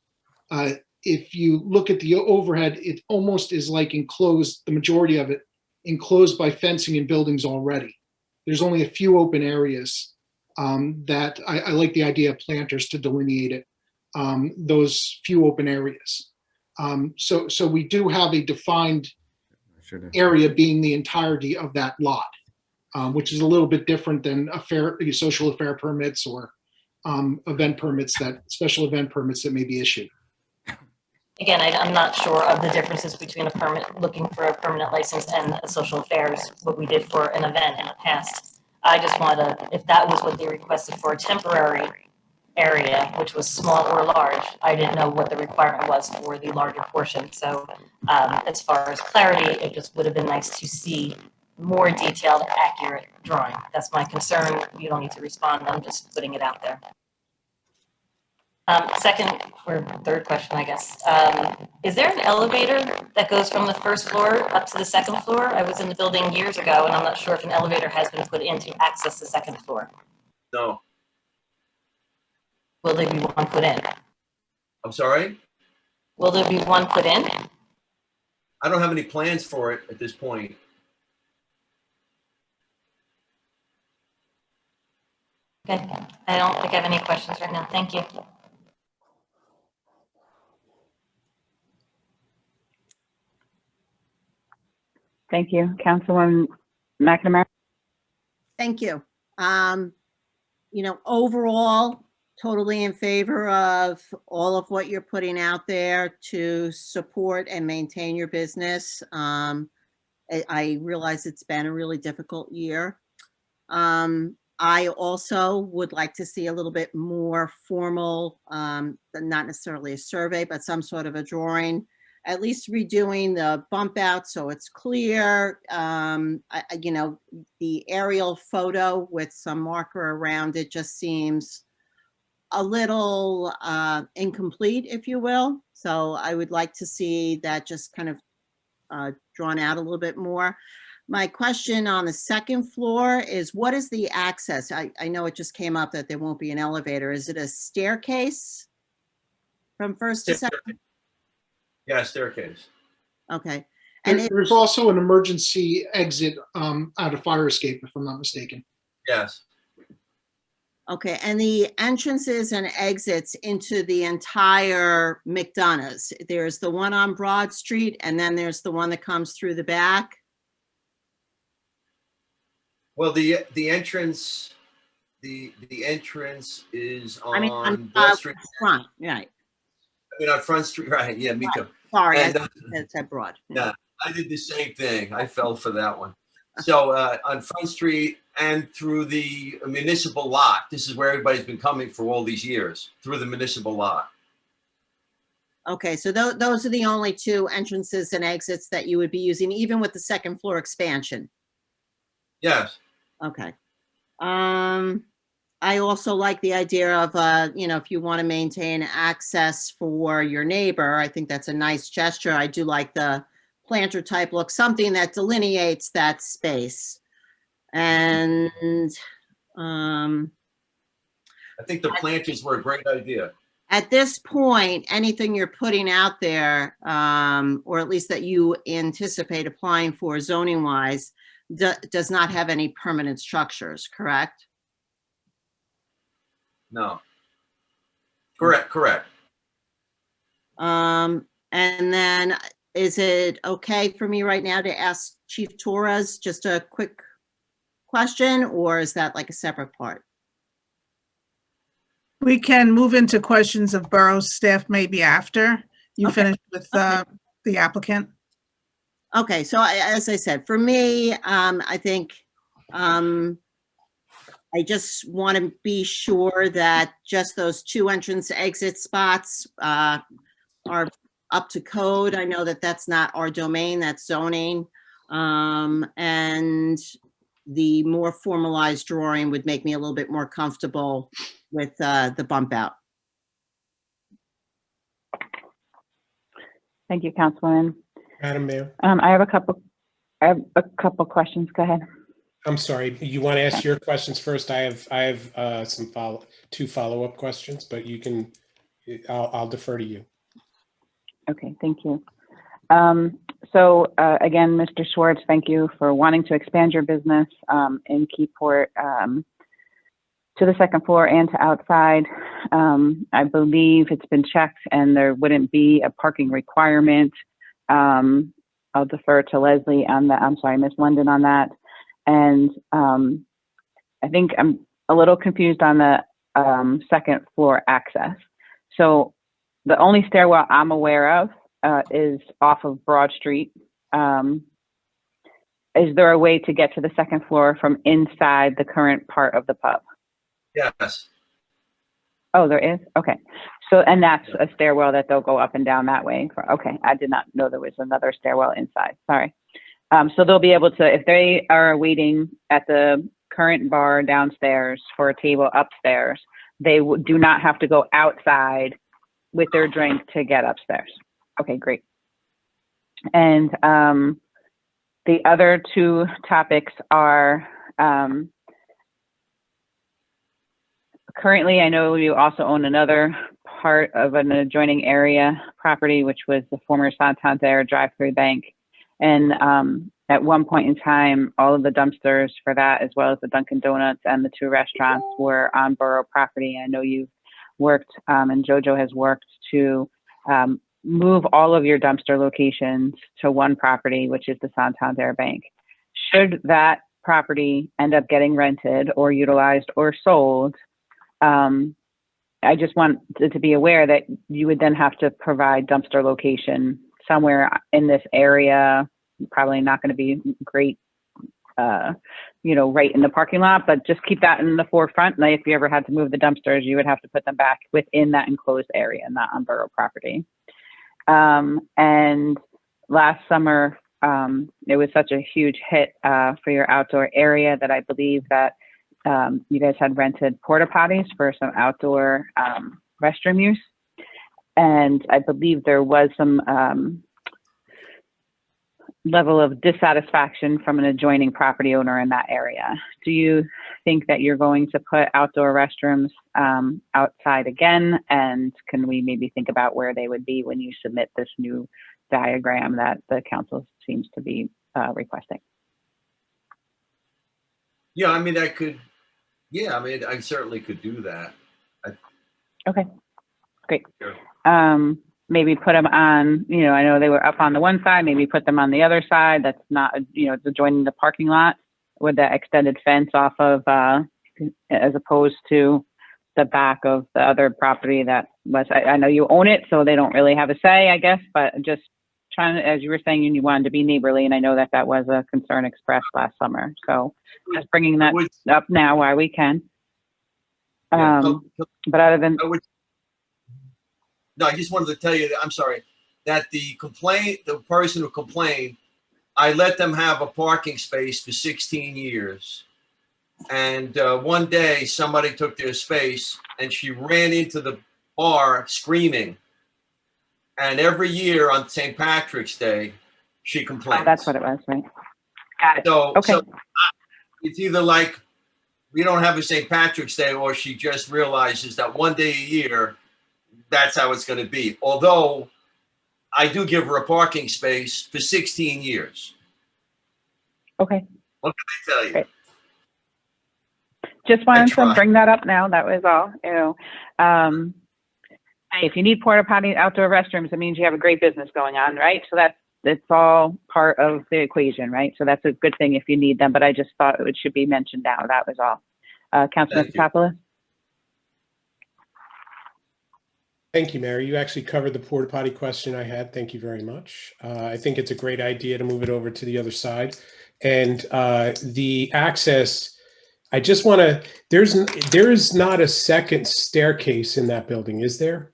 If you look at the overhead, it almost is like enclosed, the majority of it enclosed by fencing and buildings already. There's only a few open areas that I like the idea of planters to delineate it, those few open areas. So we do have a defined area being the entirety of that lot, which is a little bit different than social affair permits or event permits, special event permits that may be issued. again, I'm not sure of the differences between looking for a permanent license and a social affairs, what we did for an event in the past. I just wanted to, if that was what they requested for a temporary area, which was small or large, I didn't know what the requirement was for the larger portion. So as far as clarity, it just would have been nice to see more detailed, accurate drawing. That's my concern. You don't need to respond. I'm just putting it out there. Second or third question, I guess. Is there an elevator that goes from the first floor up to the second floor? I was in the building years ago, and I'm not sure if an elevator has been put in to access the second floor. No, Will there be one put in? I'm sorry. Will there be one put in? I don't have any plans for it at this point. Okay, I don't think I have any questions right now. Thank you. Thank you. Councilwoman McNamara? Thank you. Overall, totally in favor of all of what you're putting out there to support and maintain your business. I realize it's been a really difficult year. I also would like to see a little bit more formal, not necessarily a survey, but some sort of a drawing, at least redoing the bump out so it's clear. The aerial photo with some marker around it just seems a little incomplete, if you will. So I would like to see that just kind of drawn out a little bit more. My question on the second floor is, what is the access? I know it just came up that there won't be an elevator. Is it a staircase from first to second? Yeah, staircase. Okay. And there's also an emergency exit out of fire escape, if I'm not mistaken. Yes. Okay, and the entrances and exits into the entire McDonough's, there's the one on Broad Street, and then there's the one that comes through the back? Well, the entrance, the entrance is on, on Broad Street. Front, right. I mean, on Front Street, right? Yeah, me too. Sorry, And, I said Broad. Yeah, I did the same thing. I fell for that one. So on Front Street and through the municipal lot, this is where everybody's been coming for all these years, through the municipal lot. Okay, so those are the only two entrances and exits that you would be using, even with the second floor expansion? Yes. Okay. I also like the idea of, you know, if you want to maintain access for your neighbor, I think that's a nice gesture. I do like the planter type look, something that delineates that space. And, I think the planters were a great idea. at this point, anything you're putting out there, or at least that you anticipate applying for zoning wise, does not have any permanent structures, correct? No. Correct. And then is it okay for me right now to ask Chief Torres just a quick question, or is that like a separate part? We can move into questions of borough staff maybe after you Okay. finish with the applicant. Okay, so as I said, for me, I think I just want to be sure that just those two entrance exit spots are up to code. I know that that's not our domain, that's zoning. And the more formalized drawing would make me a little bit more comfortable with the bump out. Thank you, Councilwoman. Madam Mayor, I have a couple questions. Go ahead. I'm sorry, you want to ask your questions first? I have two follow-up questions, but you can, I'll defer to you. Okay, thank you. Again, Mr. Schwartz, thank you for wanting to expand your business in Keyport to the second floor and to outside. I believe it's been checked and there wouldn't be a parking requirement. I'll defer to Leslie on that. I'm sorry, Ms. London on that. And I think I'm a little confused on the second floor access. So the only stairwell I'm aware of is off of Broad Street. Is there a way to get to the second floor from inside the current part of the pub? Yes. Oh, there is? Okay. So, and that's a stairwell that they'll go up and down that way. Okay. I did not know there was another stairwell inside. Sorry. So they'll be able to, if they are waiting at the current bar downstairs for a table upstairs, they do not have to go outside with their drink to get upstairs. Okay, great. And the other two topics are, currently, I know you also own another part of an adjoining area property, which was the former Santander drive-through bank. And at one point in time, all of the dumpsters for that, as well as the Dunkin' Donuts and the two restaurants, were on borough property. I know you've worked, and JoJo has worked to move all of your dumpster locations to one property, which is the Santander Bank. Should that property end up getting rented or utilized or sold, I just want to be aware that you would then have to provide dumpster location somewhere in this area. Probably not going to be great, right in the parking lot, but just keep that in the forefront. Like if you ever had to move the dumpsters, you would have to put them back within that enclosed area, not on borough property. And last summer, it was such a huge hit for your outdoor area that I believe that you guys had rented porta potties for some outdoor restroom use. And I believe there was some level of dissatisfaction from an adjoining property owner in that area. Do you think that you're going to put outdoor restrooms outside again? And can we maybe think about where they would be when you submit this new diagram that the council seems to be requesting? Yeah, I mean, I certainly could do that. Okay, great. Maybe put them on, I know they were up on the one side, maybe put them on the other side. That's not, adjoining the parking lot with that extended fence off of, as opposed to the back of the other property that was, I know you own it, so they don't really have a say, I guess, but just trying to, as you were saying, you wanted to be neighborly, and I know that that was a concern expressed last summer. So just bringing that up now while we can. But other than, No, I just wanted to tell you, that I'm sorry, that the person who complained, I let them have a parking space for 16 years. And one day somebody took their space and she ran into the bar screaming. And every year on St. Patrick's Day, she complains. Oh, that's what it was, right? Got it. So, Okay. so it's either like we don't have a St. Patrick's Day, or she just realizes that one day a year, that's how it's going to be. Although I do give her a parking space for 16 years. Okay. What can I tell you? Great. Just wanted to tried. bring that up now. That was all. Hey, if you need porta potty, outdoor restrooms, it means you have a great business going on, right? So it's all part of the equation, right? So that's a good thing if you need them, but I just thought it should be mentioned now. That was all. Councilman Thank you. Papoulis? Thank you, Mary. You actually covered the porta potty question I had. Thank you very much. I think it's a great idea to move it over to the other side. And the access, I just want to, there is not a second staircase in that building, is there?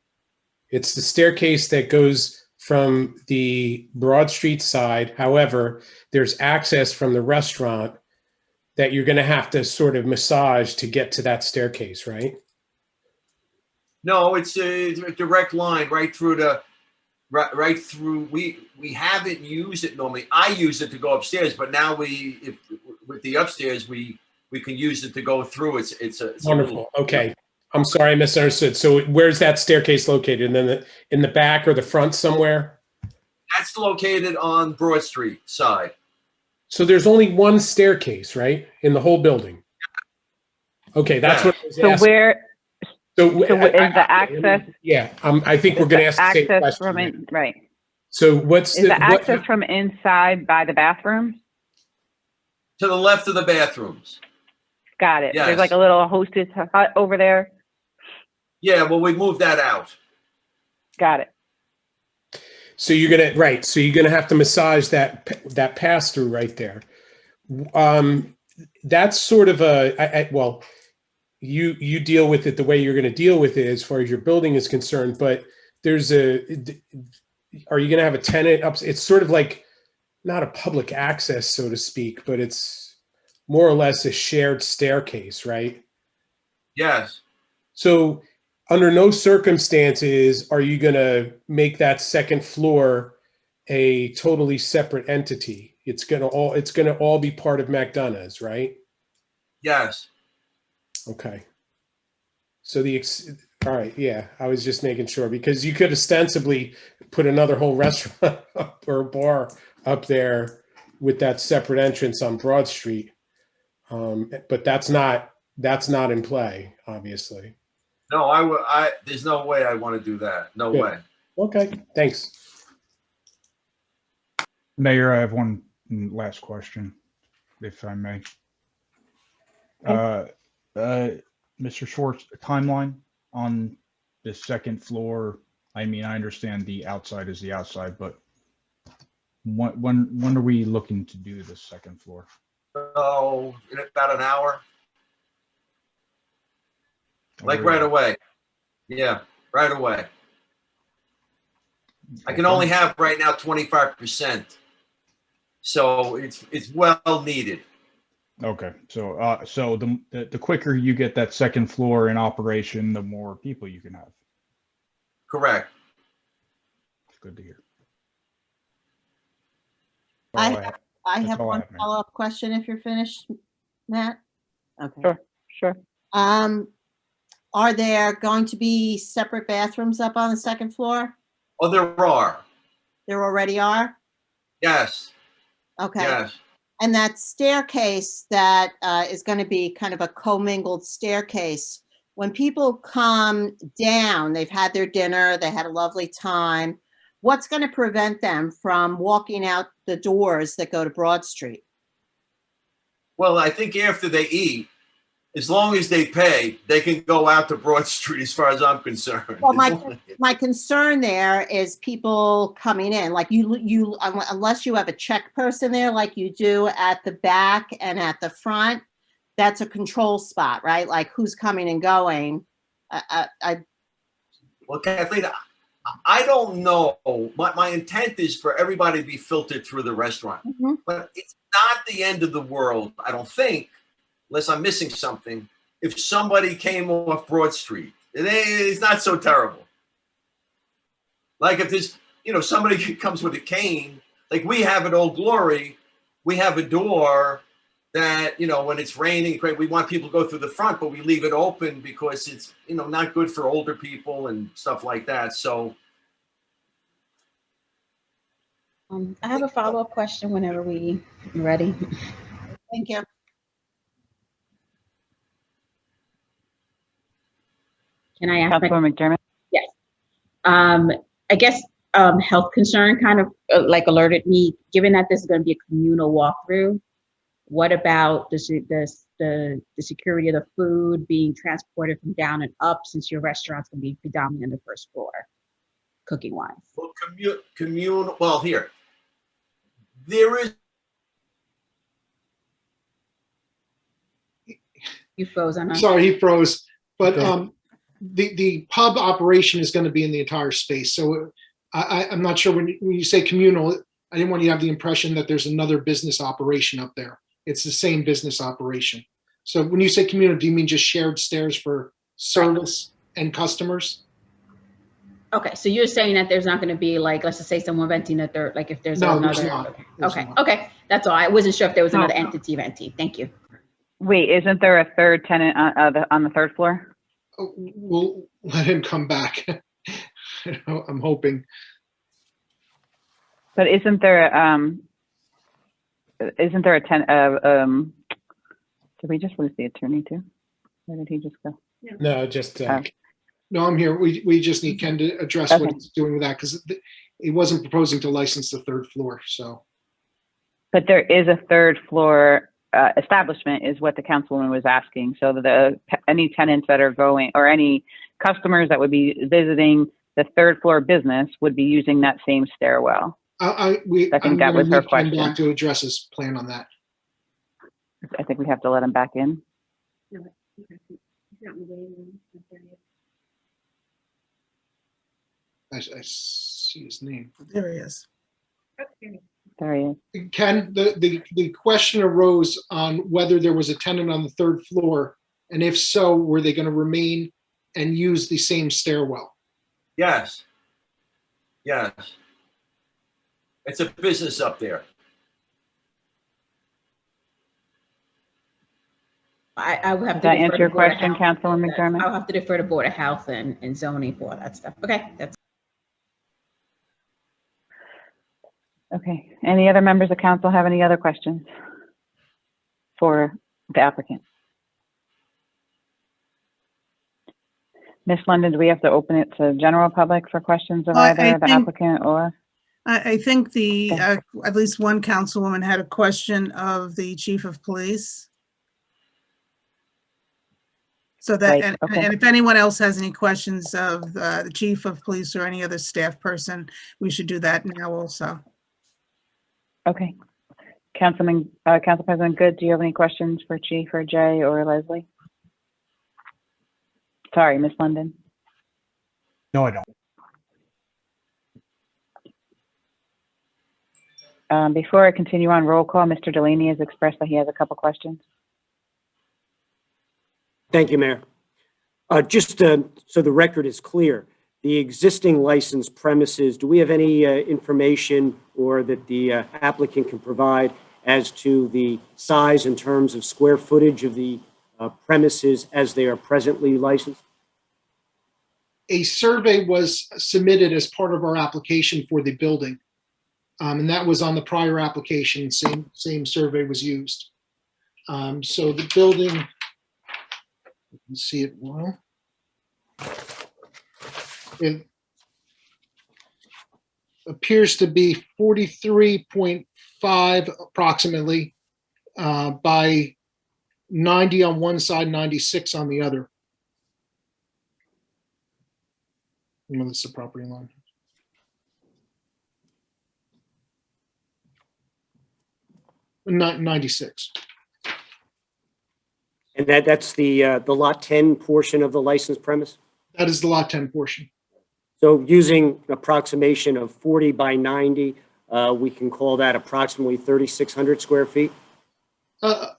It's the staircase that goes from the Broad Street side. However, there's access from the restaurant that you're going to have to sort of massage to get to that staircase, right? No, it's a direct line right through right through. We haven't used it normally. I use it to go upstairs, but now with the upstairs, we can use it to go through. It's Wonderful. Okay. I'm sorry, I misunderstood. So where's that staircase located? And then in the back or the front somewhere? That's located on Broad Street side. So there's only one staircase, right? In the whole building? Okay, that's what I was So asking. where, So is the access? Yeah, I think we're going to ask the same Access question. from in, right. So what's Is the access from inside by the bathrooms? To the left of the bathrooms. Got it. Yes. There's like a little hostess hut over there. Yeah, well, we moved that out. Got it. So you're gonna So you're gonna have to massage that pass through right there. That's sort of well, you deal with it the way you're going to deal with it as far as your building is concerned. But are you going to have a tenant up? It's sort of like not a public access, so to speak, but it's more or less a shared staircase, right? Yes. So under no circumstances are you going to make that second floor a totally separate entity. It's going to all be part of McDonough's, right? Yes. Okay. So all right. Yeah. I was just making sure because you could ostensibly put another whole restaurant or bar up there with that separate entrance on Broad Street. But that's not in play, obviously. No, there's no way I want to do that. No Good. way. Okay. Thanks. Mayor, I have one last question, if I may. Mr. Schwartz, timeline on the second floor. I mean, I understand the outside is the outside, but when are we looking to do the second floor? So in about an hour. Like right away. Yeah, right away. I can only have right now 25%. So it's well needed. Okay, so so the quicker you get that second floor in operation, the more people you can have. Correct. Good to hear. I That's have all I one have, ma'am. follow-up question if you're finished, Matt. Okay. Sure. Are there going to be separate bathrooms up on the second floor? Oh, there are. There already are? Yes. Okay. Yes. And that staircase that is going to be kind of a commingled staircase, when people come down, they've had their dinner, they had a lovely time, what's going to prevent them from walking out the doors that go to Broad Street? Well, I think after they eat, as long as they pay, they can go out to Broad Street as far as I'm concerned. Well, my concern there is people coming in, like you unless you have a check person there like you do at the back and at the front, that's a control spot, right? Like who's coming and going. Well, Kathleen, I don't know. My intent is for everybody to be filtered through the restaurant, but it's not the end of the world, I don't think, unless I'm missing something. If somebody came off Broad Street, it's not so terrible. Like if there's, somebody comes with a cane, like we have at Old Glory, we have a door that, when it's raining, we want people to go through the front, but we leave it open because it's, not good for older people and stuff like that. So I have a follow-up question whenever we're ready. Thank you. Can I ask? Councilwoman McDermott? Yes. I guess health concern kind of like alerted me, given that this is going to be a communal walkthrough. What about the security of the food being transported from down and up, since your restaurant's going to be predominantly on the first floor, cooking wise? Well, well, here, there is. You froze on us. Sorry, he froze. But Okay. The pub operation is going to be in the entire space. So I'm not sure when you say communal, I didn't want you to have the impression that there's another business operation up there. It's the same business operation. So when you say communal, do you mean just shared stairs for service and customers? Okay, so you're saying that there's not going to be like, let's just say someone venting a third, like if there's No, another. there's not. There's Okay, not. okay, that's all. I wasn't sure if there was No. another entity venting. Thank you. Wait, isn't there a third tenant on the third floor? Oh, we'll let him come back. I'm hoping. But isn't there a tenant? Did we just lose the attorney too? Where did he just go? No, just, No, I'm here. We just need Ken to address what Okay. he's doing with that, because he wasn't proposing to license the third floor, so. But there is a third floor establishment, is what the councilwoman was asking. So any tenants that are going, or any customers that would be visiting the third floor business would be using that same stairwell. I think I'm that gonna was her need Ken question. back to address his plan on that. I think we have to let him back in. I see his name. There he is. There he is. Ken, the question arose on whether there was a tenant on the third floor, and if so, were they going to remain and use the same stairwell? Yes. Yes. It's a business up there. I will have Does to. that defer answer to your Board of question, Health. Councilwoman McDermott? I'll have to defer to Board of Health and zoning for all that stuff. Okay, that's. Okay. Any other members of council have any other questions for the applicant? Ms. London, do we have to open it to general public for questions of I either the think- applicant or? I think the, Okay. at least one councilwoman had a question of the chief of police. So that, Right, and okay. and if anyone else has any questions of the chief of police or any other staff person, we should do that now also. Okay. Council President Good, do you have any questions for Chief or Jay or Leslie? Sorry, Ms. London. No, I don't. Before I continue on roll call, Mr. Delaney has expressed that he has a couple questions. Thank you, Mayor. Just so the record is clear, the existing licensed premises, do we have any information or that the applicant can provide as to the size in terms of square footage of the premises as they are presently licensed? A survey was submitted as part of our application for the building. And that was on the prior application, same survey was used. So the building, you can see it well. It appears to be 43.5 approximately by 90 on one side, 96 on the other. No, that's the property line. Not 96. And that's the lot 10 portion of the licensed premise? That is the lot 10 portion. So using an approximation of 40 by 90, we can call that approximately 3,600 square feet.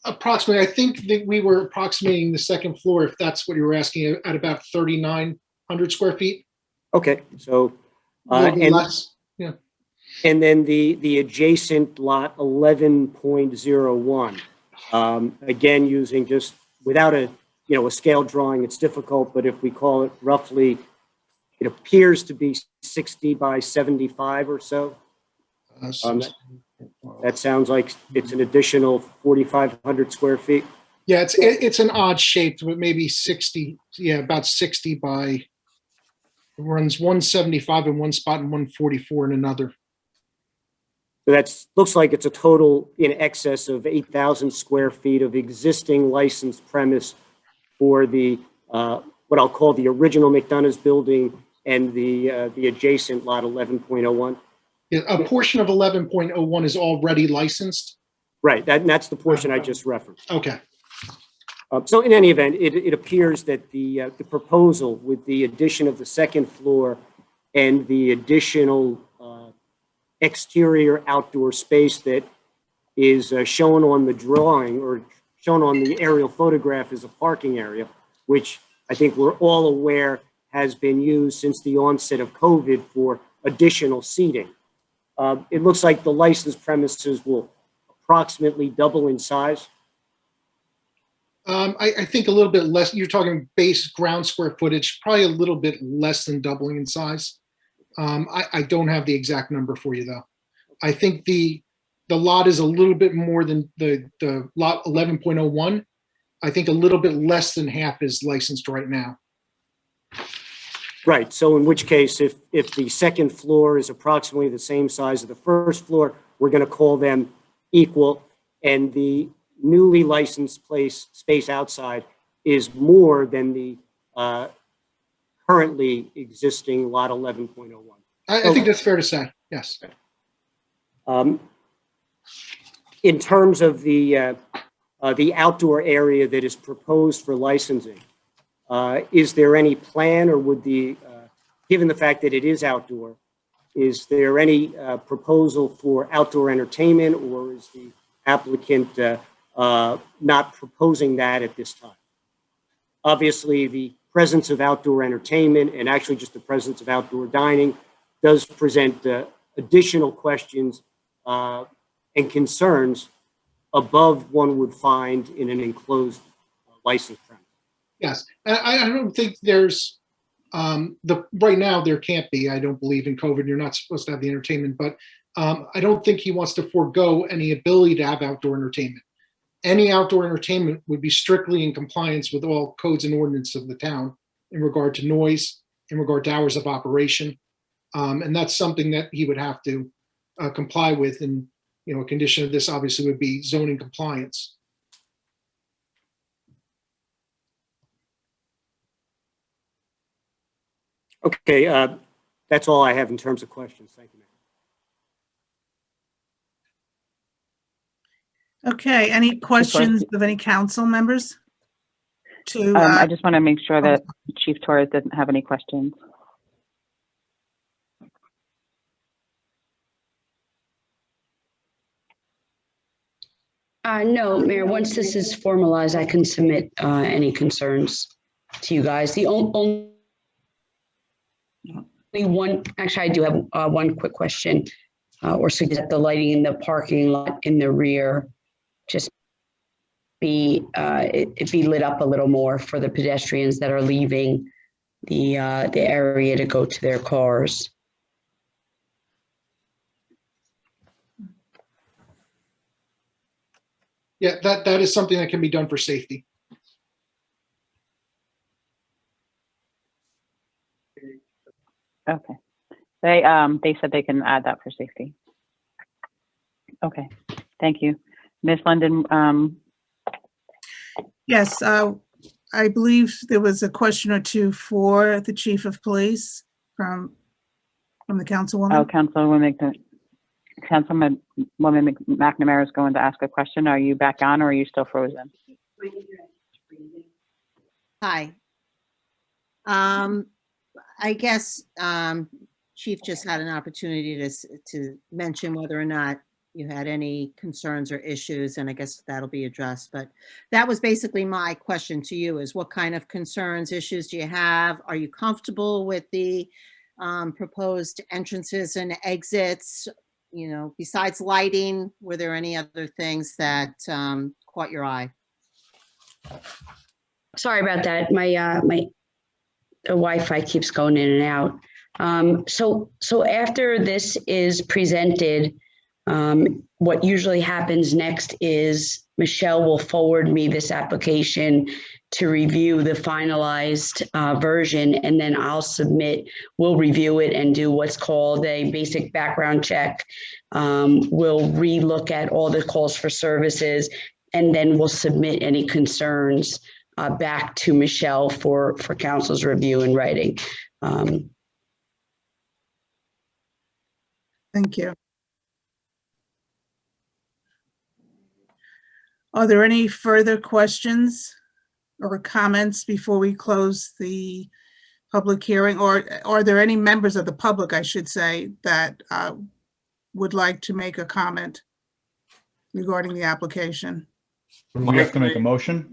Approximately, I think that we were approximating the second floor, if that's what you were asking, at about 3,900 square feet. Okay, so, A little bit and, less, yeah. and then the adjacent lot 11.01. Again, using just without a, a scale drawing, it's difficult, but if we call it roughly, it appears to be 60 by 75 or so. That sounds like it's an additional 4,500 square feet. Yeah, it's an odd shape, but maybe 60, yeah, about 60 by, it runs 175 in one spot and 144 in another. So that's, looks like it's a total in excess of 8,000 square feet of existing licensed premise for the, what I'll call the original McDonough's building and the adjacent lot 11.01. Yeah, a portion of 11.01 is already licensed. Right, that's the portion I just referenced. Okay. So in any event, it appears that the proposal with the addition of the second floor and the additional exterior outdoor space that is shown on the drawing or shown on the aerial photograph as a parking area, which I think we're all aware has been used since the onset of COVID for additional seating. It looks like the licensed premises will approximately double in size. I think a little bit less. You're talking base ground square footage, probably a little bit less than doubling in size. I don't have the exact number for you though. I think the lot is a little bit more than the lot 11.01. I think a little bit less than half is licensed right now. Right. So in which case, if the second floor is approximately the same size as the first floor, we're going to call them equal, and the newly licensed space outside is more than the currently existing lot 11.01. I think that's fair to say. Yes. In terms of the outdoor area that is proposed for licensing, is there any plan, or would given the fact that it is outdoor, is there any proposal for outdoor entertainment, or is the applicant not proposing that at this time? Obviously, the presence of outdoor entertainment and actually just the presence of outdoor dining does present additional questions and concerns above one would find in an enclosed license premise. Yes, I don't think there's right now there can't be. I don't believe in COVID. You're not supposed to have the entertainment, but I don't think he wants to forego any ability to have outdoor entertainment. Any outdoor entertainment would be strictly in compliance with all codes and ordinances of the town in regard to noise, in regard to hours of operation, and that's something that he would have to comply with. And a condition of this obviously would be zoning compliance. Okay, that's all I have in terms of questions. Thank you, Mayor. Okay, any questions of any council members? I just want to make sure that Chief Torres doesn't have any questions. No, Mayor, once this is formalized, I can submit any concerns to you guys. The only one, actually, I do have one quick question or suggest the lighting in the parking lot in the rear just be lit up a little more for the pedestrians that are leaving the area to go to their cars. Yeah, that is something that can be done for safety. Okay. They said they can add that for safety. Okay, thank you. Ms. London. Yes, I believe there was a question or two for the chief of police from the councilwoman. Oh, Councilwoman McNamara is going to ask a question. Are you back on, or are you still frozen? Hi. I guess Chief just had an opportunity to mention whether or not you had any concerns or issues, and I guess that'll be addressed. But that was basically my question to you, is what kind of concerns, issues do you have? Are you comfortable with the proposed entrances and exits? You know, besides lighting, were there any other things that caught your eye? Sorry about that. The Wi-Fi keeps going in and out. So after this is presented, what usually happens next is Michelle will forward me this application to review the finalized version, and then we'll review it and do what's called a basic background check. We'll relook at all the calls for services, and then we'll submit any concerns back to Michelle for council's review in writing. Thank you. Are there any further questions or comments before we close the public hearing? Or are there any members of the public, I should say, that would like to make a comment regarding the application? We have to make a motion.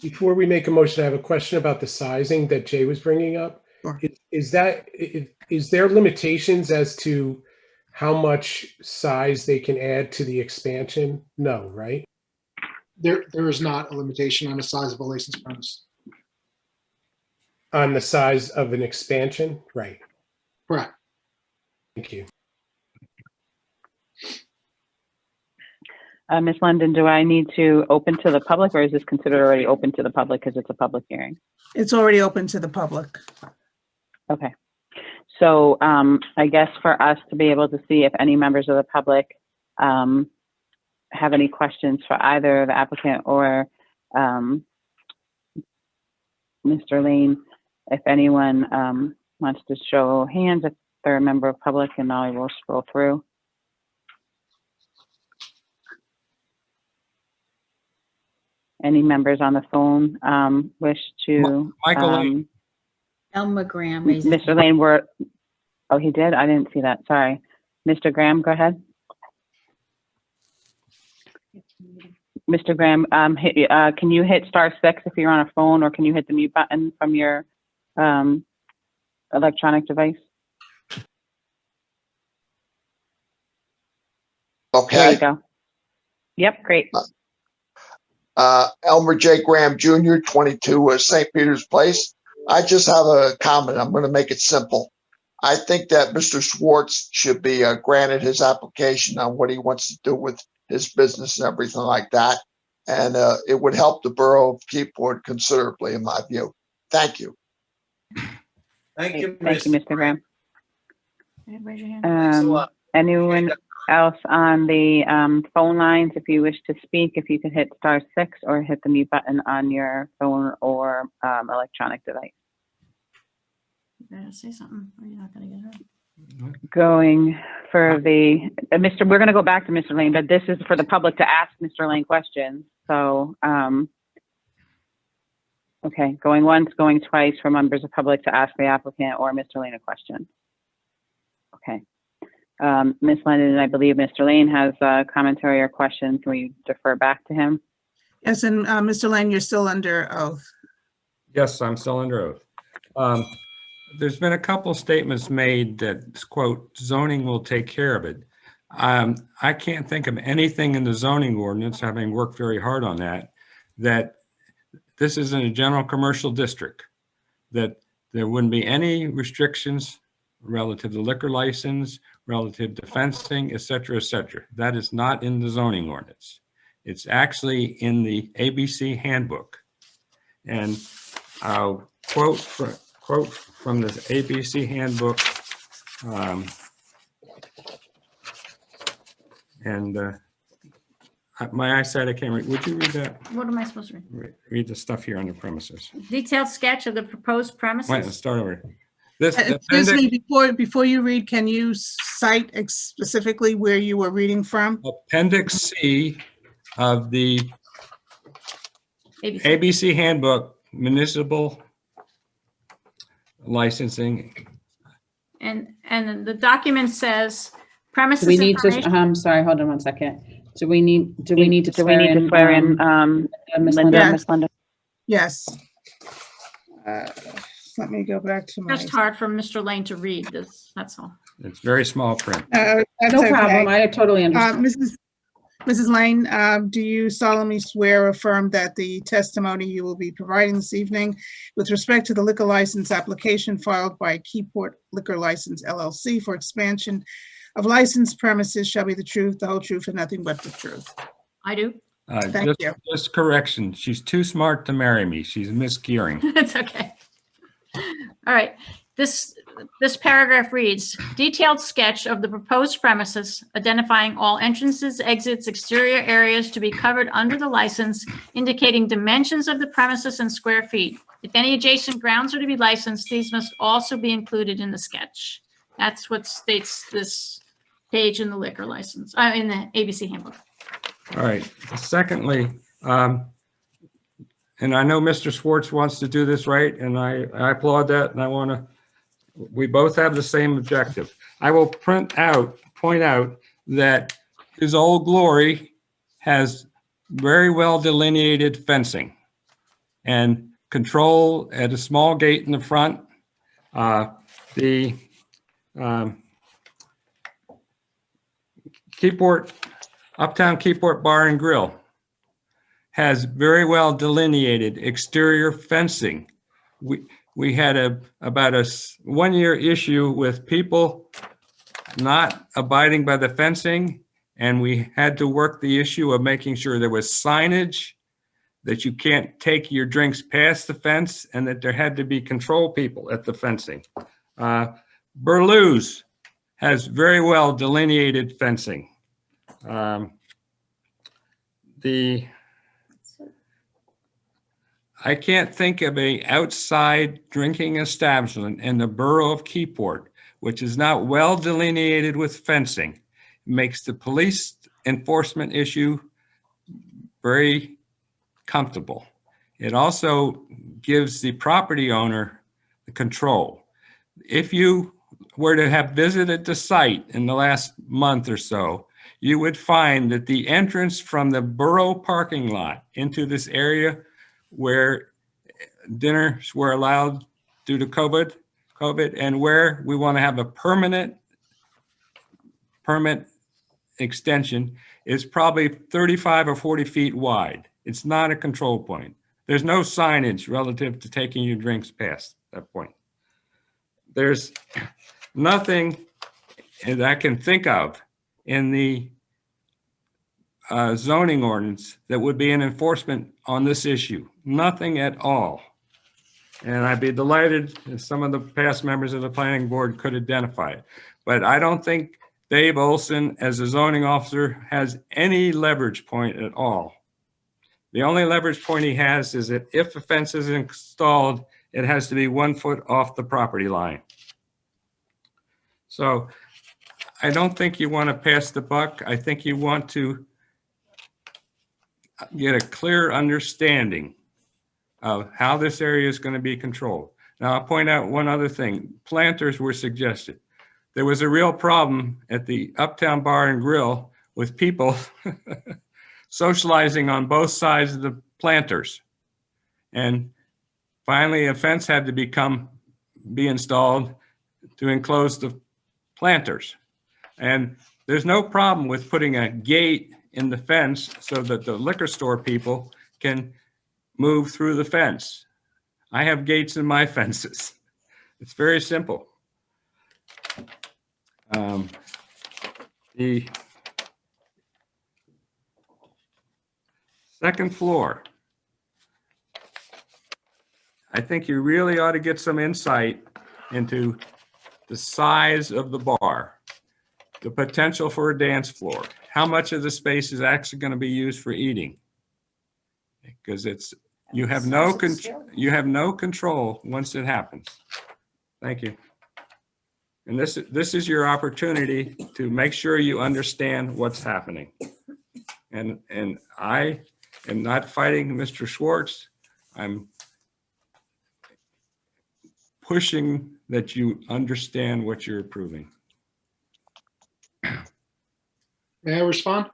Before we make a motion, I have a question about the sizing that Jay was bringing up. Sure. Is there limitations as to how much size they can add to the expansion? No, right? There is not a limitation on the size of a licensed premise. On the size of an expansion, right? Correct. Thank you. Ms. London, do I need to open to the public, or is this considered already open to the public because it's a public hearing? It's already open to the public. Okay. So I guess for us to be able to see if any members of the public have any questions for either the applicant or Mr. Lane, if anyone wants to show hands, if they're a member of public, and I will scroll through. Any members on the phone wish to? Michael Lane. Elma Graham raised his Mr. Lane, oh, he did? I didn't see that. Sorry. Mr. Graham, go ahead. Mr. Graham, can you hit *6 if you're on a phone, or can you hit the mute button from your electronic device? There Okay. you go. Yep, great. Elmer J. Graham Jr., 22 St. Peter's Place. I just have a comment. I'm going to make it simple. I think that Mr. Schwartz should be granted his application on what he wants to do with his business and everything like that. And it would help the borough of Keyport considerably, in my view. Thank you. Thank you, Thank you, Mr. Graham. Raise your hand. Anyone else on the phone lines, if you wish to speak, if you could hit *6 or hit the mute button on your phone or electronic device. You gotta say something, or you're not gonna get heard. Going for the, we're going to go back to Mr. Lane, but this is for the public to ask Mr. Lane questions. So, okay, going once, going twice for members of public to ask the applicant or Mr. Lane a question. Okay. Ms. London, I believe Mr. Lane has a commentary or question. Can we defer back to him? Yes, and Mr. Lane, you're still under oath. Yes, I'm still under oath. There's been a couple statements made that, quote, zoning will take care of it. I can't think of anything in the zoning ordinance, having worked very hard on that this is in a general commercial district, that there wouldn't be any restrictions relative to liquor license, relative to fencing, et cetera, et cetera. That is not in the zoning ordinance. It's actually in the ABC handbook. And I'll quote from this ABC handbook. My eyesight, I can't read. Would you read that? What am I supposed to read? Read the stuff here on the premises. Detailed sketch of the proposed premises? Wait, let's start over. This Excuse me, before you read, can you cite specifically where you were reading from? Appendix C of the ABC handbook, municipal licensing. And the document says premises Do we need to, information. sorry, hold on one second. Do we need to swear in, Ms. Yes. Linda, Ms. Linda? Yes. Let me go back to my. Just hard for Mr. Lane to read this, that's all. It's very small print. That's No okay. problem, I totally understand. Mrs. Lane, do you solemnly swear or affirm that the testimony you will be providing this evening with respect to the liquor license application filed by Keyport Liquor License LLC for expansion of licensed premises shall be the truth, the whole truth, and nothing but the truth? I do. Thank you. Just correction. She's too smart to marry me. She's Miss Gearing. It's okay. All right. This paragraph reads, detailed sketch of the proposed premises identifying all entrances, exits, exterior areas to be covered under the license, indicating dimensions of the premises in square feet. If any adjacent grounds are to be licensed, these must also be included in the sketch. That's what states this page in the liquor license, in the ABC handbook. All right. Secondly, and I know Mr. Schwartz wants to do this right, and I applaud that, and we both have the same objective. I will point out that his Old Glory has very well delineated fencing and control at a small gate in the front. The Uptown Keyport Bar and Grill has very well delineated exterior fencing. We had about a 1-year issue with people not abiding by the fencing, and we had to work the issue of making sure there was signage that you can't take your drinks past the fence, and that there had to be control people at the fencing. Burleu's has very well delineated fencing. I can't think of an outside drinking establishment in the borough of Keyport which is not well delineated with fencing. It makes the police enforcement issue very comfortable. It also gives the property owner the control. If you were to have visited the site in the last month or so, you would find that the entrance from the borough parking lot into this area where dinners were allowed due to COVID, and where we want to have a permit extension is probably 35 or 40 feet wide. It's not a control point. There's no signage relative to taking your drinks past that point. There's nothing that I can think of in the zoning ordinance that would be an enforcement on this issue. Nothing at all. And I'd be delighted if some of the past members of the planning board could identify it. But I don't think Dave Olson, as a zoning officer, has any leverage point at all. The only leverage point he has is that if a fence is installed, it has to be 1 foot off the property line. So I don't think you want to pass the buck. I think you want to get a clear understanding of how this area is going to be controlled. Now, I'll point out one other thing. Planters were suggested. There was a real problem at the Uptown Bar and Grill with people socializing on both sides of the planters. And finally, a fence had to be installed to enclose the planters. And there's no problem with putting a gate in the fence so that the liquor store people can move through the fence. I have gates in my fences. It's very simple. The second floor. I think you really ought to get some insight into the size of the bar, the potential for a dance floor, how much of the space is actually going to be used for eating, because you have no control once it happens. Thank you. And this is your opportunity to make sure you understand what's happening. And I am not fighting Mr. Schwartz. I'm pushing that you understand what you're approving. May I respond?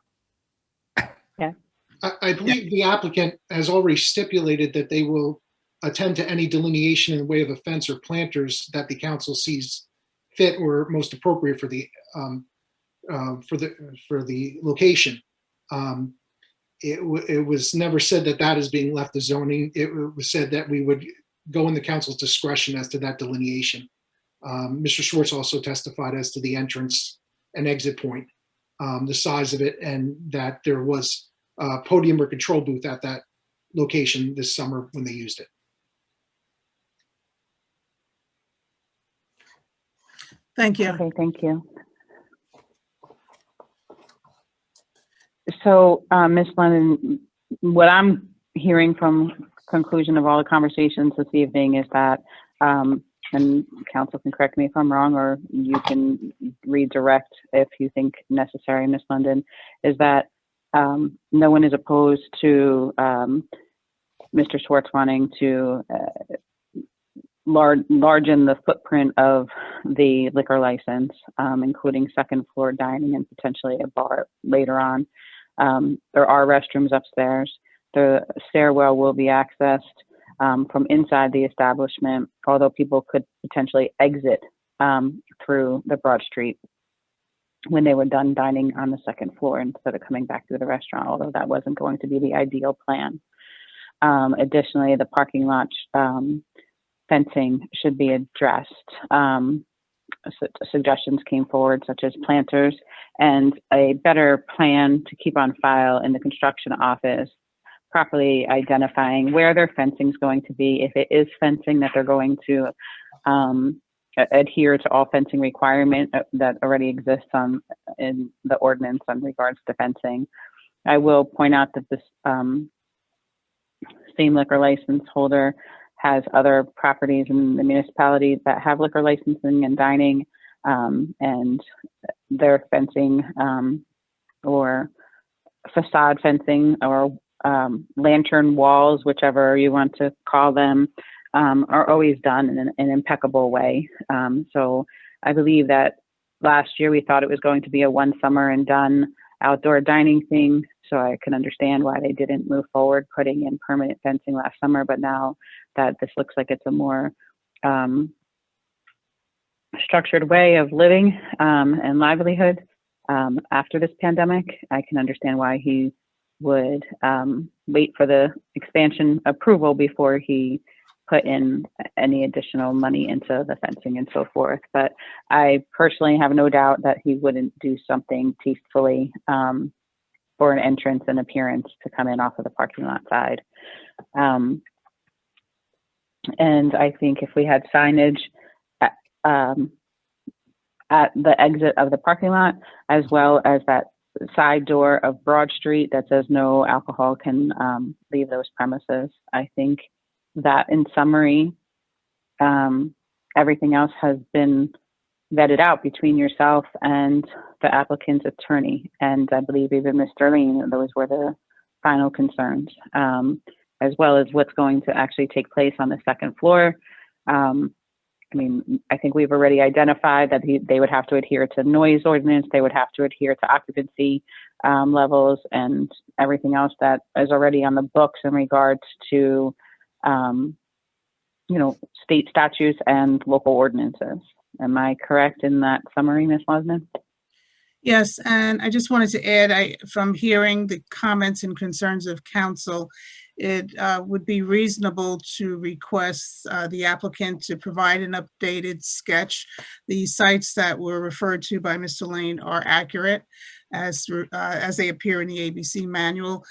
Yeah. I believe the applicant has already stipulated that they will attend to any delineation in the way of a fence or planters that the council sees fit or most appropriate for the location. It was never said that that is being left to zoning. It was said that we would go in the council's discretion as to that delineation. Mr. Schwartz also testified as to the entrance and exit point, the size of it, and that there was a podium or control booth at that location this summer when they used it. Thank you. Okay, thank you. So, Ms. Lennon, what I'm hearing from conclusion of all the conversations this evening is that, and council can correct me if I'm wrong, or you can redirect if you think necessary, Ms. London, is that no one is opposed to Mr. Schwartz wanting to largen the footprint of the liquor license, including second floor dining and potentially a bar later on. There are restrooms upstairs. The stairwell will be accessed from inside the establishment, although people could potentially exit through the Broad Street when they were done dining on the second floor instead of coming back through the restaurant, although that wasn't going to be the ideal plan. Additionally, the parking lot fencing should be addressed. Suggestions came forward, such as planters and a better plan to keep on file in the construction office, properly identifying where their fencing is going to be. If it is fencing, that they're going to adhere to all fencing requirement that already exists in the ordinance in regards to fencing. I will point out that this same liquor license holder has other properties in the municipality that have liquor licensing and dining, and their fencing or facade fencing or lantern walls, whichever you want to call them, are always done in an impeccable way. So I believe that last year we thought it was going to be a one summer and done outdoor dining thing. So I can understand why they didn't move forward putting in permanent fencing last summer. But now that this looks like it's a more structured way of living and livelihood after this pandemic, I can understand why he would wait for the expansion approval before he put in any additional money into the fencing and so forth. But I personally have no doubt that he wouldn't do something tastefully for an entrance and appearance to come in off of the parking lot side. And I think if we had signage at the exit of the parking lot, as well as that side door of Broad Street that says no alcohol can leave those premises, I think that in summary, everything else has been vetted out between yourself and the applicant's attorney. And I believe even Mr. Lane, those were the final concerns, as well as what's going to actually take place on the second floor. I mean, I think we've already identified that they would have to adhere to noise ordinance, they would have to adhere to occupancy levels and everything else that is already on the books in regards to state statutes and local ordinances. Am I correct in that summary, Ms. Losman? Yes, and I just wanted to add, from hearing the comments and concerns of council, it would be reasonable to request the applicant to provide an updated sketch. The sites that were referred to by Mr. Lane are accurate as they appear in the ABC manual.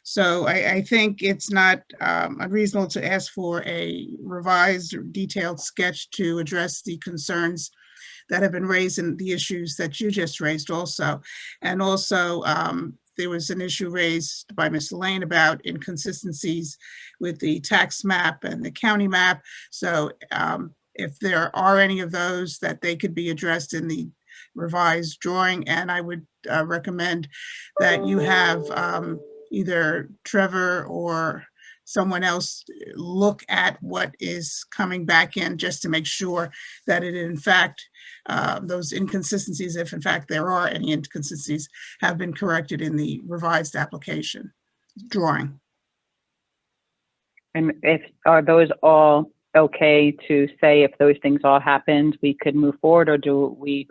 So I think it's not unreasonable to ask for a revised or detailed sketch to address the concerns that have been raised and the issues that you just raised also. And also, there was an issue raised by Mr. Lane about inconsistencies with the tax map and the county map. So if there are any of those, that they could be addressed in the revised drawing. And I would recommend that you have either Trevor or someone else look at what is coming back in, just to make sure that it in fact, those inconsistencies, if in fact there are any inconsistencies, have been corrected in the revised application drawing. And are those all okay to say if those things all happened, we could move forward, or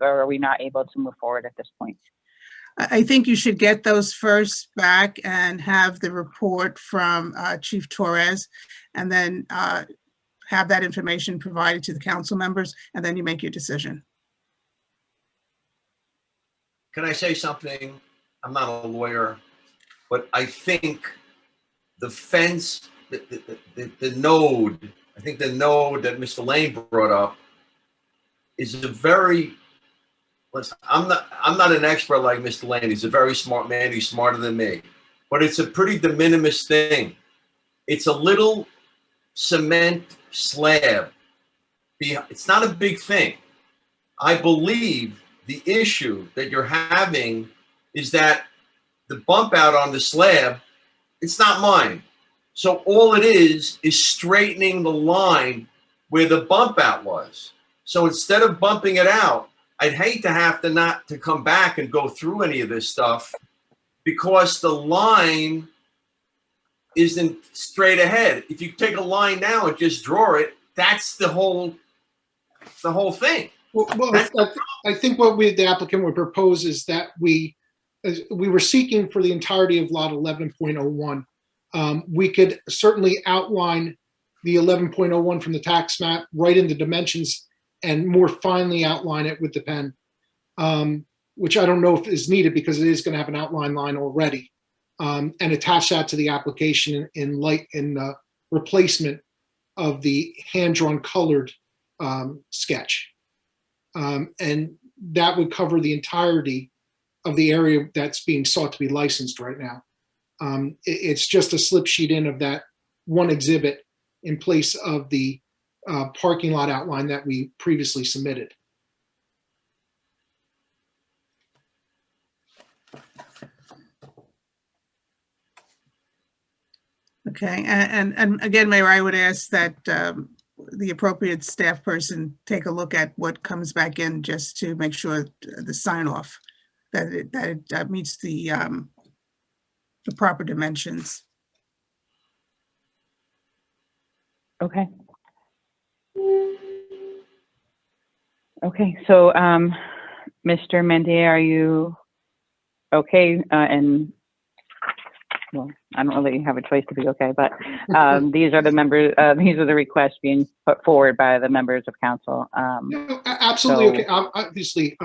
are we not able to move forward at this point? I think you should get those first back and have the report from Chief Torres, and then have that information provided to the council members, and then you make your decision. Can I say something? I'm not a lawyer, but I think the fence, the node, I think the node that Mr. Lane brought up is a very, listen, I'm not an expert like Mr. Lane. He's a very smart man. He's smarter than me, but it's a pretty de minimis thing. It's a little cement slab. It's not a big thing. I believe the issue that you're having is that the bump out on the slab, it's not mine. So all it is straightening the line where the bump out was. So instead of bumping it out, I'd hate to have to not to come back and go through any of this stuff, because the line isn't straight ahead. If you take a line now and just draw it, that's the whole thing. Well, I think what the applicant would propose is that we were seeking for the entirety of lot 11.01. We could certainly outline the 11.01 from the tax map, write in the dimensions, and more finely outline it with the pen, which I don't know if is needed because it is going to have an outline line already, and attach that to the application in replacement of the hand-drawn colored sketch. And that would cover the entirety of the area that's being sought to be licensed right now. It's just a slip sheet in of that one exhibit in place of the parking lot outline that we previously submitted. Okay, and again, Mayor, I would ask that the appropriate staff person take a look at what comes back in, just to make sure the sign off that it meets the proper dimensions. Okay. Okay, so Mr. Mendier, are you okay? And well, I don't really have a choice to be okay, but these are the members. These are the requests being put forward by the members of council. Absolutely okay. Obviously,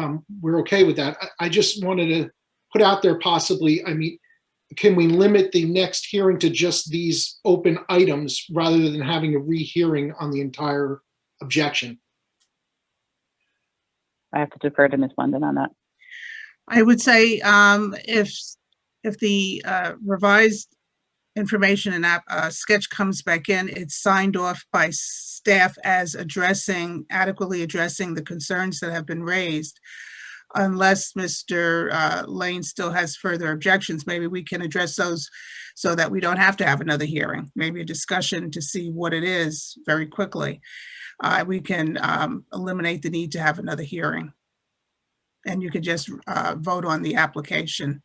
we're okay with that. I just wanted to put out there possibly, I mean, can we limit the next hearing to just these open items rather than having a rehearing on the entire objection? I have to defer to Ms. London on that. I would say if the revised information and sketch comes back in, it's signed off by staff as adequately addressing the concerns that have been raised. Unless Mr. Lane still has further objections, maybe we can address those so that we don't have to have another hearing, maybe a discussion to see what it is very quickly. We can eliminate the need to have another hearing. And you could just vote on the application.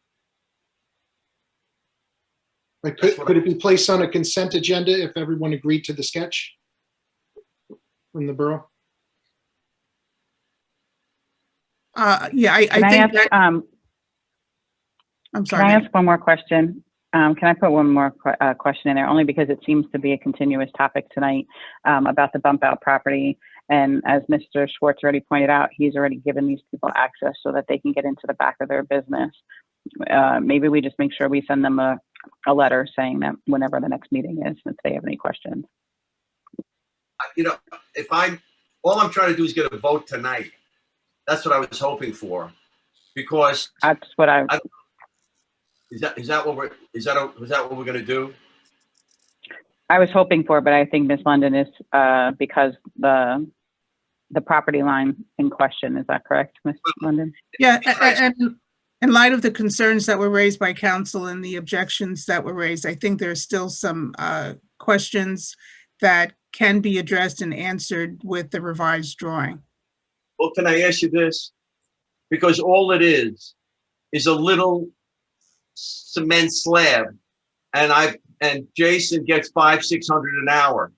Like, could it be placed on a consent agenda if everyone agreed to the sketch from the borough? Yeah, I think that, I'm sorry. Can I ask one more question? Can I put one more question in there, only because it seems to be a continuous topic tonight about the bump out property. And as Mr. Schwartz already pointed out, he's already given these people access so that they can get into the back of their business. Maybe we just make sure we send them a letter saying that whenever the next meeting is, if they have any questions. You know, all I'm trying to do is get a vote tonight. That's what I was hoping for, because that's what is that what we're going to do? I was hoping for, but I think Ms. London is because the property line in question. Is that correct, Ms. London? Yeah, and in light of the concerns that were raised by council and the objections that were raised, I think there's still some questions that can be addressed and answered with the revised drawing. Well, can I ask you this? Because all it is a little cement slab, and Jason gets $500-600 an hour.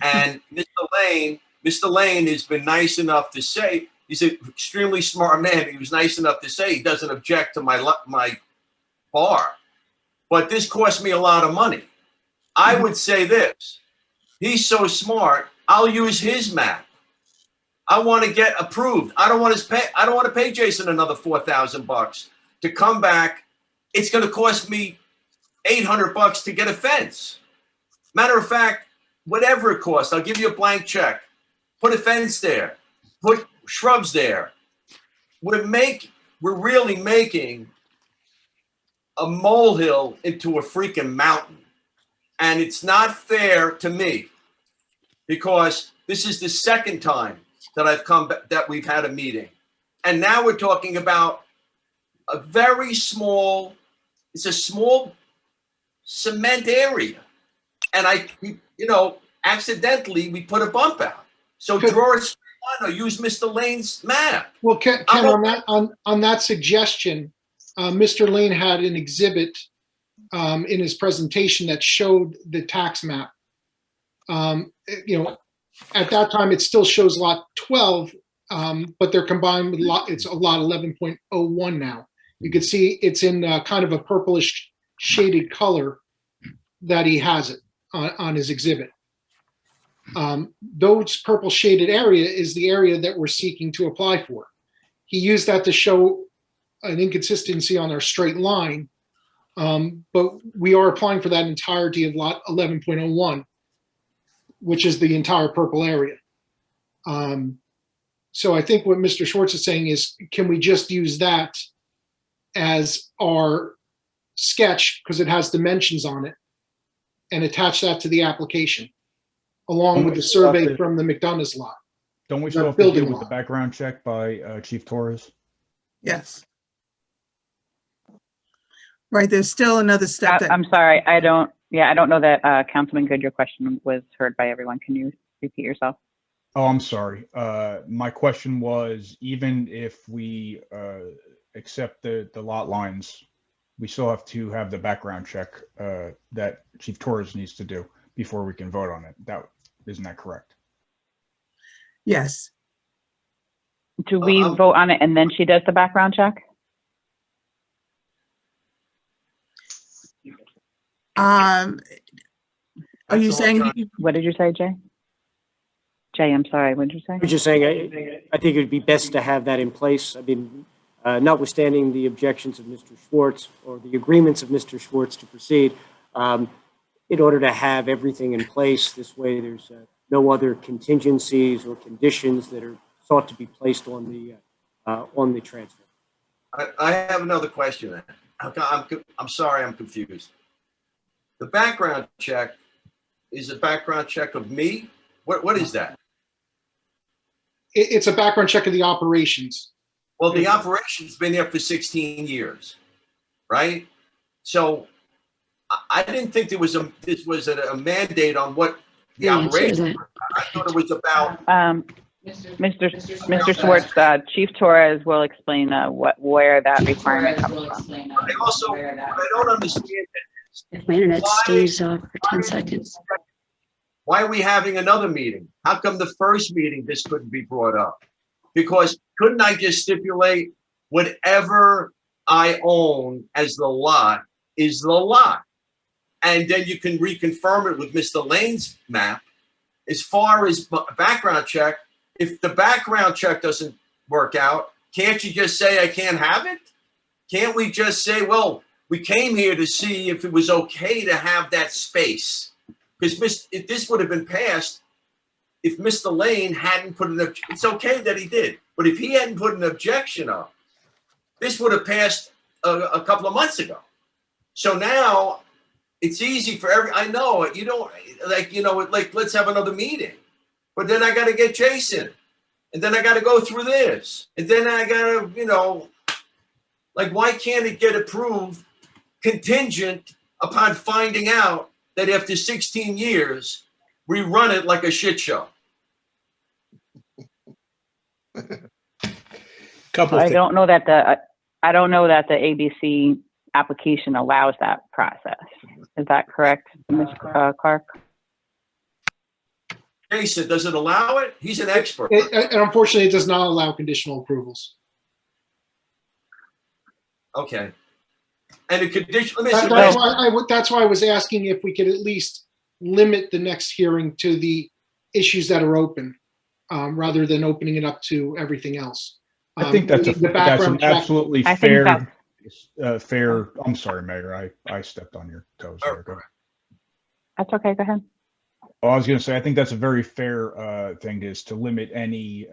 And Mr. Lane has been nice enough to say, he's an extremely smart man. He was nice enough to say he doesn't object to my bar. But this cost me a lot of money. I would say this. He's so smart, I'll use his map. I want to get approved. I don't want to pay Jason another $4,000 to come back. It's going to cost me $800 to get a fence. Matter of fact, whatever it costs, I'll give you a blank check. Put a fence there. Put shrubs there. We're really making a molehill into a freaking mountain. And it's not fair to me, because this is the second time that we've had a meeting. And now we're talking about a very small, it's a small cement area. And accidentally we put a bump out. So draw a straight line or use Mr. Lane's map. Well, Ken, on that suggestion, Mr. Lane had an exhibit in his presentation that showed the tax map. At that time, it still shows lot 12, but they're combined with it's a lot 11.01 now. You can see it's in kind of a purplish shaded color that he has it on his exhibit. Those purple shaded area is the area that we're seeking to apply for. He used that to show an inconsistency on our straight line, but we are applying for that entirety of lot 11.01, which is the entire purple area. So I think what Mr. Schwartz is saying is, can we just use that as our sketch, because it has dimensions on it, and attach that to the application, along with the survey from the McDonough's lot? Don't we still have to deal with the background check by Chief Torres? Yes. Right, there's still another step. I'm sorry, I don't know that, Councilman Good, your question was heard by everyone. Can you repeat yourself? Oh, I'm sorry. My question was, even if we accept the lot lines, we still have to have the background check that Chief Torres needs to do before we can vote on it. Isn't that correct? Yes. Do we vote on it and then she does the background check? Are you saying? What did you say, Jay? Jay, I'm sorry. What did you say? I was just saying, I think it would be best to have that in place. I mean, notwithstanding the objections of Mr. Schwartz or the agreements of Mr. Schwartz to proceed, in order to have everything in place, this way there's no other contingencies or conditions that are sought to be placed on the transfer. I have another question. I'm sorry, I'm confused. The background check is a background check of me? What is that? It's a background check of the operations. Well, the operation's been there for 16 years, right? So I didn't think this was a mandate on what the operation. I thought it was about. Mr. Schwartz, Chief Torres will explain where that requirement comes from. I also, what I don't understand is, If my internet stays off for 10 seconds. why are we having another meeting? How come the first meeting this couldn't be brought up? Because couldn't I just stipulate whatever I own as the lot is the lot? And then you can reconfirm it with Mr. Lane's map. As far as background check, if the background check doesn't work out, can't you just say I can't have it? Can't we just say, well, we came here to see if it was okay to have that space? Because if this would have been passed, if Mr. Lane hadn't put an it's okay that he did, but if he hadn't put an objection up, this would have passed a couple of months ago. So now it's easy for I know you don't like let's have another meeting, but then I got to get Jason, and then I got to go through this, and then I got to why can't it get approved contingent upon finding out that after 16 years, we run it like a shit show. Couple I things. don't know that the ABC application allows that process. Is that correct, Ms. Clark? Jason, does it allow it? He's an expert. And unfortunately, it does not allow conditional approvals. Okay. And the condition, let me That's why I was asking if we could at least limit the next hearing to the issues that are open, rather than opening it up to everything else. I think that's the that's background an check. absolutely I think fair. I'm sorry, Mayor. I stepped on your toes there. Go ahead. That's okay, go ahead. Well, I was going to say, I think that's a very fair thing, is to limit any,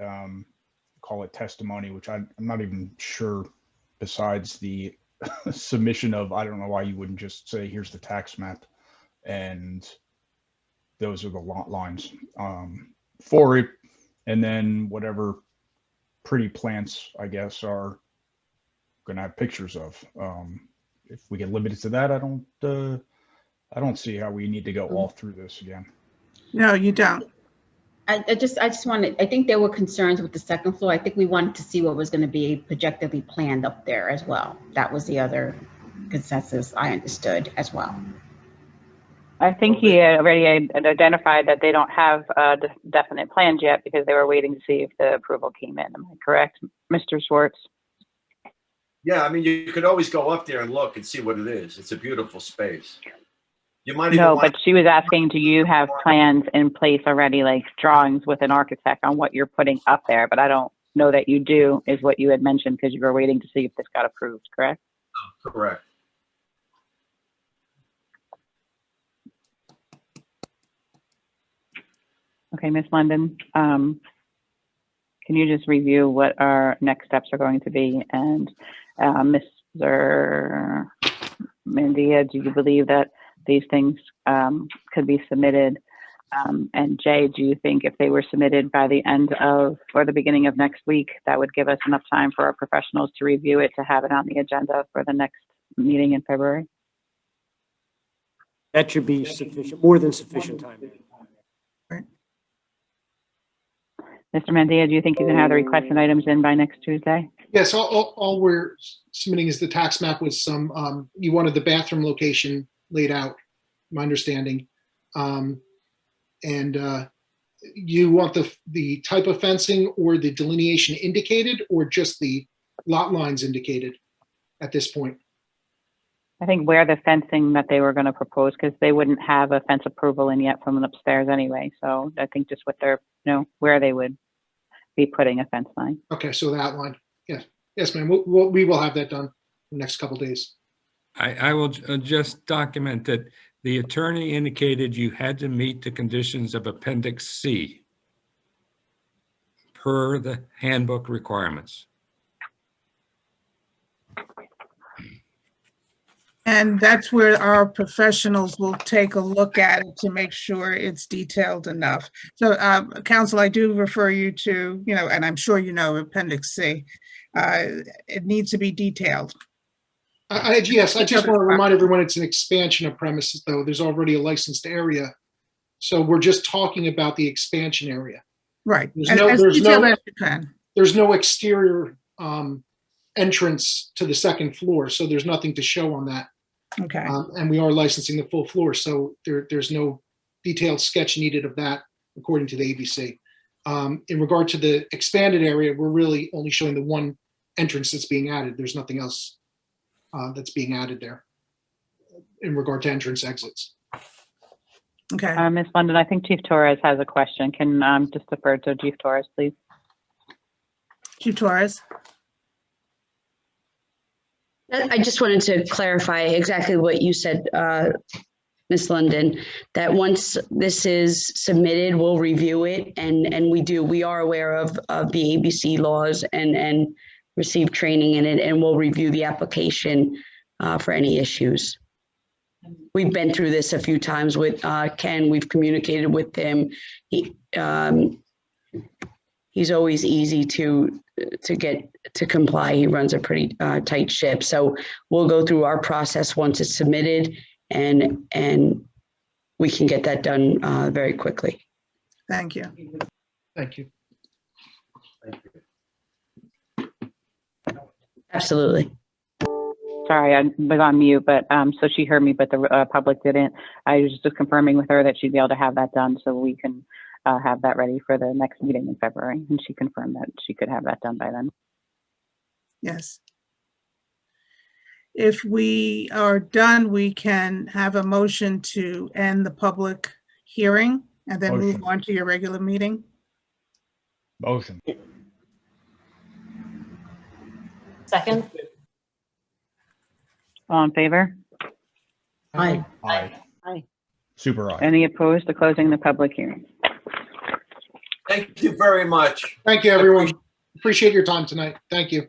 call it testimony, which I'm not even sure, besides the submission of, I don't know why you wouldn't just say, here's the tax map, and those are the lot lines for it. And then whatever pretty plants, I guess, are going to have pictures of. If we get limited to that, I don't see how we need to go all through this again. No, you don't. I just wanted, I think there were concerns with the second floor. I think we wanted to see what was going to be projectively planned up there as well. That was the other consensus I understood as well. I think he had already identified that they don't have definite plans yet because they were waiting to see if the approval came in. Am I correct, Mr. Schwartz? Yeah, I mean, you could always go up there and look and see what it is. It's a beautiful space. You might even No, want, but she was asking, do you have plans in place already, like drawings with an architect on what you're putting up there? But I don't know that you do, is what you had mentioned, because you were waiting to see if this got approved, correct? correct. Okay, Ms. London, can you just review what our next steps are going to be? And Mr. Mandia, do you believe that these things could be submitted? And Jay, do you think if they were submitted by the end of or the beginning of next week, that would give us enough time for our professionals to review it, to have it on the agenda for the next meeting in February? That should be sufficient, more than sufficient time. Mr. Mandia, do you think you can have the requested items in by next Tuesday? Yes, all we're submitting is the tax map with some, you wanted the bathroom location laid out, my understanding. And you want the type of fencing or the delineation indicated, or just the lot lines indicated at this point? I think where the fencing that they were going to propose, because they wouldn't have a fence approval in yet from an upstairs anyway. So I think just what they're, where they would be putting a fence line. Okay, so that line, yes, yes, ma'am. We will have that done in the next couple of days. I will just document that the attorney indicated you had to meet the conditions of Appendix C per the handbook requirements. And that's where our professionals will take a look at it to make sure it's detailed enough. So, Counsel, I do refer you to, and I'm sure you know Appendix C. It needs to be detailed. Yes, I just want to remind everyone it's an expansion of premises, though. There's already a licensed area. So we're just talking about the expansion area. Right. There's detailed as you can. There's no exterior entrance to the second floor, so there's nothing to show on that. Okay. And we are licensing the full floor, so there's no detailed sketch needed of that, according to the ABC. In regard to the expanded area, we're really only showing the one entrance that's being added. There's nothing else that's being added there in regard to entrance exits. Okay. Ms. London, I think Chief Torres has a question. Can just defer to Chief Torres, please? Chief Torres. I just wanted to clarify exactly what you said, Ms. London, that once this is submitted, we'll review it, and we are aware of the ABC laws and receive training in it, and we'll review the application for any issues. We've been through this a few times with Ken. We've communicated with him. He's always easy to get to comply. He runs a pretty tight ship. So we'll go through our process once it's submitted and we can get that done very quickly. Thank you. Thank you. Absolutely. Sorry, I was on mute, but so she heard me, but the public didn't. I was just confirming with her that she'd be able to have that done so we can have that ready for the next meeting in February. And she confirmed that she could have that done by then. Yes. If we are done, we can have a motion to end the public hearing and then move Motion. on to your regular meeting. Motion. Second? All in favor? Aye. Aye. Aye. Super aye. Any opposed to closing the public hearing? Thank you very much. Thank you, everyone. Appreciate your time tonight. Thank you.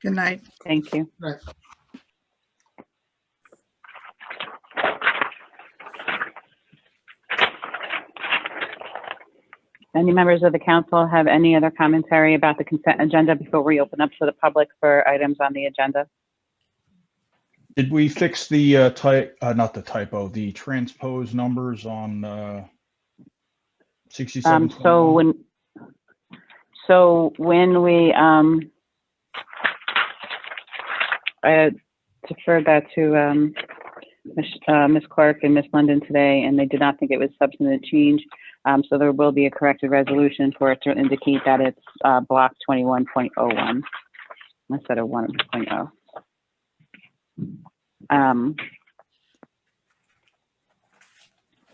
Good night. Thank you. Right. Any members of the council have any other commentary about the consent agenda before we open up to the public for items on the agenda? Did we fix the not the typo, the transpose numbers on 67? So when we I deferred that to Ms. Clark and Ms. London today, and they did not think it was substantive change. So there will be a corrected resolution for it to indicate that it's block 21.01 instead of 1.0.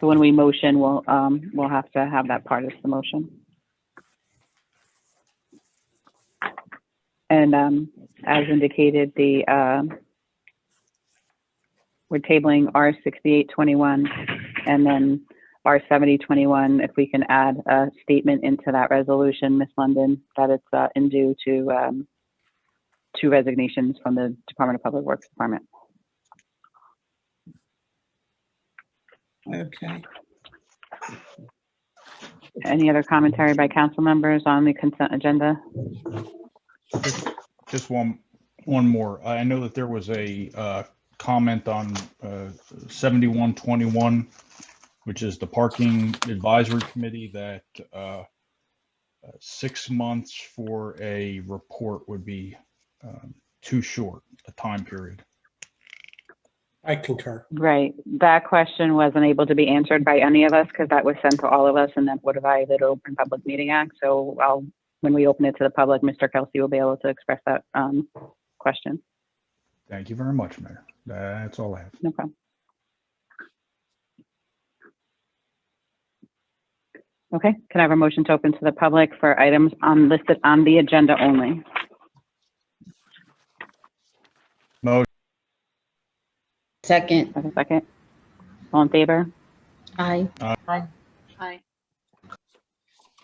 So when we motion, we'll have to have that part as the motion. And as indicated, we're tabling R6821 and then R7021. If we can add a statement into that resolution, Ms. London, that it's in due to two resignations from the Department of Public Works Department. Okay. Any other commentary by council members on the consent agenda? Just one more. I know that there was a comment on 7121, which is the Parking Advisory Committee, that 6 months for a report would be too short a time period. I concur. Right. That question wasn't able to be answered by any of us because that was sent to all of us and that would have violated Open Public Meeting Act. So when we open it to the public, Mr. Kelsey will be able to express that question. Thank you very much, Mayor. That's all I have. No problem. Okay, can I have a motion to open to the public for items listed on the agenda only? Motion. Second. Have a second? All in favor? Aye. Aye. Aye.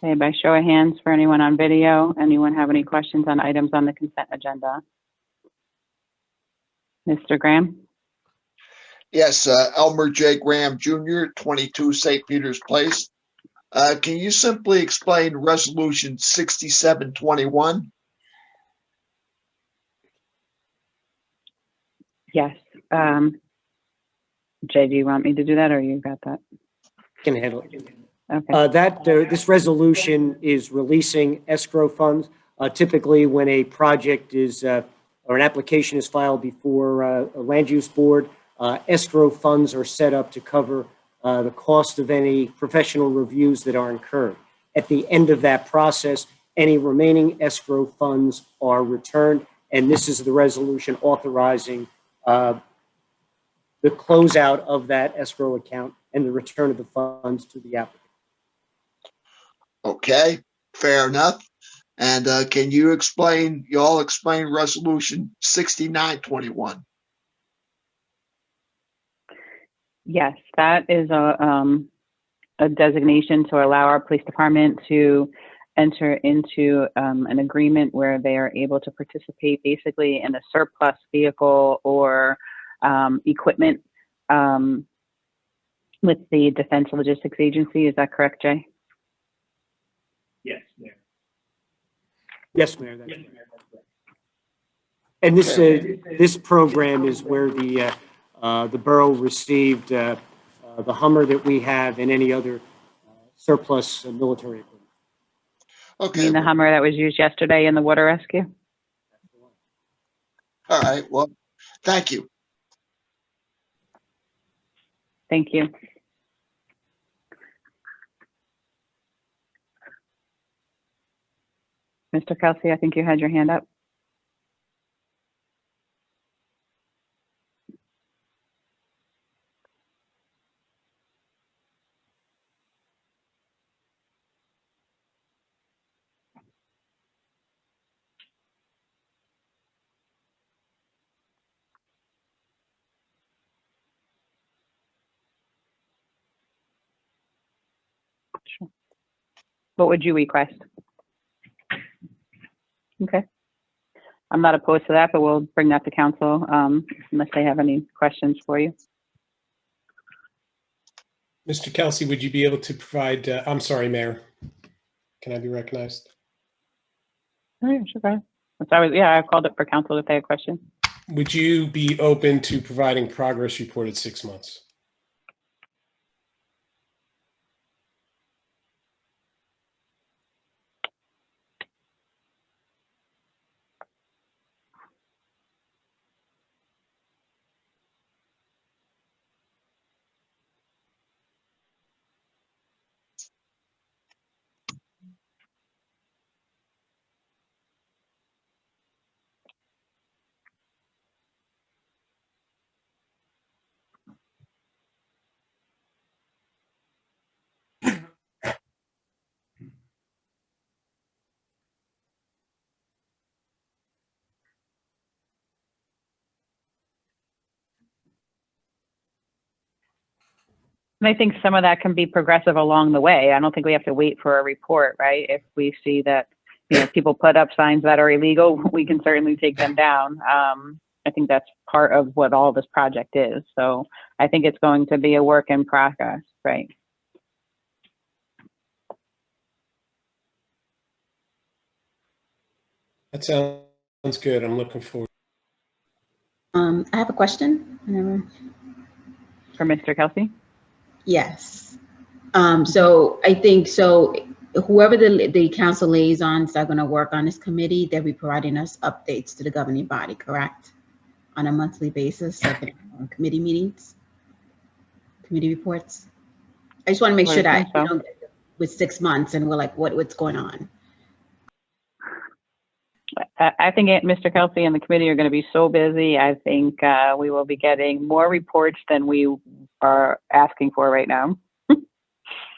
Okay, by show of hands for anyone on video, anyone have any questions on items on the consent agenda? Mr. Graham? Yes, Elmer J. Graham Jr., 22 St. Peter's Place. Can you simply explain Resolution 6721? Yes. Jay, do you want me to do that or you got that? Can handle it. Okay. This resolution is releasing escrow funds. Typically, when a project is, or an application is filed before a land use board, escrow funds are set up to cover the cost of any professional reviews that are incurred. At the end of that process, any remaining escrow funds are returned, and this is the resolution authorizing the closeout of that escrow account and the return of the funds to the applicant. Okay, fair enough. And can you explain Resolution 6921? Yes, that is a designation to allow our police department to enter into an agreement where they are able to participate basically in a surplus vehicle or equipment with the Defense Logistics Agency. Is that correct, Jay? Yes, Mayor. Yes, Mayor. That's correct. And this program is where the borough received the Hummer that we have and any other surplus military equipment. You Okay, mean the Hummer that was used yesterday in the water rescue? all right, well, thank you. Thank you. Mr. Kelsey, I think you had your hand up. Sure. What would you request? Okay. I'm not opposed to that, but we'll bring that to council unless they have any questions for you. Mr. Kelsey, would you be able to provide, I'm sorry, Mayor. Can I be recognized? Oh, yeah, sure, go ahead. I called it for council if they had questions. Would you be open to providing progress report at 6 months? And I think some of that can be progressive along the way. I don't think we have to wait for a report, right? If we see that, people put up signs that are illegal, we can certainly take them down. I think that's part of what all this project is. So I think it's going to be a work in progress, right? That sounds good. I'm looking forward. I have a question. For Mr. Kelsey? Yes. So I think whoever the council liaisons are going to work on this committee, they'll be providing us updates to the governing body, correct? On a monthly basis, like committee meetings, committee reports. I just want to make sure that we don't get with 6 months and we're like, what's going on? I think Mr. Kelsey and the committee are going to be so busy. I think we will be getting more reports than we are asking for right now.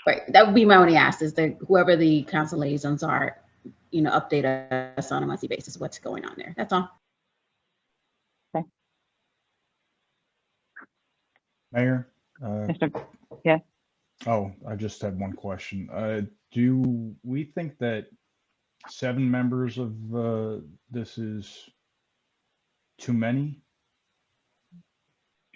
Right, that would be my only ask, is that whoever the council liaisons are, update us on a monthly basis what's going on there. That's all. Okay. Mayor? Yeah. Oh, I just had one question. Do we think that 7 members of this is too many?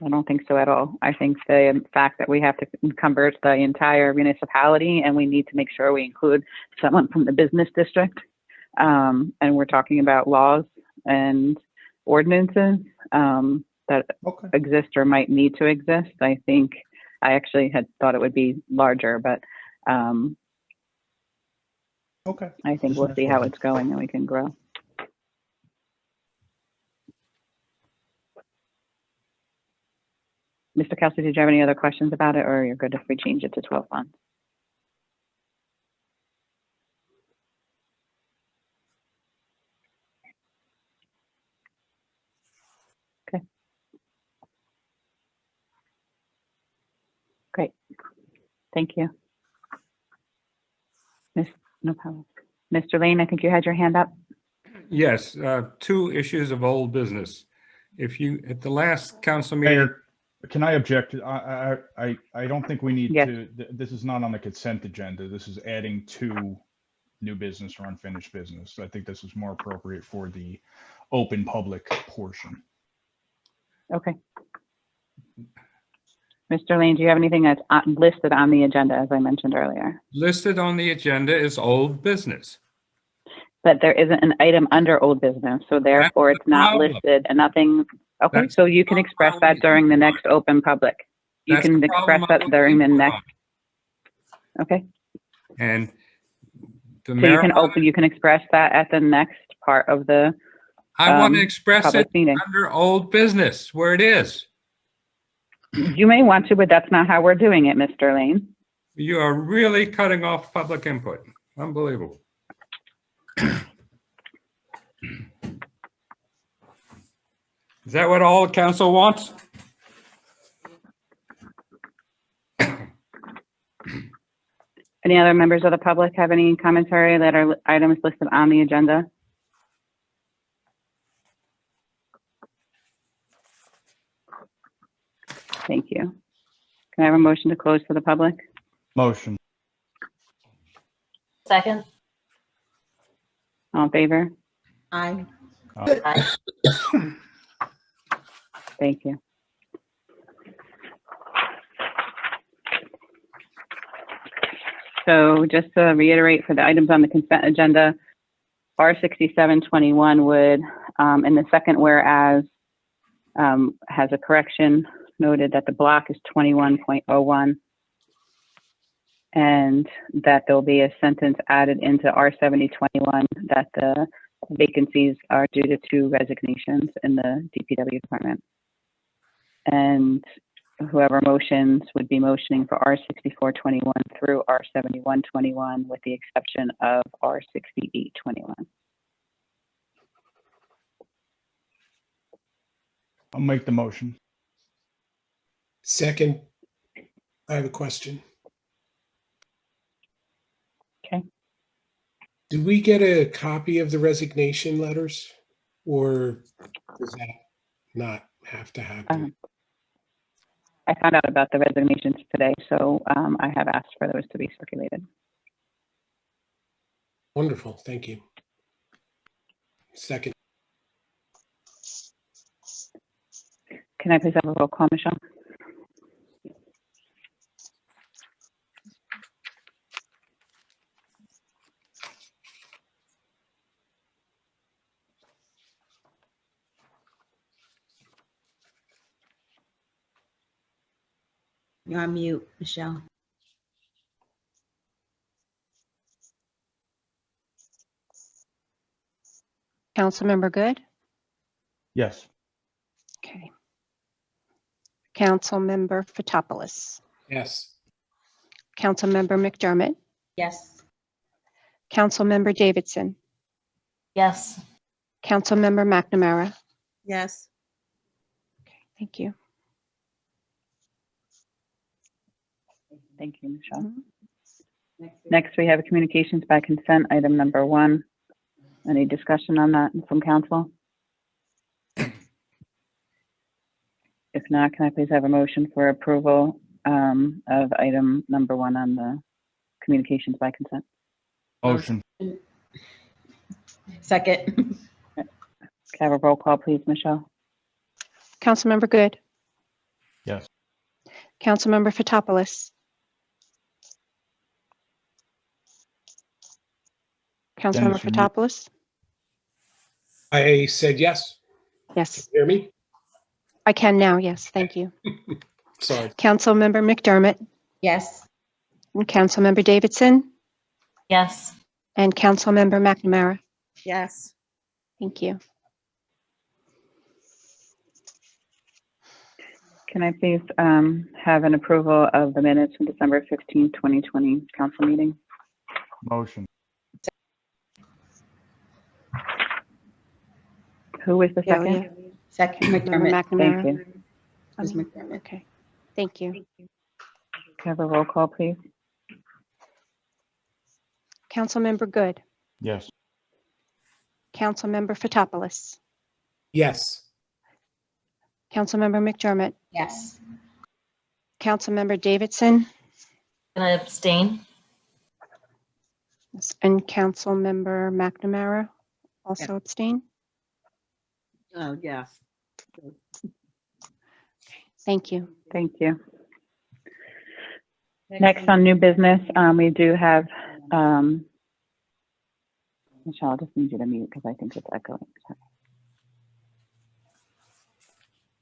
I don't think so at all. I think the fact that we have to encumber the entire municipality and we need to make sure we include someone from the business district. And we're talking about laws and ordinances that exist or might need to exist. I think I actually had thought it would be larger, but okay. I think we'll see how it's going and we can grow. Mr. Kelsey, did you have any other questions about it, or you're good if we change it to 12 months? Okay. Great. Thank you. No problem. Mr. Lane, I think you had your hand up. Yes, 2 issues of old business. At the last council meeting. Mayor, can I object? I don't think we need to, this is not on the consent agenda. This is adding 2 new business or unfinished business. I think this is more appropriate for the open public portion. Okay. Mr. Lane, do you have anything that's listed on the agenda, as I mentioned earlier? Listed on the agenda is old business. But there isn't an item under old business, so therefore it's not listed and nothing. Okay, so you can express that during the next open public. You That's can the express problem I'm that during the looking next, okay? And the So you can marijuana, open, you can express that at the next part of the I want to um, express public it meeting. under old business where it is. You may want to, but that's not how we're doing it, Mr. Lane. You are really cutting off public input. Unbelievable. Is that what all council wants? Any other members of the public have any commentary that are items listed on the agenda? Thank you. Can I have a motion to close to the public? Motion. Second? All in favor? Aye. Aye. Thank you. So just to reiterate for the items on the consent agenda, R6721 would, in the second whereas, has a correction noted that the block is 21.01 and that there'll be a sentence added into R7021 that the vacancies are due to 2 resignations in the DPW department. And whoever motions would be motioning for R6421 through R7121 with the exception of R6821. I'll make the motion. Second, I have a question. Okay. Did we get a copy of the resignation letters, or does that not have to happen? I found out about the resignations today, so I have asked for those to be circulated. Wonderful, thank you. Second, Can I please have a roll call, Michelle? You're on mute, Michelle. Councilmember Good? Yes. Okay. Councilmember Fotopoulos? yes. Councilmember McDermott? Yes. Councilmember Davidson? Yes. Councilmember McNamara? Yes. Thank you. Thank you, Michelle. Next, we have communications by consent, item number 1. Any discussion on that from council? If not, can I please have a motion for approval of item number 1 on the communications by consent? Motion. Second. Can I have a roll call, please, Michelle? Councilmember Good? Yes. Councilmember Fotopoulos? Councilmember Dennis, you're Fotopoulos? I said yes. Yes, Hear me? I can now. Yes, thank you. Sorry. Councilmember McDermott? Yes. And Councilmember Davidson? Yes. And Councilmember McNamara? Yes. Thank you. Can I please have an approval of the minutes from December 15, 2020 council meeting? Motion. Who was the Yeah, second? yeah. Second, Member McDermott. McNamara? Thank you. Was McDermott. Okay, thank you. Can I have a roll call, please? Councilmember Good? Yes. Councilmember Fotopoulos? Yes. Councilmember McDermott? Yes. Councilmember Davidson? Can I abstain? And Councilmember McNamara also abstain? Oh, yes. Thank you. Thank you. Next on new business, we do have, Michelle, I just need you to mute because I think it's echoing. Sorry.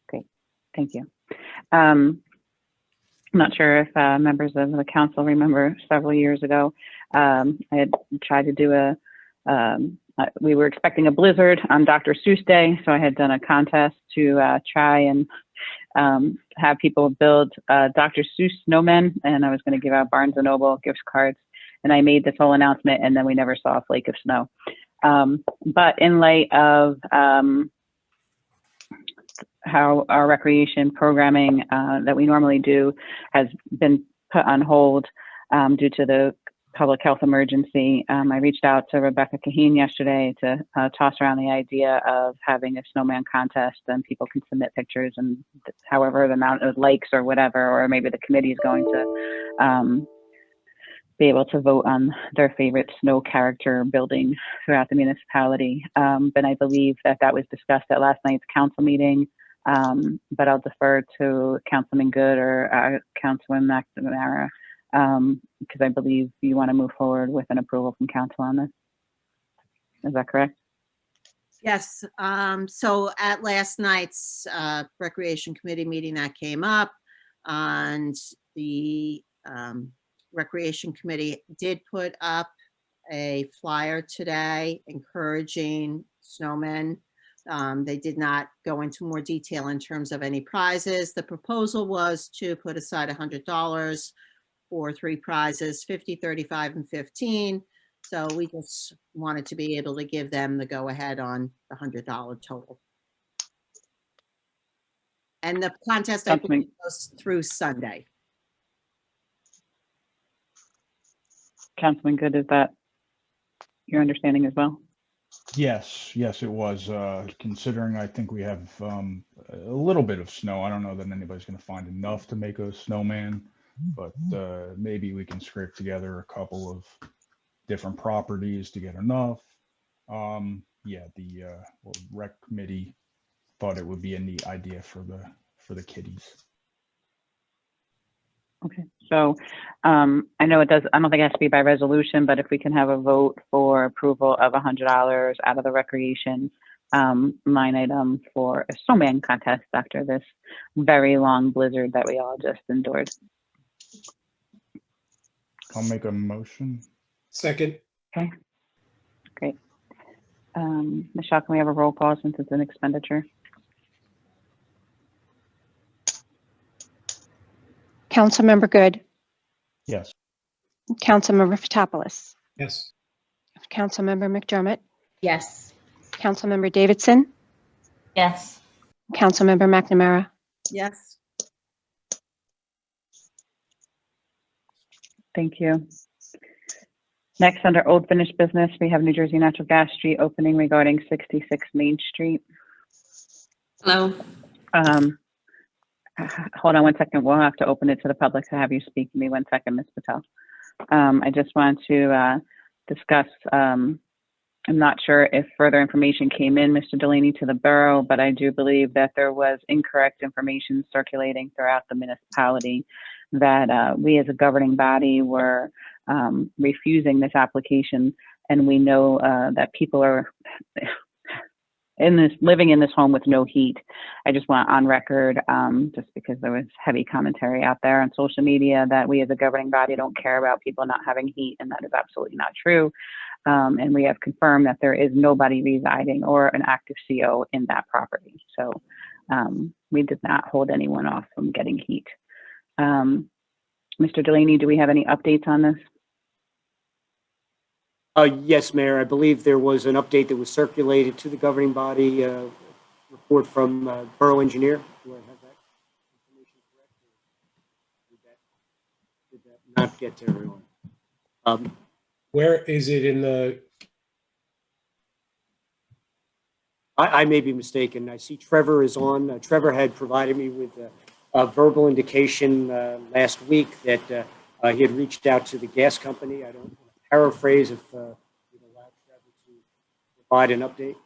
Great, thank you. I'm not sure if members of the council remember several years ago, I had tried to do we were expecting a blizzard on Dr. Seuss Day, so I had done a contest to try and have people build Dr. Seuss snowmen, and I was going to give out Barnes & Noble gift cards, and I made this whole announcement, and then we never saw a flake of snow. But in light of how our recreation programming that we normally do has been put on hold due to the public health emergency, I reached out to Rebecca Kaheen yesterday to toss around the idea of having a snowman contest, and people can submit pictures, and however the amount of likes or whatever, or maybe the committee is going to be able to vote on their favorite snow character building throughout the municipality. But I believe that was discussed at last night's council meeting. But I'll defer to Councilman Good or Councilman McNamara, because I believe you want to move forward with an approval from council on this. Is that correct? Yes, so at last night's Recreation Committee meeting that came up, and the Recreation Committee did put up a flyer today encouraging snowmen. They did not go into more detail in terms of any prizes. The proposal was to put aside $100 for 3 prizes, 50, 35, and 15. So we just wanted to be able to give them the go-ahead on the $100 total. And the contest, I believe, goes through Sunday. Councilman Good, is that your understanding as well? Yes, it was. Considering I think we have a little bit of snow. I don't know that anybody's going to find enough to make a snowman, but maybe we can scrape together a couple of different properties to get enough. Yeah, the rec committee thought it would be a neat idea for the kiddies. Okay, so I know it does, I don't think it has to be by resolution, but if we can have a vote for approval of $100 out of the recreation line item for a snowman contest after this very long blizzard that we all just endured. I'll make a motion. Second. Okay, great. Michelle, can we have a roll call since it's an expenditure? Councilmember Good, Yes. Councilmember Fotopoulos, Yes. Councilmember McDermott, Yes. Councilmember Davidson, Yes. Councilmember McNamara. Yes. Thank you. Next, under old finished business, we have New Jersey Natural Gas Street opening regarding 66 Main Street. Hello. Hold on one second. We'll have to open it to the public to have you speak to me. 1 second, Ms. Patel. I just want to discuss, I'm not sure if further information came in, Mr. Delaney, to the borough, but I do believe that there was incorrect information circulating throughout the municipality that we as a governing body were refusing this application. And we know that people are living in this home with no heat. I just want on record, just because there was heavy commentary out there on social media that we as a governing body don't care about people not having heat, and that is absolutely not true. And we have confirmed that there is nobody residing or an active CO in that property. So we did not hold anyone off from getting heat. Mr. Delaney, do we have any updates on this? Yes, Mayor, I believe there was an update that was circulated to the governing body, report from Borough Engineer. Do I have that information correct? Or did that not get to everyone? Where is it in the? I may be mistaken. I see Trevor is on. Trevor had provided me with a verbal indication last week that he had reached out to the gas company. I don't paraphrase if you'd allow Trevor to provide an update.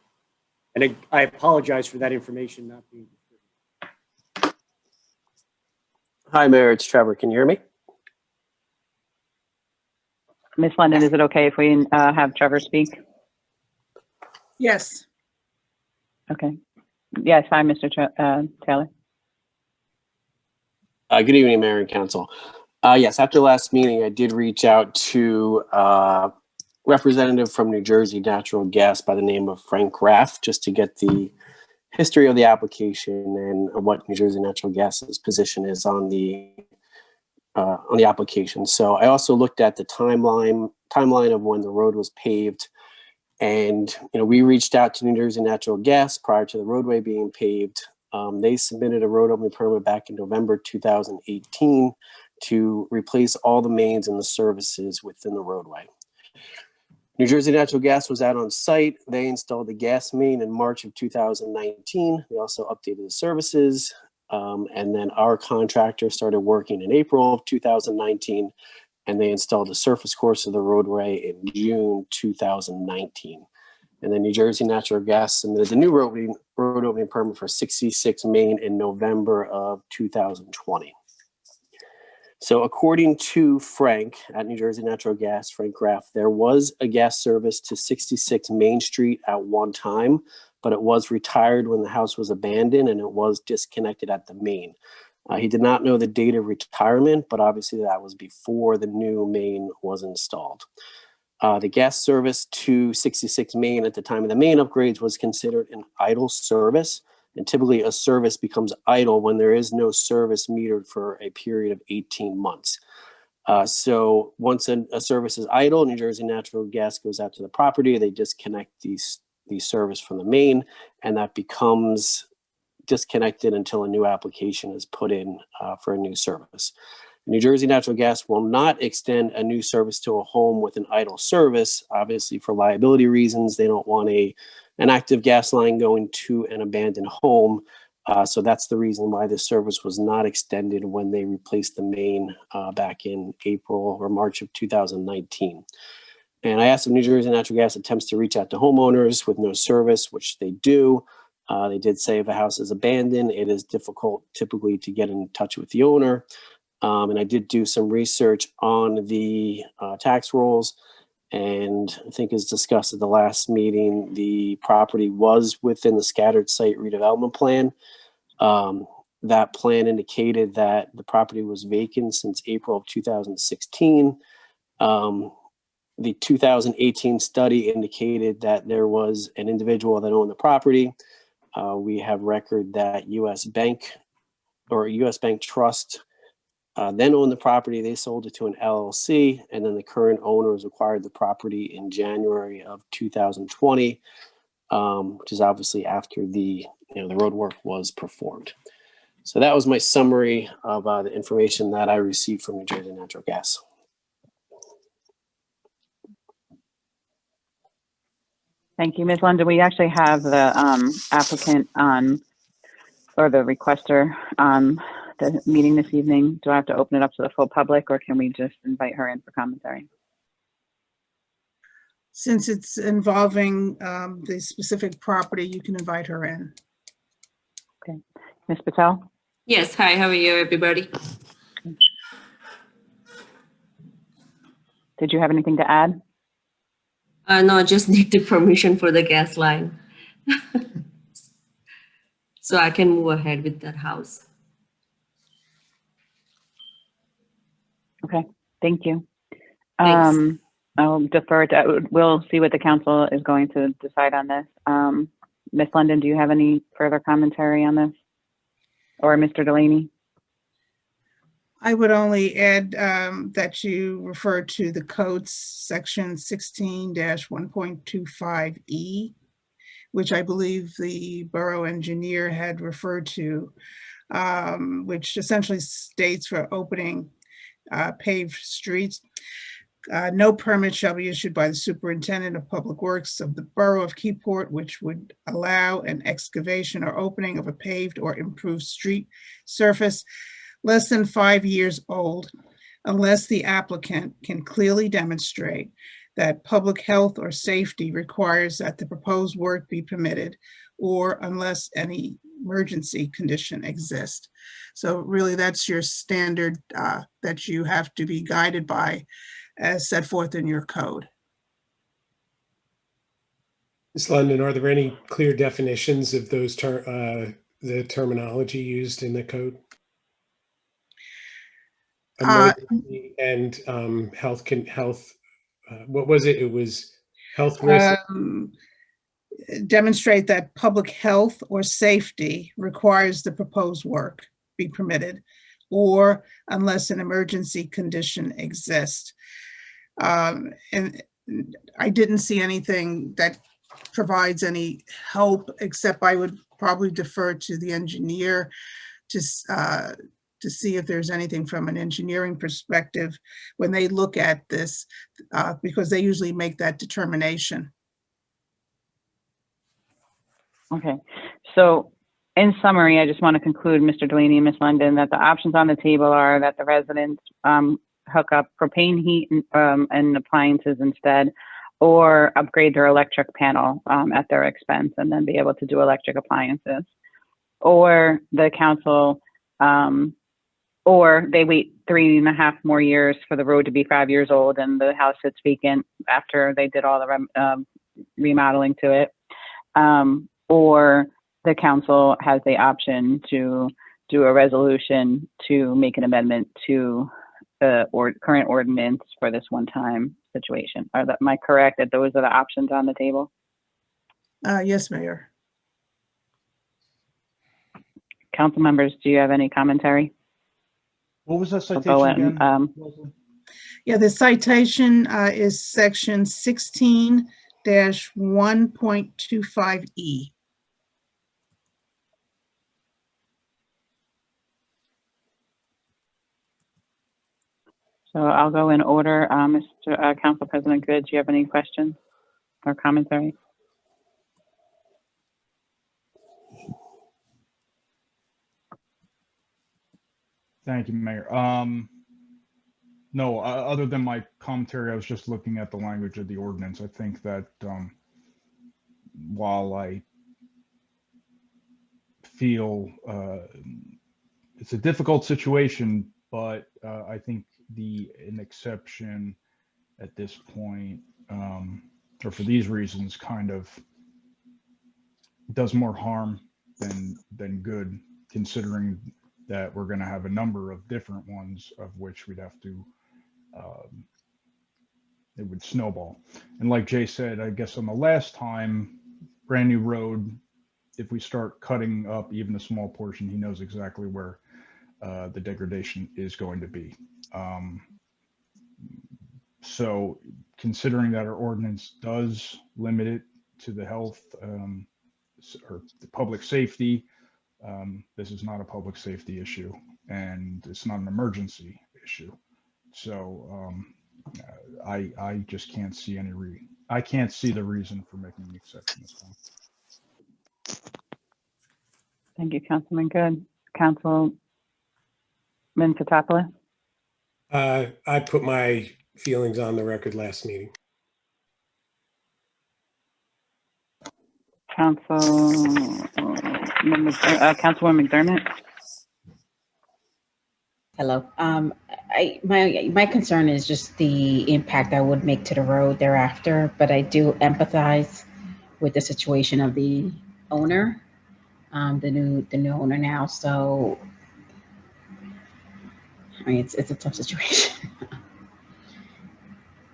And I apologize for that information not being distributed. Hi, Mayor. It's Trevor. Can you hear me? Ms. London, is it okay if we have Trevor speak? Yes. Okay. Yes, hi, Mr. Taylor. Good evening, Mayor and Council. Yes, after the last meeting, I did reach out to a representative from New Jersey Natural Gas by the name of Frank Raff, just to get the history of the application and what New Jersey Natural Gas's position is on the application. So I also looked at the timeline of when the road was paved, and we reached out to New Jersey Natural Gas prior to the roadway being paved. They submitted a road opening permit back in November 2018 to replace all the mains and the services within the roadway. New Jersey Natural Gas was out on site. They installed the gas main in March of 2019. They also updated the services. And then our contractor started working in April of 2019, and they installed the surface course of the roadway in June 2019. And then New Jersey Natural Gas submitted the new road opening permit for 66 Main in November of 2020. So according to Frank at New Jersey Natural Gas, Frank Raff, there was a gas service to 66 Main Street at one time, but it was retired when the house was abandoned and it was disconnected at the main. He did not know the date of retirement, but obviously that was before the new main was installed. The gas service to 66 Main at the time of the main upgrades was considered an idle service. And typically a service becomes idle when there is no service metered for a period of 18 months. So once a service is idle, New Jersey Natural Gas goes out to the property, they disconnect the service from the main, and that becomes disconnected until a new application is put in for a new service. New Jersey Natural Gas will not extend a new service to a home with an idle service, obviously for liability reasons. They don't want an active gas line going to an abandoned home. So that's the reason why this service was not extended when they replaced the main back in April or March of 2019. And I asked if New Jersey Natural Gas attempts to reach out to homeowners with no service, which they do. They did say if a house is abandoned, it is difficult typically to get in touch with the owner. And I did do some research on the tax rolls, and I think as discussed at the last meeting, the property was within the scattered site redevelopment plan. That plan indicated that the property was vacant since April of 2016. The 2018 study indicated that there was an individual that owned the property. We have record that U.S. Bank or U.S. Bank Trust then owned the property. They sold it to an LLC, and then the current owners acquired the property in January of 2020, which is obviously after the road work was performed. So that was my summary of the information that I received from New Jersey Natural Gas. Thank you, Ms. London. We actually have the applicant on, or the requester on the meeting this evening. Do I have to open it up to the full public, or can we just invite her in for commentary? Since it's involving the specific property, you can invite her in. Okay. Ms. Patel? Yes, hi, how are you, everybody? Did you have anything to add? No, just need the permission for the gas line. So I can move ahead with that house. Okay, thank you. Thanks. I'll defer to, we'll see what the council is going to decide on this. Ms. London, do you have any further commentary on this? Or Mr. Delaney? I would only add that you refer to the code section 16-1.25E, which I believe the borough engineer had referred to, which essentially states for opening paved streets. No permit shall be issued by the superintendent of public works of the borough of Keyport, which would allow an excavation or opening of a paved or improved street surface less than 5 years old, unless the applicant can clearly demonstrate that public health or safety requires that the proposed work be permitted, or unless any emergency condition exists. So really that's your standard that you have to be guided by as set forth in your code. Ms. London, are there any clear definitions of those the terminology used in the code? emergency and health, what was it? It was health risk. Demonstrate that public health or safety requires the proposed work be permitted, or unless an emergency condition exists. And I didn't see anything that provides any help, except I would probably defer to the engineer to see if there's anything from an engineering perspective when they look at this, because they usually make that determination. Okay, so in summary, I just want to conclude, Mr. Delaney and Ms. London, that the options on the table are that the residents hook up propane heat and appliances instead, or upgrade their electric panel at their expense and then be able to do electric appliances. Or the council, or they wait 3.5 more years for the road to be 5 years old and the house sits vacant after they did all the remodeling to it. Or the council has the option to do a resolution to make an amendment to the current ordinance for this one-time situation. Am I correct that those are the options on the table? Yes, Mayor. Council members, do you have any commentary? What was that I'll citation go in, again? Yeah, the citation is section 16-1.25E. So I'll go in order. Mr. Council President Good, do you have any questions or commentary? Thank you, Mayor. No, other than my commentary, I was just looking at the language of the ordinance. I think that while I feel it's a difficult situation, but I think an exception at this point, or for these reasons, kind of does more harm than good, considering that we're going to have a number of different ones of which we'd have to, it would snowball. And like Jay said, I guess on the last time, brand new road, if we start cutting up even a small portion, he knows exactly where the degradation is going to be. So considering that our ordinance does limit it to the health or the public safety, this is not a public safety issue and it's not an emergency issue. So I just can't see I can't see the reason for making an exception this time. Thank you, Councilman Good. Councilman Fatopolis? I put my feelings on the record last meeting. Councilwoman McDermott? Hello. My concern is just the impact that would make to the road thereafter, but I do empathize with the situation of the owner, the new owner now. So, I mean, it's a tough situation.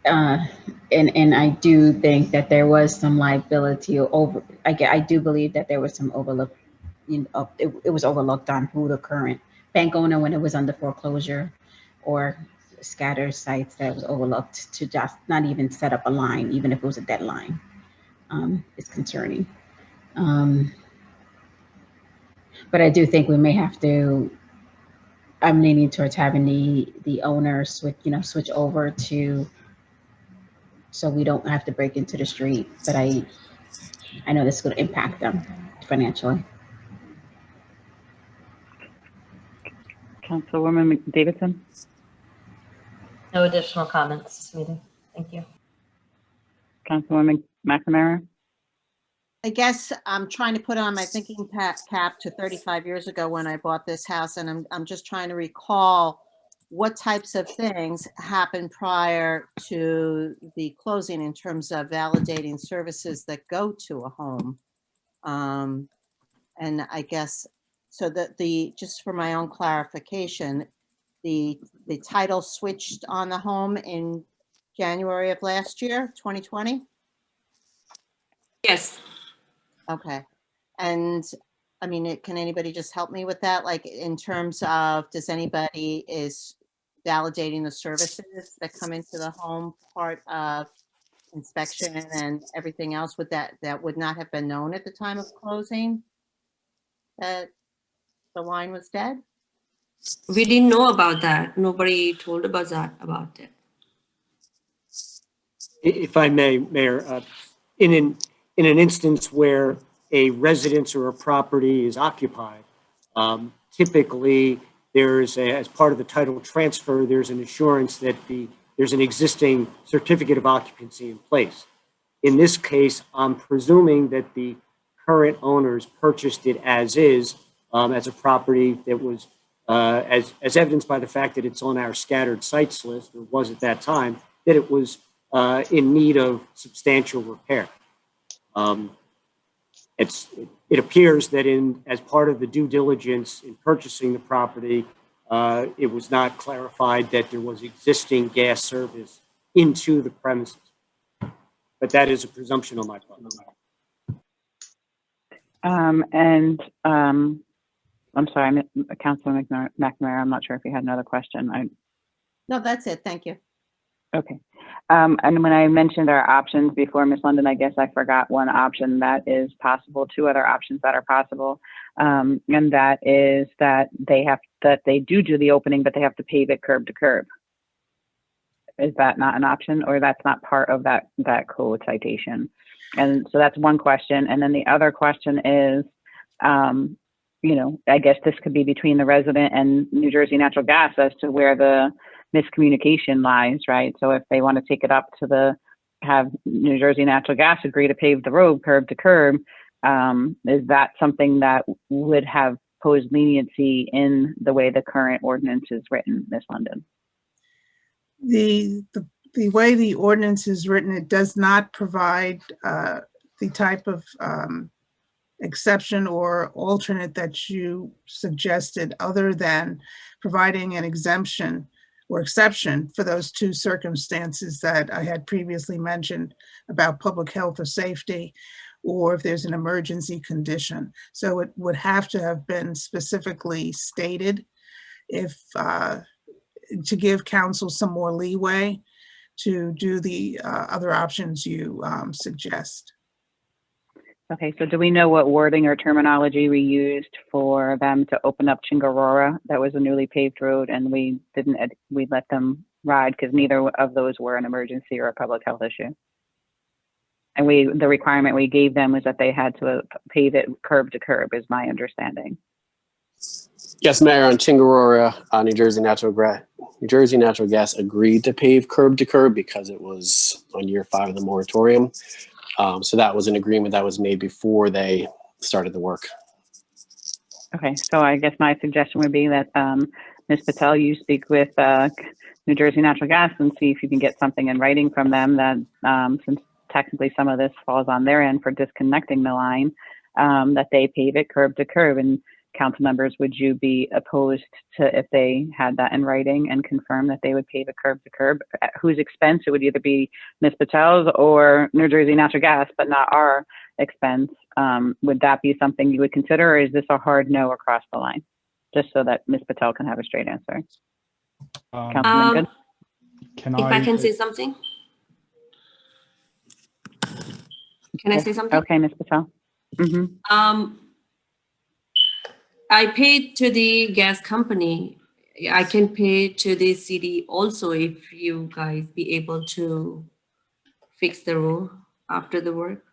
And I do think that there was some liability over. I do believe that there was some overlook. It was overlooked on who the current bank owner when it was under foreclosure, or scattered sites that was overlooked to just not even set up a line, even if it was a dead line. It's concerning. But I do think we may have to. I'm leaning towards having the owner switch over to, so we don't have to break into the street. But I know this is going to impact them financially. Councilwoman Davidson? No additional comments this meeting. Thank you. Councilwoman McNamara? I guess I'm trying to put on my thinking cap to 35 years ago when I bought this house, and I'm just trying to recall what types of things happened prior to the closing in terms of validating services that go to a home. And I guess, so that just for my own clarification, the title switched on the home in January of last year, 2020? Yes. Okay. And I mean, can anybody just help me with that? Like in terms of, does anybody is validating the services that come into the home part of inspection and everything else? Would that would not have been known at the time of closing that the line was dead? We didn't know about that. Nobody told us that about it. If I may, Mayor, in an instance where a residence or a property is occupied, typically there's as part of the title transfer, there's an assurance that there's an existing certificate of occupancy in place. In this case, I'm presuming that the current owners purchased it as is, as a property that was, as evidenced by the fact that it's on our scattered sites list, or was at that time, that it was in need of substantial repair. It appears that as part of the due diligence in purchasing the property, it was not clarified that there was existing gas service into the premises. But that is a presumption on my part. I'm sorry, Councilor McNamara, I'm not sure if you had another question. No, that's it. Thank you. Okay. And when I mentioned our options before, Ms. London, I guess I forgot one option that is possible, two other options that are possible. And that is that they do the opening, but they have to pave it curb to curb. Is that not an option, or that's not part of that code citation? And so that's one question. And then the other question is, I guess this could be between the resident and New Jersey Natural Gas as to where the miscommunication lies, right? So if they want to take it up to have New Jersey Natural Gas agree to pave the road curb to curb, is that something that would have posed leniency in the way the current ordinance is written, Ms. London? The way the ordinance is written, it does not provide the type of exception or alternate that you suggested, other than providing an exemption or exception for those two circumstances that I had previously mentioned about public health or safety, or if there's an emergency condition. So it would have to have been specifically stated to give council some more leeway to do the other options you suggest. Okay, so do we know what wording or terminology we used for them to open up Chingarora? That was a newly paved road, and we let them ride because neither of those were an emergency or a public health issue. And the requirement we gave them was that they had to pave it curb to curb, is my understanding. Yes, Mayor, on Chingarora, New Jersey Natural Gas agreed to pave curb to curb because it was on year 5 of the moratorium. So that was an agreement that was made before they started the work. Okay, so I guess my suggestion would be that Ms. Patel, you speak with New Jersey Natural Gas and see if you can get something in writing from them that since technically some of this falls on their end for disconnecting the line, that they pave it curb to curb. And council members, would you be opposed to if they had that in writing and confirm that they would pave it curb to curb? At whose expense? It would either be Ms. Patel's or New Jersey Natural Gas, but not our expense. Would that be something you would consider, or is this a hard no across the line? Just so that Ms. Patel can have a straight answer. Councilman Good? If I can say something? Can I say something? Okay, Ms. Patel. Mm-hmm. I paid to the gas company. I can pay to the city also if you guys be able to fix the road after the work.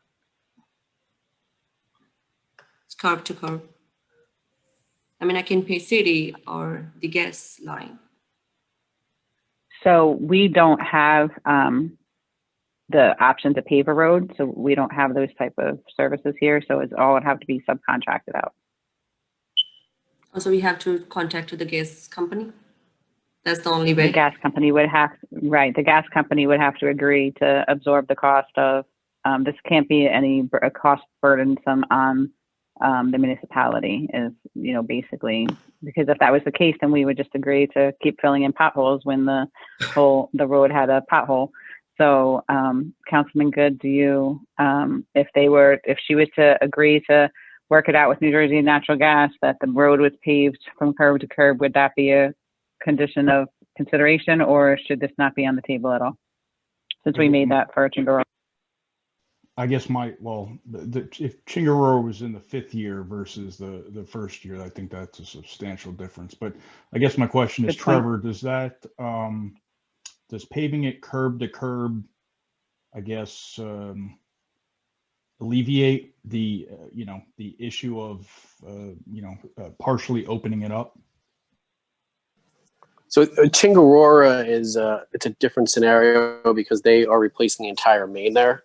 It's curb to curb. I mean, I can pay city or the gas line. So we don't have the option to pave a road, so we don't have those type of services here. So it's all would have to be subcontracted out. Also, we have to contact the gas company. That's the only way. The gas company would have, right, the gas company would have to agree to absorb the cost of, this can't be any cost burdensome on the municipality is, basically, because if that was the case, then we would just agree to keep filling in potholes when the road had a pothole. So, Councilman Good, do you, if she was to agree to work it out with New Jersey Natural Gas, that the road was paved from curb to curb, would that be a condition of consideration, or should this not be on the table at all? Since we made that for Chingaroro. I guess if Chingaroro was in the 5th year versus the first year, I think that's a substantial difference. But I guess my question is, Trevor, does that, does paving it curb to curb, I guess, alleviate the, the issue of, partially opening it up? So Chingaroro is it's a different scenario because they are replacing the entire main there.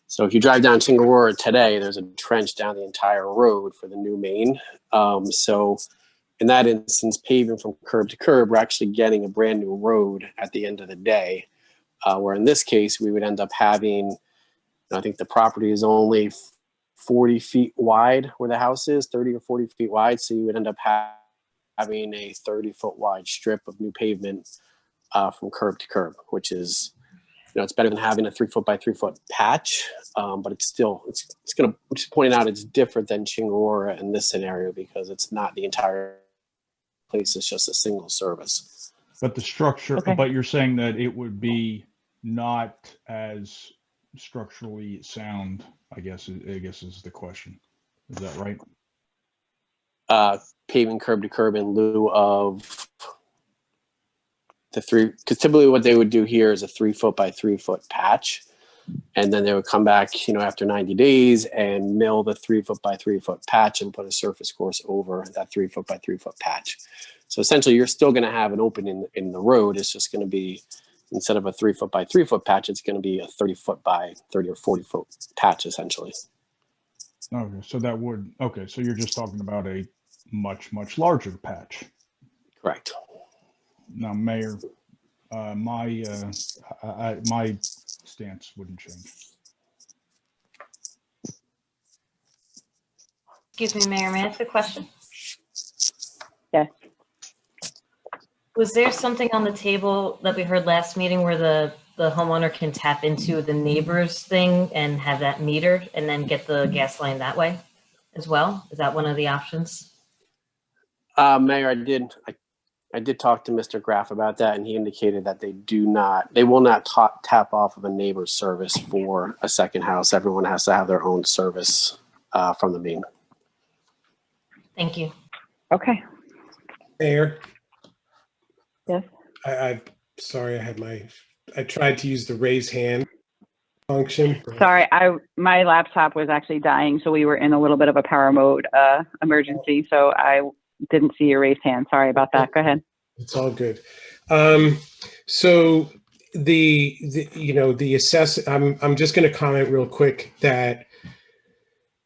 So if you drive down Chingaroro today, there's a trench down the entire road for the new main. So in that instance, paving from curb to curb, we're actually getting a brand new road at the end of the day. Where in this case, we would end up having, I think the property is only 40 feet wide where the house is, 30 or 40 feet wide. So you would end up having a 30-foot wide strip of new pavement from curb to curb, which is, it's better than having a 3-foot by 3-foot patch, but it's still, it's going to, just pointing out, it's different than Chingaroro in this scenario because it's not the entire place, it's just a single service. But the structure, but you're saying that it would be not as structurally sound, I guess is the question. Is that right? Paving curb to curb in lieu of the 3, because typically what they would do here is a 3-foot by 3-foot patch, and then they would come back, after 90 days and mill the 3-foot by 3-foot patch and put a surface course over that 3-foot by 3-foot patch. So essentially, you're still going to have an opening in the road. It's just going to be, instead of a 3-foot by 3-foot patch, it's going to be a 30-foot by 30 or 40-foot patch, essentially. Okay, so that would, so you're just talking about a much larger patch. Correct. Now, Mayor, my stance wouldn't change. Excuse me, Mayor, may I ask a question? Yes. Was there something on the table that we heard last meeting where the homeowner can tap into the neighbor's thing and have that metered and then get the gas line that way as well? Is that one of the options? Mayor, I did talk to Mr. Graff about that, and he indicated that they will not tap off of a neighbor's service for a second house. Everyone has to have their own service from the main. Thank you. Okay. Mayor, Yes. I'm sorry, I tried to use the raise hand function. Sorry, my laptop was actually dying, so we were in a little bit of a power mode emergency, so I didn't see your raised hand. Sorry about that. Go ahead. It's all good. So the assess. I'm just going to comment real quick that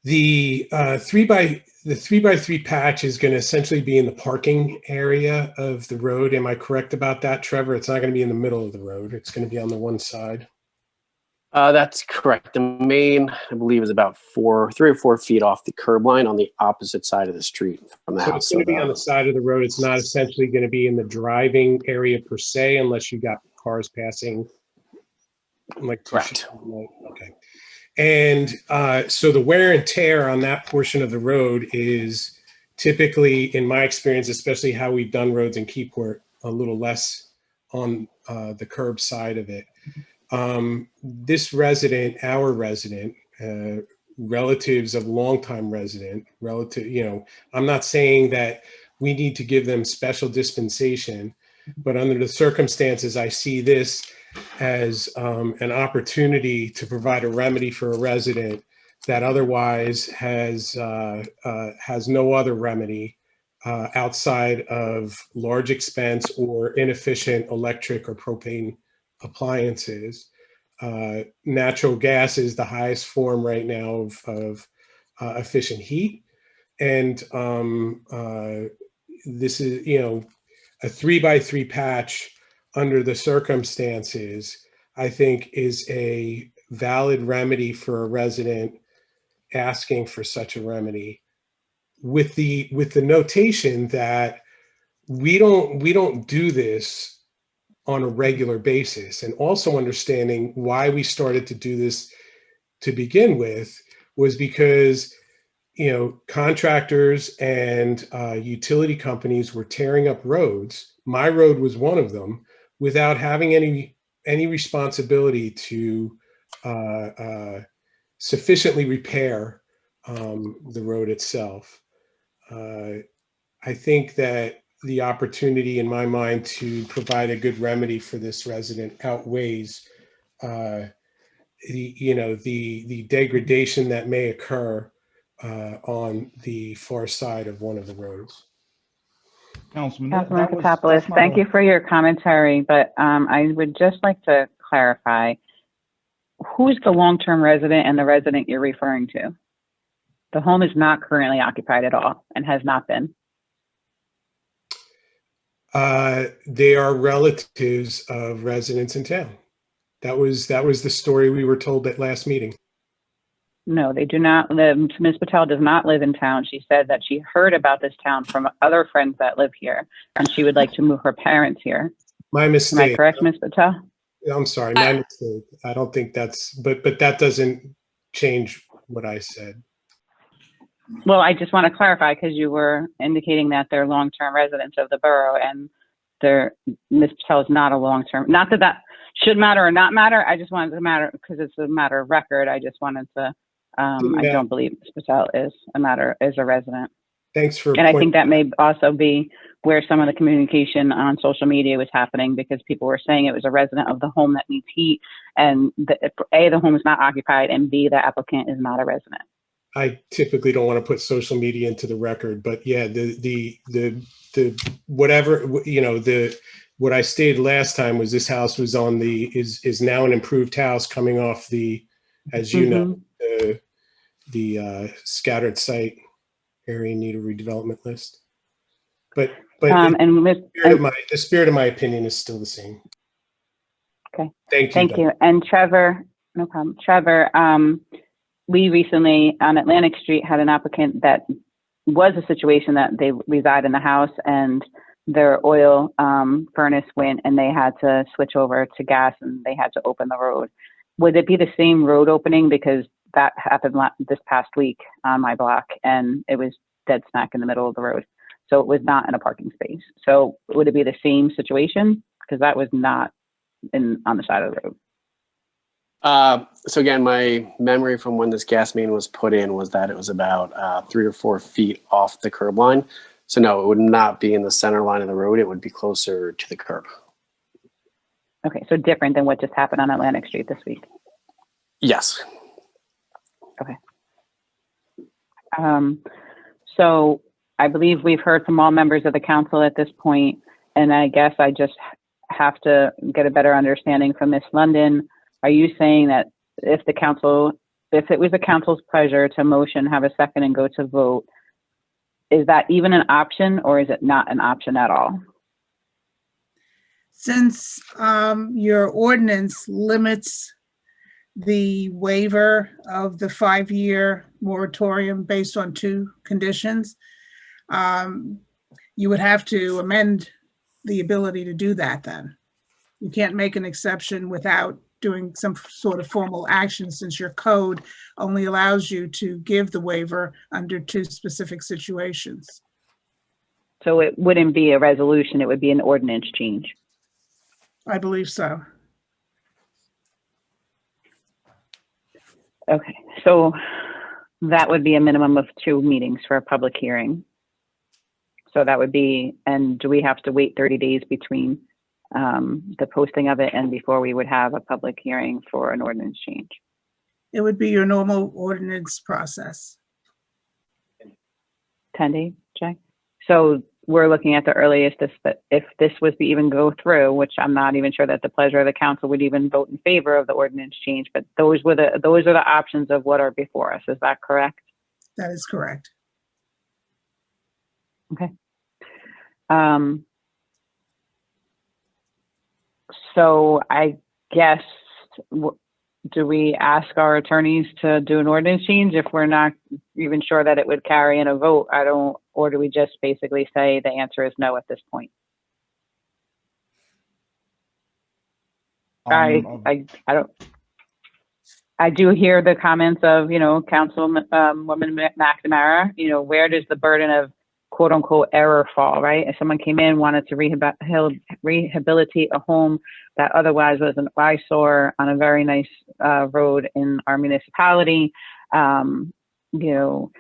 the 3x3 patch is going to essentially be in the parking area of the road. Am I correct about that, Trevor? It's not going to be in the middle of the road. It's going to be on the one side. That's correct. The main, I believe, is about 3 or 4 feet off the curb line on the opposite side of the street from the So house. it's going to be on the side of the road. It's not essentially going to be in the driving area per se, unless you got cars passing. Like correct. Okay. And so the wear and tear on that portion of the road is typically, in my experience, especially how we've done roads in Keyport, a little less on the curb side of it. This resident, our resident, relatives of longtime resident, I'm not saying that we need to give them special dispensation, but under the circumstances, I see this as an opportunity to provide a remedy for a resident that otherwise has no other remedy outside of large expense or inefficient electric or propane appliances. Natural gas is the highest form right now of efficient heat. And this is, a 3x3 patch under the circumstances, I think is a valid remedy for a resident asking for such a remedy. with the notation that we don't do this on a regular basis, and also understanding why we started to do this to begin with was because, you know, contractors and utility companies were tearing up roads. My road was one of them, without having any responsibility to sufficiently repair the road itself. I think that the opportunity in my mind to provide a good remedy for this resident outweighs the degradation that may occur on the far side of one of the roads. Councilman, Councilman Katopoulos, thank you for your commentary, but I would just like to clarify, who's the long-term resident and the resident you're referring to? The home is not currently occupied at all and has not been. They are relatives of residents in town. That was the story we were told at last meeting. No, they do not live. Ms. Patel does not live in town. She said that she heard about this town from other friends that live here, and she would like to move her parents here. My mistake. Am I correct, Ms. Patel? I'm sorry, my mistake. I don't think that's, but that doesn't change what I said. Well, I just want to clarify because you were indicating that they're long-term residents of the borough, and Ms. Patel is not a long-term. Not that that should matter or not matter. I just wanted to matter because it's a matter of record. I just wanted to. I don't believe Ms. Patel is a resident. Thanks for. And I think that may also be where some of the communication on social media was happening, because people were saying it was a resident of the home that needs heat, and A, the home is not occupied, and B, the applicant is not a resident. I typically don't want to put social media into the record, but yeah, the whatever, you know, what I stated last time was this house was on is now an improved house coming off the, as you know, the scattered site area in need of redevelopment list. But the spirit of my opinion is still the same. Okay. Thank you. And Trevor, no problem. Trevor, we recently on Atlantic Street had an applicant that was a situation that they reside in the house and their oil furnace went and they had to switch over to gas and they had to open the road. Would it be the same road opening? Because that happened this past week on my block and it was dead smack in the middle of the road. So it was not in a parking space. So would it be the same situation? Because that was not on the side of the road. So again, my memory from when this gas main was put in was that it was about 3 or 4 feet off the curb line. So no, it would not be in the center line of the road. It would be closer to the curb. Okay, so different than what just happened on Atlantic Street this week. Yes. Okay. So I believe we've heard from all members of the council at this point, and I guess I just have to get a better understanding from Ms. London. Are you saying that if it was the council's pleasure to motion, have a second and go to vote, is that even an option or is it not an option at all? Since your ordinance limits the waiver of the 5-year moratorium based on 2 conditions, you would have to amend the ability to do that then. You can't make an exception without doing some sort of formal action, since your code only allows you to give the waiver under 2 specific situations. So it wouldn't be a resolution, it would be an ordinance change. I believe so. Okay, so that would be a minimum of 2 meetings for a public hearing. So that would be, and do we have to wait 30 days between the posting of it and before we would have a public hearing for an ordinance change? It would be your normal ordinance process. 10 days, Jay? So we're looking at the earliest if this was to even go through, which I'm not even sure that the pleasure of the council would even vote in favor of the ordinance change, but those are the options of what are before us. Is that correct? That is correct. Okay. So I guess, do we ask our attorneys to do an ordinance change if we're not even sure that it would carry in a vote? Or do we just basically say the answer is no at this point? I do hear the comments of, Councilwoman McNamara, where does the burden of quote unquote error fall, right? If someone came in, wanted to rehabilitate a home that otherwise was an eyesore on a very nice road in our municipality, I know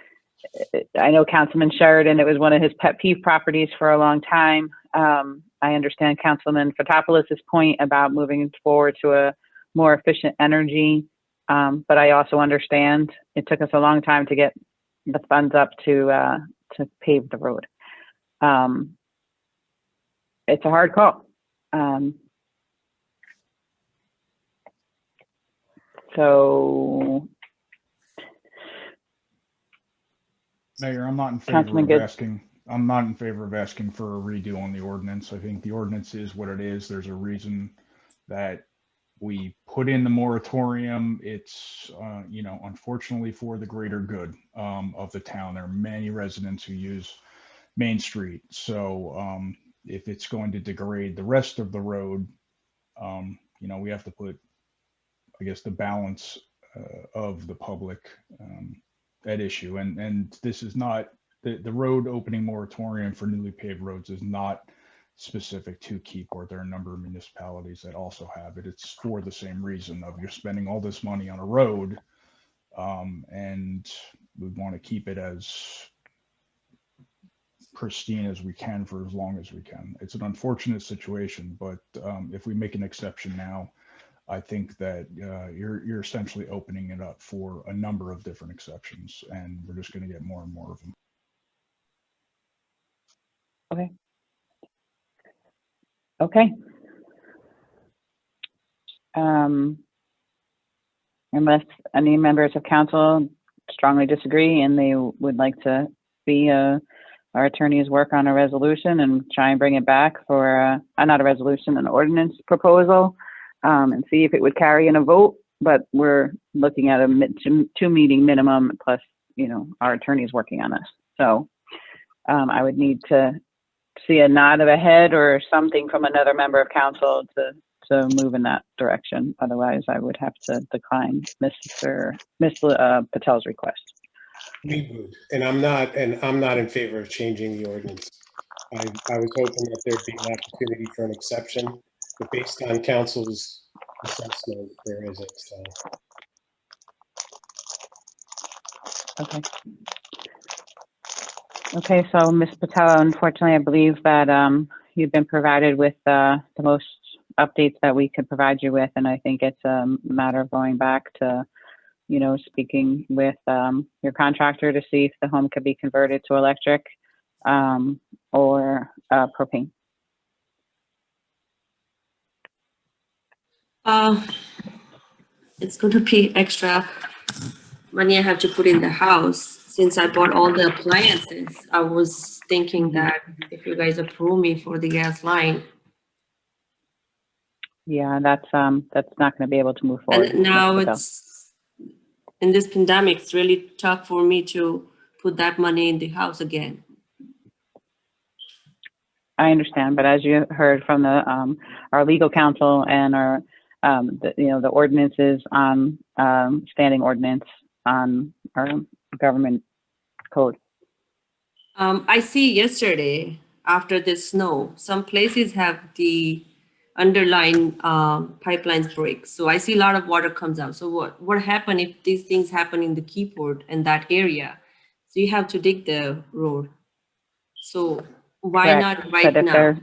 Councilman Sheridan, it was one of his pet peeve properties for a long time. I understand Councilman Fotopoulos' point about moving forward to a more efficient energy. But I also understand it took us a long time to get the funds up to pave the road. It's a hard call. So, Mayor, I'm not in Councilman favor of Good. asking. I'm not in favor of asking for a redo on the ordinance. I think the ordinance is what it is. There's a reason that we put in the moratorium. It's, unfortunately for the greater good of the town. There are many residents who use Main Street. So if it's going to degrade the rest of the road, we have to put, I guess, the balance of the public at issue. And this is not, the road opening moratorium for newly paved roads is not specific to Keyport. There are a number of municipalities that also have it. It's for the same reason of you're spending all this money on a road, and we want to keep it as pristine as we can for as long as we can. It's an unfortunate situation, but if we make an exception now, I think that you're essentially opening it up for a number of different exceptions, and we're just going to get more and more of them. Okay. Unless any members of council strongly disagree and they would like to see our attorneys work on a resolution and try and bring it back for not a resolution, an ordinance proposal, and see if it would carry in a vote. But we're looking at a 2-meeting minimum plus, our attorneys working on this. So I would need to see a nod of a head or something from another member of council to move in that direction. Otherwise, I would have to decline Ms. Patel's request. We would, and I'm not in favor of changing the ordinance. I was hoping that there'd be an opportunity for an exception, but based on council's assessment, there isn't. So. Okay. Okay, so Ms. Patel, unfortunately, I believe that you've been provided with the most updates that we could provide you with, and I think it's a matter of going back to, speaking with your contractor to see if the home could be converted to electric or propane. It's going to be extra money I have to put in the house. Since I bought all the appliances, I was thinking that if you guys approve me for the gas line. Yeah, that's not going to be able to move forward. And now it's, in this pandemic, it's really tough for me to put that money in the house again. I understand, but as you heard from the our legal counsel and our the ordinances on standing ordinance on our government code. I see yesterday after the snow, some places have the underlying pipelines break. So I see a lot of water comes out. So what happened if these things happen in the Keyport and that area? So you have to dig the road. So why not right now?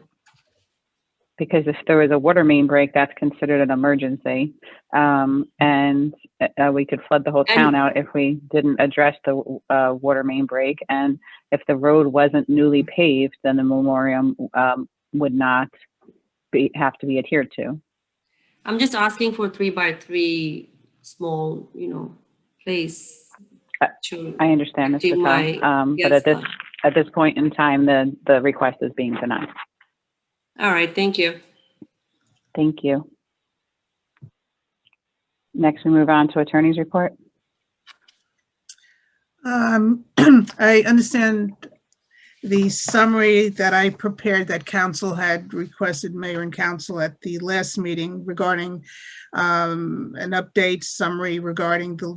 Because if there was a water main break, that's considered an emergency. And we could flood the whole town out if we didn't address the water main break. And if the road wasn't newly paved, then the memoriam would not have to be adhered to. I'm just asking for 3x3 small, place. I understand, Ms. Patel. But at this point in time, the request is being denied. All right, thank you. Thank you. Next, we move on to attorney's report. I understand the summary that I prepared that council had requested mayor and council at the last meeting regarding an update summary regarding the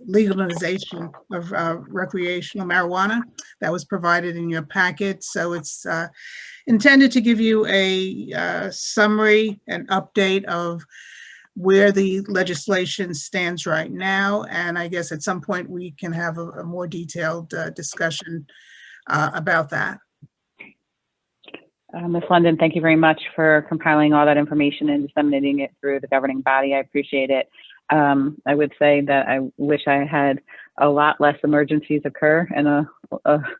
legalization of recreational marijuana that was provided in your packet. So it's intended to give you a summary and update of where the legislation stands right now. And I guess at some point we can have a more detailed discussion about that. Ms. London, thank you very much for compiling all that information and disseminating it through the governing body. I appreciate it. I would say that I wish I had a lot less emergencies occur and a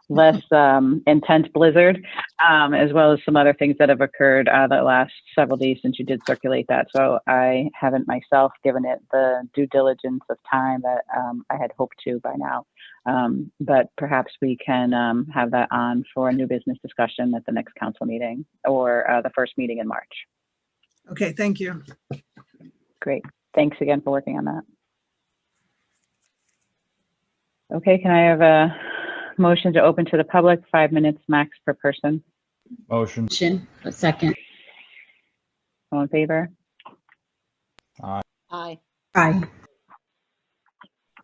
less intense blizzard, as well as some other things that have occurred the last several days since you did circulate that. So I haven't myself given it the due diligence of time that I had hoped to by now. But perhaps we can have that on for a new business discussion at the next council meeting or the first meeting in March. Okay, thank you. Great. Thanks again for working on that. Okay, can I have a motion to open to the public, 5 minutes max per person? Motion. A second. All in favor? Aye. Aye. Aye.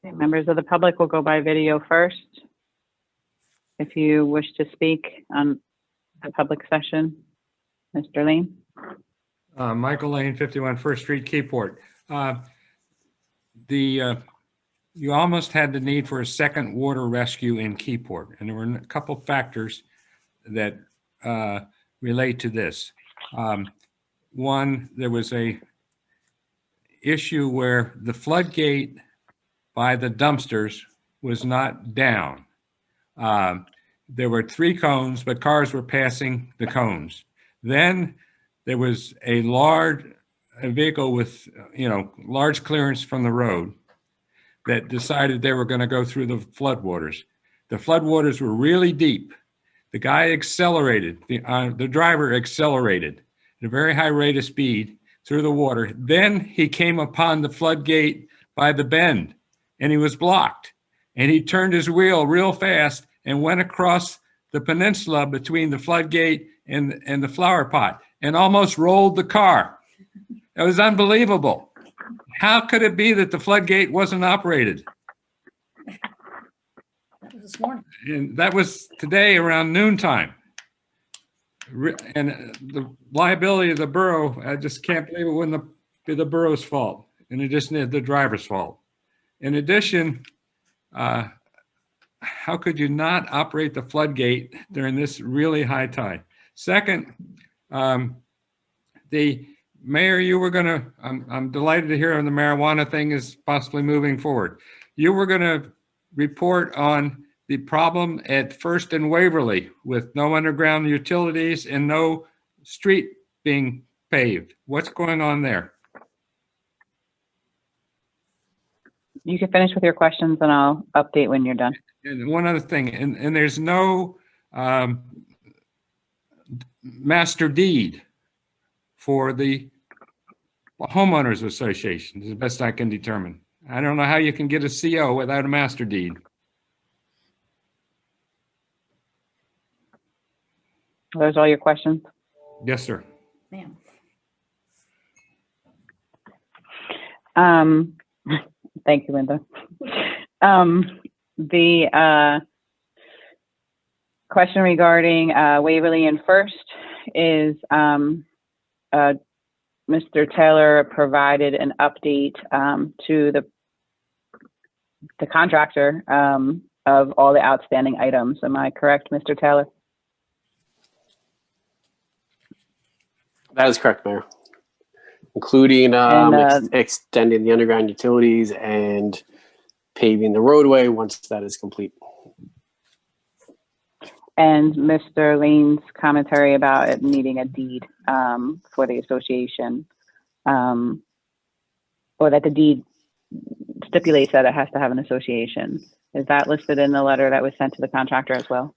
Okay, members of the public will go by video first. If you wish to speak on the public session, Mr. Lane. Michael Lane, 51 First Street, Keyport. You almost had the need for a second water rescue in Keyport, and there were a couple factors that relate to this. One, there was a issue where the floodgate by the dumpsters was not down. There were 3 cones, but cars were passing the cones. Then there was a vehicle with, large clearance from the road that decided they were going to go through the floodwaters. The floodwaters were really deep. The guy accelerated, the driver accelerated at a very high rate of speed through the water. Then he came upon the floodgate by the bend and he was blocked. And he turned his wheel real fast and went across the peninsula between the floodgate and the flower pot and almost rolled the car. It was unbelievable. How could it be that the floodgate wasn't operated? That was this morning. And that was today around noontime. And the liability of the borough, I just can't believe it wouldn't be the borough's fault, in addition to the driver's fault. In addition, how could you not operate the floodgate during this really high tide? Second, the mayor, you were going to, I'm delighted to hear on the marijuana thing is possibly moving forward. You were going to report on the problem at First and Waverly with no underground utilities and no street being paved. What's going on there? You can finish with your questions and I'll update when you're done. And one other thing, and there's no master deed for the homeowners association, is the best I can determine. I don't know how you can get a CO without a master deed. Are those all your questions? Yes, sir. Ma'am. Thank you, Linda. The question regarding Waverly and First is Mr. Taylor provided an update to the contractor of all the outstanding items. Am I correct, Mr. Taylor? That is correct, Mayor. Including extending the underground utilities and paving the roadway once that is complete. And Mr. Lane's commentary about it needing a deed for the association, or that the deed stipulates that it has to have an association. Is that listed in the letter that was sent to the contractor as well?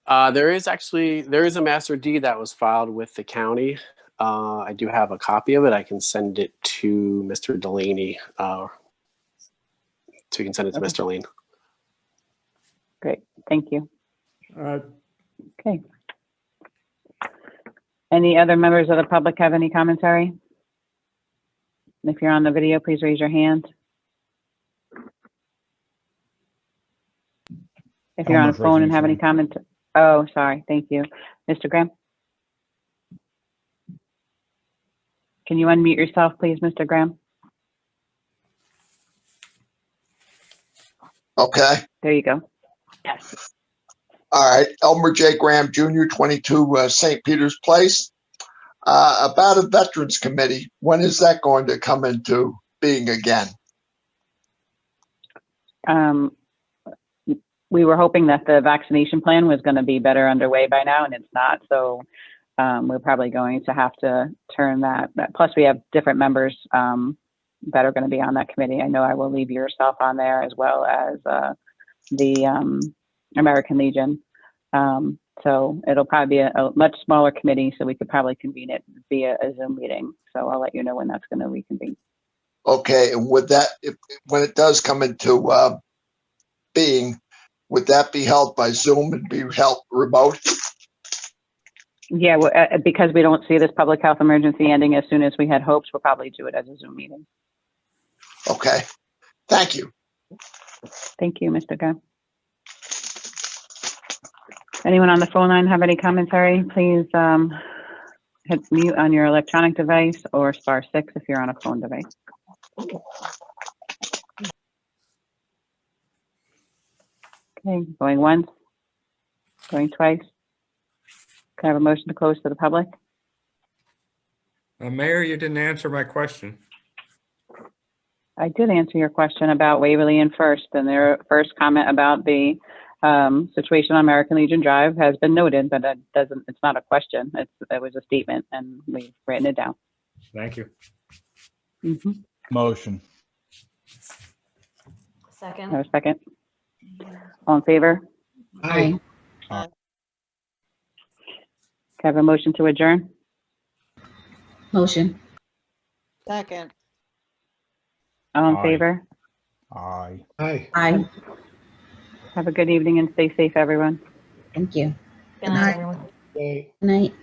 There is a master deed that was filed with the county. I do have a copy of it. I can send it to Mr. Delaney. So you can send it to Mr. Lane. Great, thank you. Uh, Okay. Any other members of the public have any commentary? If you're on the video, please raise your hand. If you're on a Elmer's phone raising and his have any hand. comment, oh, sorry, thank you. Mr. Graham? Can you unmute yourself, please, Mr. Graham? Okay. There you go. All right. Elmer J. Graham Jr., 22 St. Peter's Place. About a Veterans Committee, when is that going to come into being again? We were hoping that the vaccination plan was going to be better underway by now, and it's not. So we're probably going to have to turn that. Plus, we have different members that are going to be on that committee. I know I will leave yourself on there, as well as the American Legion. So it'll probably be a much smaller committee, so we could probably convene it via a Zoom meeting. So I'll let you know when that's going to reconvene. Okay. And would that, when it does come into being, would that be held by Zoom and be held remote? Yeah, well, because we don't see this public health emergency ending as soon as we had hoped, we'll probably do it as a Zoom meeting. Okay. Thank you. Thank you, Mr. Gunn. Anyone on the phone line have any commentary? Please hit mute on your electronic device or *6 if you're on a phone device. Okay, going once, going twice. Can I have a motion to close to the public? Mayor, you didn't answer my question. I did answer your question about Waverly and First, and their first comment about the situation on American Legion Drive has been noted, but it's not a question. It was a statement, and we've written it down. Thank you. Motion. Second. No second. All in favor? Aye. Can I have a motion to adjourn? Motion. Second. All in Aye. favor? Aye. Aye. Aye. Have a good evening and stay safe, everyone. Thank you. Good night, everyone. Aye. Good night.